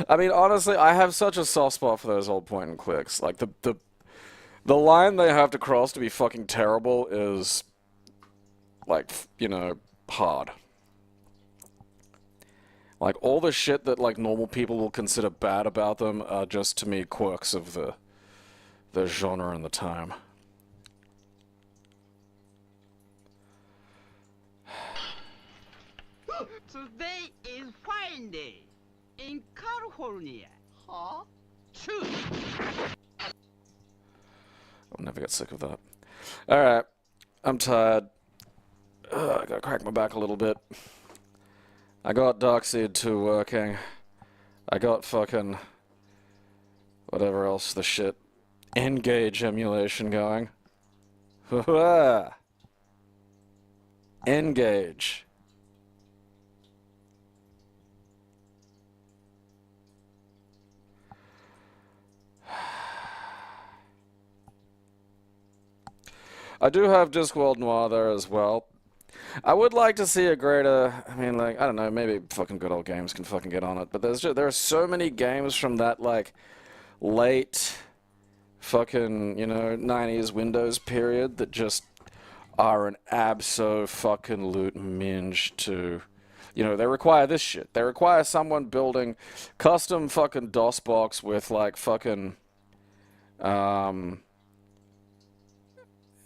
I mean, honestly, I have such a soft spot for those old point and clicks. Like the line they have to cross to be fucking terrible is like, you know, hard. Like all the shit that like normal people will consider bad about them are just to me quirks of the genre and the time. Today is fine day in California. Huh? True. I'll never get sick of that. Alright. I'm tired. I gotta crack my back a little bit. I got Darkseid 2 working. I got fucking... whatever else the shit. N-Gage emulation going. N-Gage. I do have Discworld Noir there as well. I would like to see a greater, I mean, like, I don't know, maybe fucking Good Old Games can fucking get on it, but there are so many games from that, like, late fucking, you know, 90s Windows period that just are an abso-fucking-lute minge to, you know, they require this shit. They require someone building custom fucking DOSBox with, like, fucking,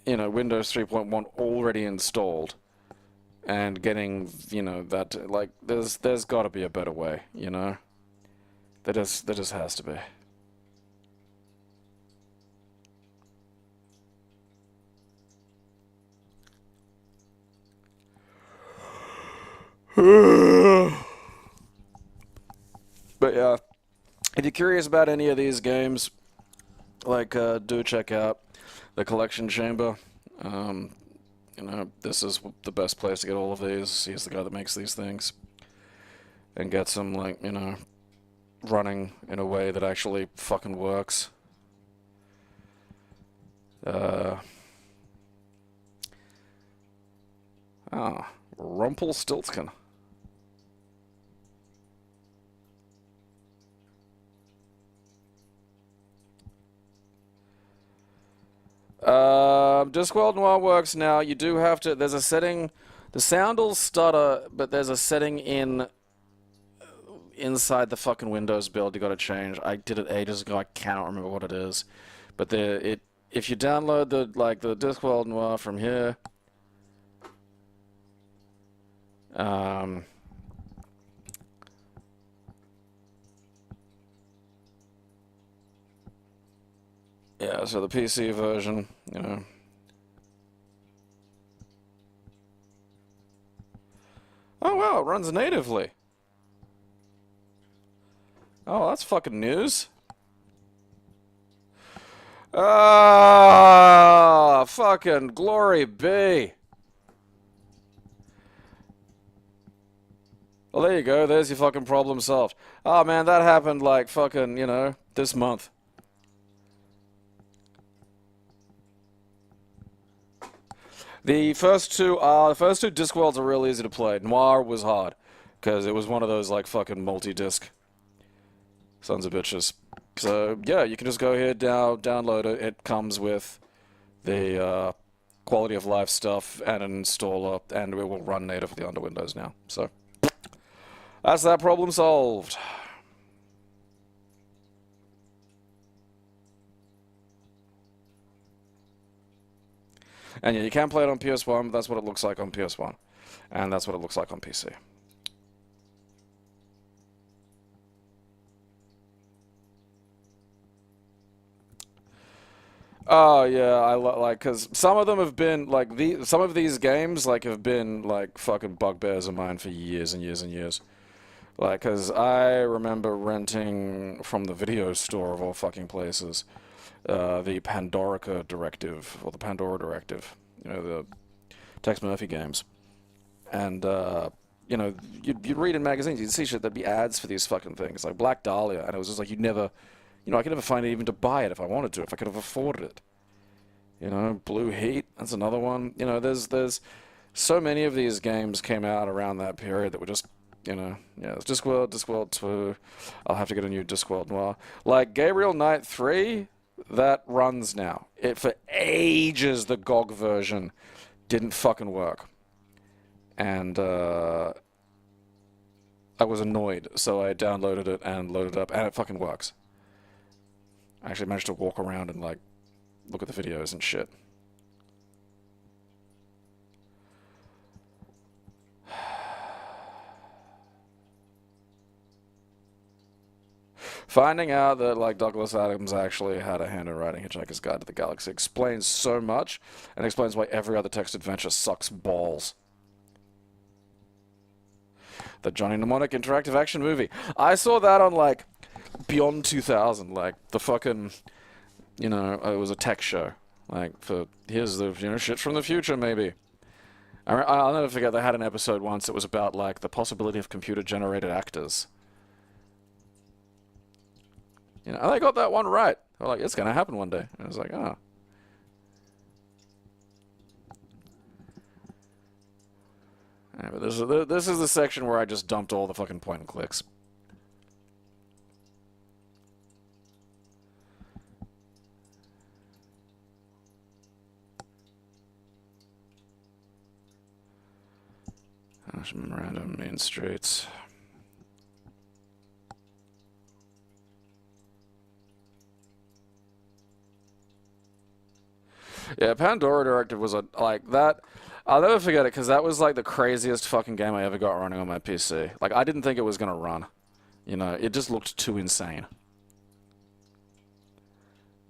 you know, Windows 3.1 already installed. And getting, you know, that, like, there's got to be a better way, you know? There just has to be. But yeah, if you're curious about any of these games, like, do check out the Collection Chamber. You know, this is the best place to get all of these. He's the guy that makes these things. And gets them, like, you know, running in a way that actually fucking works. Rumpelstiltskin. Discworld Noir works now. You do have to, there's a setting, the sound will stutter, but there's a setting inside the fucking Windows build you gotta change. I did it ages ago, I cannot remember what it is. But if you download the Discworld Noir from here, yeah, so the PC version, you know. Oh wow, it runs natively. Oh, that's fucking news. Ah, fucking glory be. Well, there you go. There's your fucking problem solved. Oh man, that happened like fucking, you know, this month. The first two Discworlds are real easy to play. Noir was hard, because it was one of those, like, fucking multi-disc sons of bitches. So, yeah, you can just go here, download it. It comes with the quality of life stuff and an installer, and it will run natively under Windows now. So, that's that problem solved. And yeah, you can play it on PS1, but that's what it looks like on PS1. And that's what it looks like on PC. Oh yeah, I like, cause some of them have been like some of these games like have been like fucking bugbears of mine for years and years and years. Like, cause I remember renting from the video store of all fucking places. The Pandorica directive, or the Pandora directive, you know, the Tex Murphy games. And, you know, you'd read in magazines, you'd see shit, there'd be ads for these fucking things, like Black Dahlia, and it was just like, you'd never You know, I could never find it even to buy it if I wanted to, if I could have afforded it. You know, Blue Heat, that's another one. You know, there's so many of these games came out around that period that were just, you know, yeah, it's Discworld 2. I'll have to get a new Discworld Noir. Like Gabriel Knight 3, that runs now. For ages, the GOG version didn't fucking work. And I was annoyed, so I downloaded it and loaded it up, and it fucking works. I actually managed to walk around and, like, look at the videos and shit. Finding out that, like, Douglas Adams actually had a hand in writing Hitchhiker's Guide to the Galaxy explains so much, and explains why every other text adventure sucks balls. The Johnny Mnemonic interactive action movie. I saw that on, like, Beyond 2000, like, the fucking, you know, it was a tech show. Like, for, here's the, you know, shit from the future, maybe. I'll never forget, they had an episode once that was about, like, the possibility of computer-generated actors. You know, and they got that one right. They're like, it's gonna happen one day. And I was like, oh. Yeah, but this is the section where I just dumped all the fucking point and clicks. Some random main streets. Yeah, Pandora Directive was like that. I'll never forget it because that was like the craziest fucking game I ever got running on my PC. Like, I didn't think it was gonna run. You know, it just looked too insane.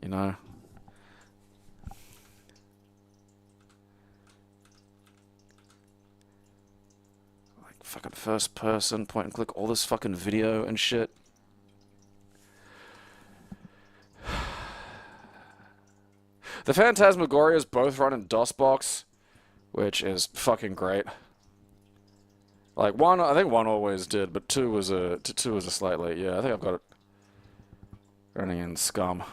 You know? Like, fucking first person, point and click, all this fucking video and shit. The Phantasmagorias both run in DOSBox, which is fucking great. Like, one, I think one always did, but two was a slightly, yeah, I think I've got it running in Scum.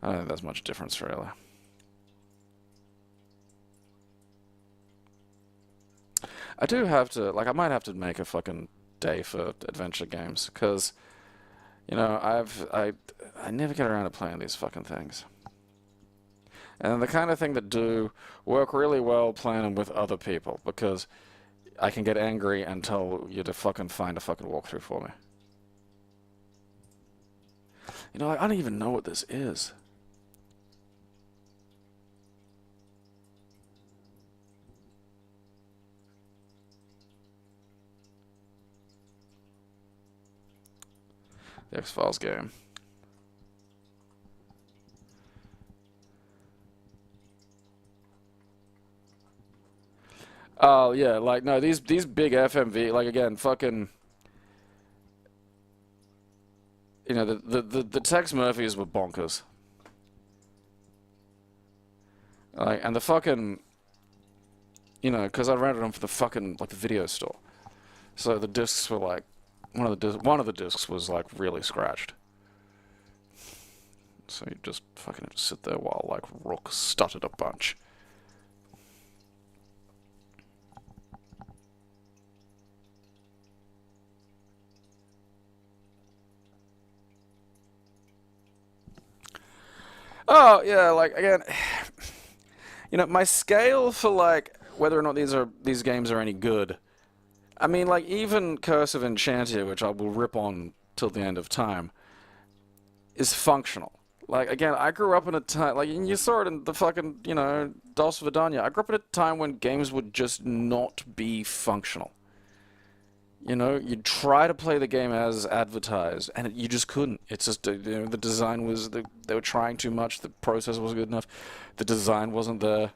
I don't think there's much difference, really. I do have to, like, I might have to make a fucking day for adventure games, because, you know, I never get around to playing these fucking things. And the kind of thing that do work really well playing them with other people, because I can get angry and tell you to fucking find a fucking walkthrough for me. You know, I don't even know what this is. The X-Files game. Oh, yeah, like, no, these big FMV, like, again, fucking, you know, the Tex Murphys were bonkers. Like, and the fucking, you know, because I rented them for the fucking, like, the video store. So the discs were, like, one of the discs was, like, really scratched. So you just fucking sit there while, like, Rook stuttered a bunch. Oh, yeah, like, again, you know, my scale for, like, whether or not these games are any good, I mean, like, even Curse of Enchantia, which I will rip on till the end of time, is functional. Like, again, I grew up in a time, like, you saw it in the fucking, you know, DOS Vidania. I grew up in a time when games would just not be functional. You know, you'd try to play the game as advertised, and you just couldn't. It's just, you know, the design was, they were trying too much, the process wasn't good enough, the design wasn't there,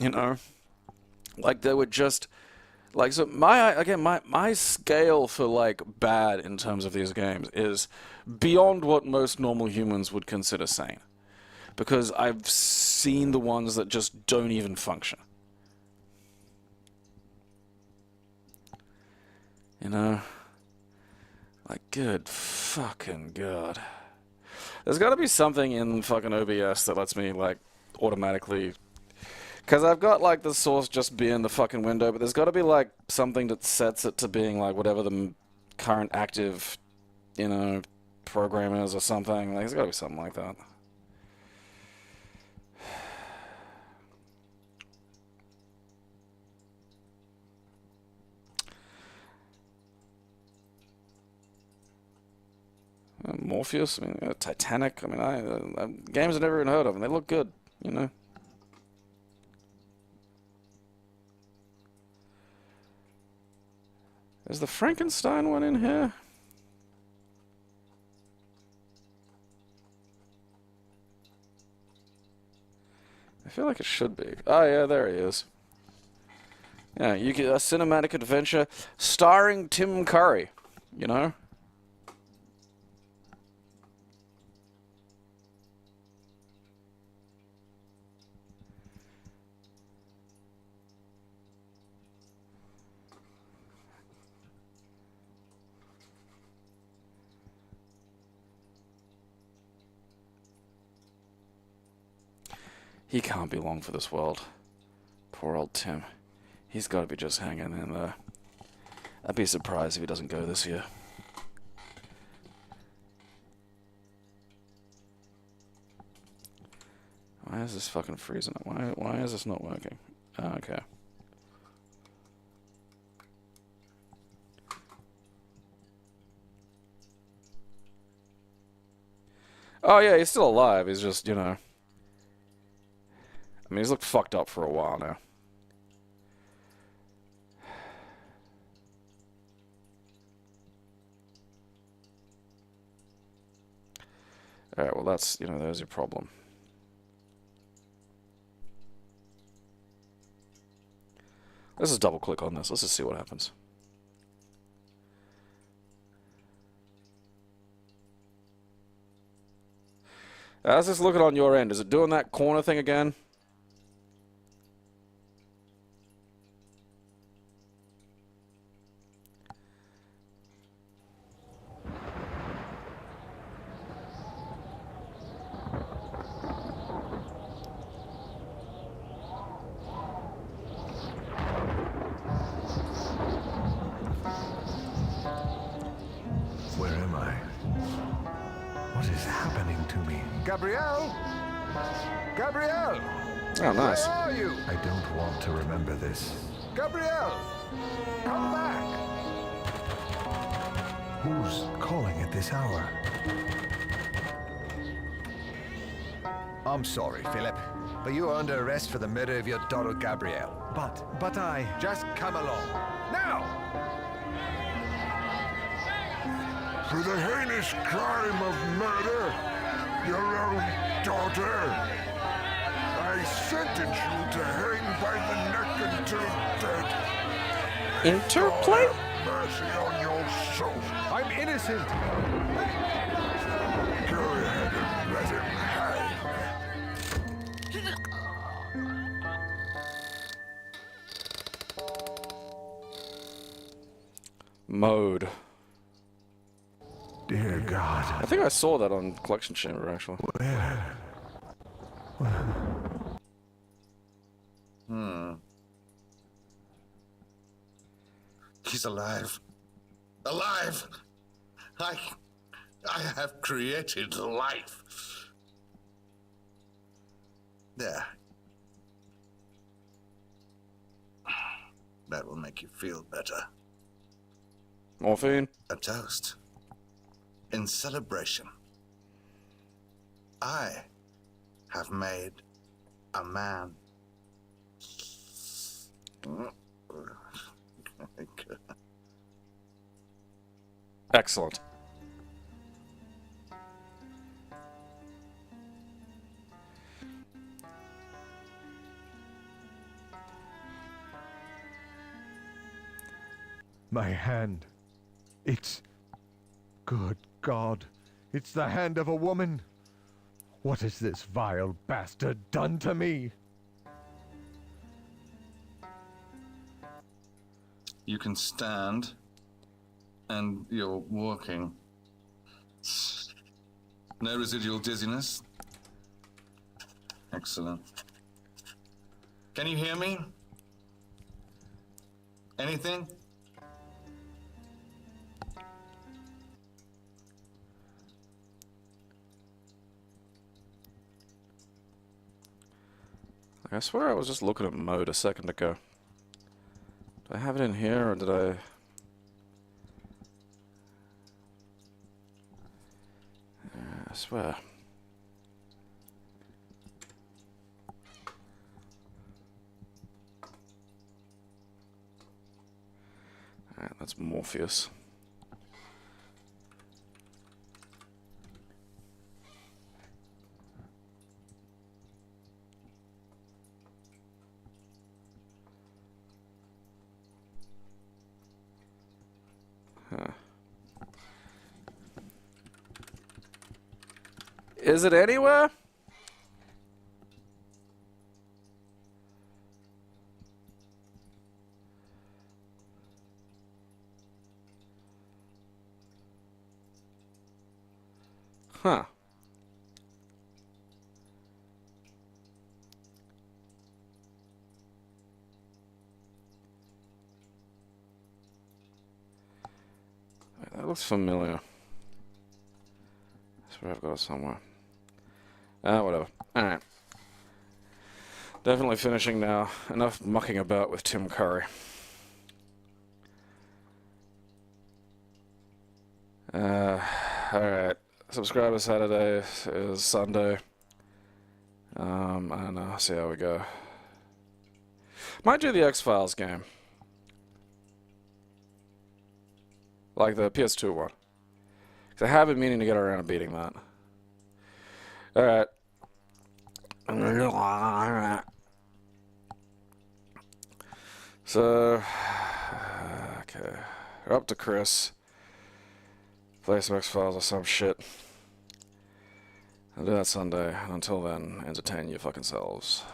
you know? Like, they were just, like, so my scale for, like, bad in terms of these games is beyond what most normal humans would consider sane. Because I've seen the ones that just don't even function. You know? Like, good fucking God. There's got to be something in fucking OBS that lets me, like, automatically... Because I've got, like, the source just being the fucking window, but there's got to be, like, something that sets it to being, like, whatever the current active, you know, program is or something. Like, there's got to be something like that. Morpheus, I mean, Titanic. I mean, games I've never even heard of, and they look good, you know. Is the Frankenstein one in here? I feel like it should be. Oh yeah, there he is. Yeah, you get a cinematic adventure starring Tim Curry, you know. He can't be long for this world. Poor old Tim. He's got to be just hanging in there. I'd be surprised if he doesn't go this year. Why is this fucking freezing? Why is this not working? Oh, okay. Oh yeah, he's still alive. He's just, you know... I mean, he's looked fucked up for a while now. Alright, well that's, you know, there's your problem. Let's just double click on this. Let's just see what happens. Let's just look at it on your end. Is it doing that corner thing again? Gabriel? Gabriel! Oh, nice. Where are you? I don't want to remember this. Gabriel! Come back! Who's calling at this hour? I'm sorry, Philip, but you are under arrest for the murder of your daughter, Gabrielle. But I... Just come along. Now! For the heinous crime of murder, your own daughter, I sentence you to hang by the neck until dead. Interplay? God have mercy on your soul. I'm innocent. Go ahead and let him hang. Mode. Dear God. I think I saw that on Collection Chamber, actually. Where? He's alive. Alive! I have created life. There. That will make you feel better. Morphine? A toast. In celebration. I have made a man. Excellent. My hand. It's... Good God. It's the hand of a woman. What has this vile bastard done to me? You can stand, and you're walking. No residual dizziness? Excellent. Can you hear me? Anything? I swear I was just looking at mode a second ago. Do I have it in here, or did I... I swear. Alright, that's Morpheus. Huh. Is it anywhere? Huh. That looks familiar. I swear I've got it somewhere. Whatever. Alright. Definitely finishing now. Enough mucking about with Tim Curry. Alright. Subscriber Saturday is Sunday. And see how we go. Might do the X-Files game. Like the PS2 one. Because I have been meaning to get around to beating that. Alright. So, okay. We're up to Chris. Play some X-Files or some shit. I'll do that Sunday. And until then, entertain your fucking selves.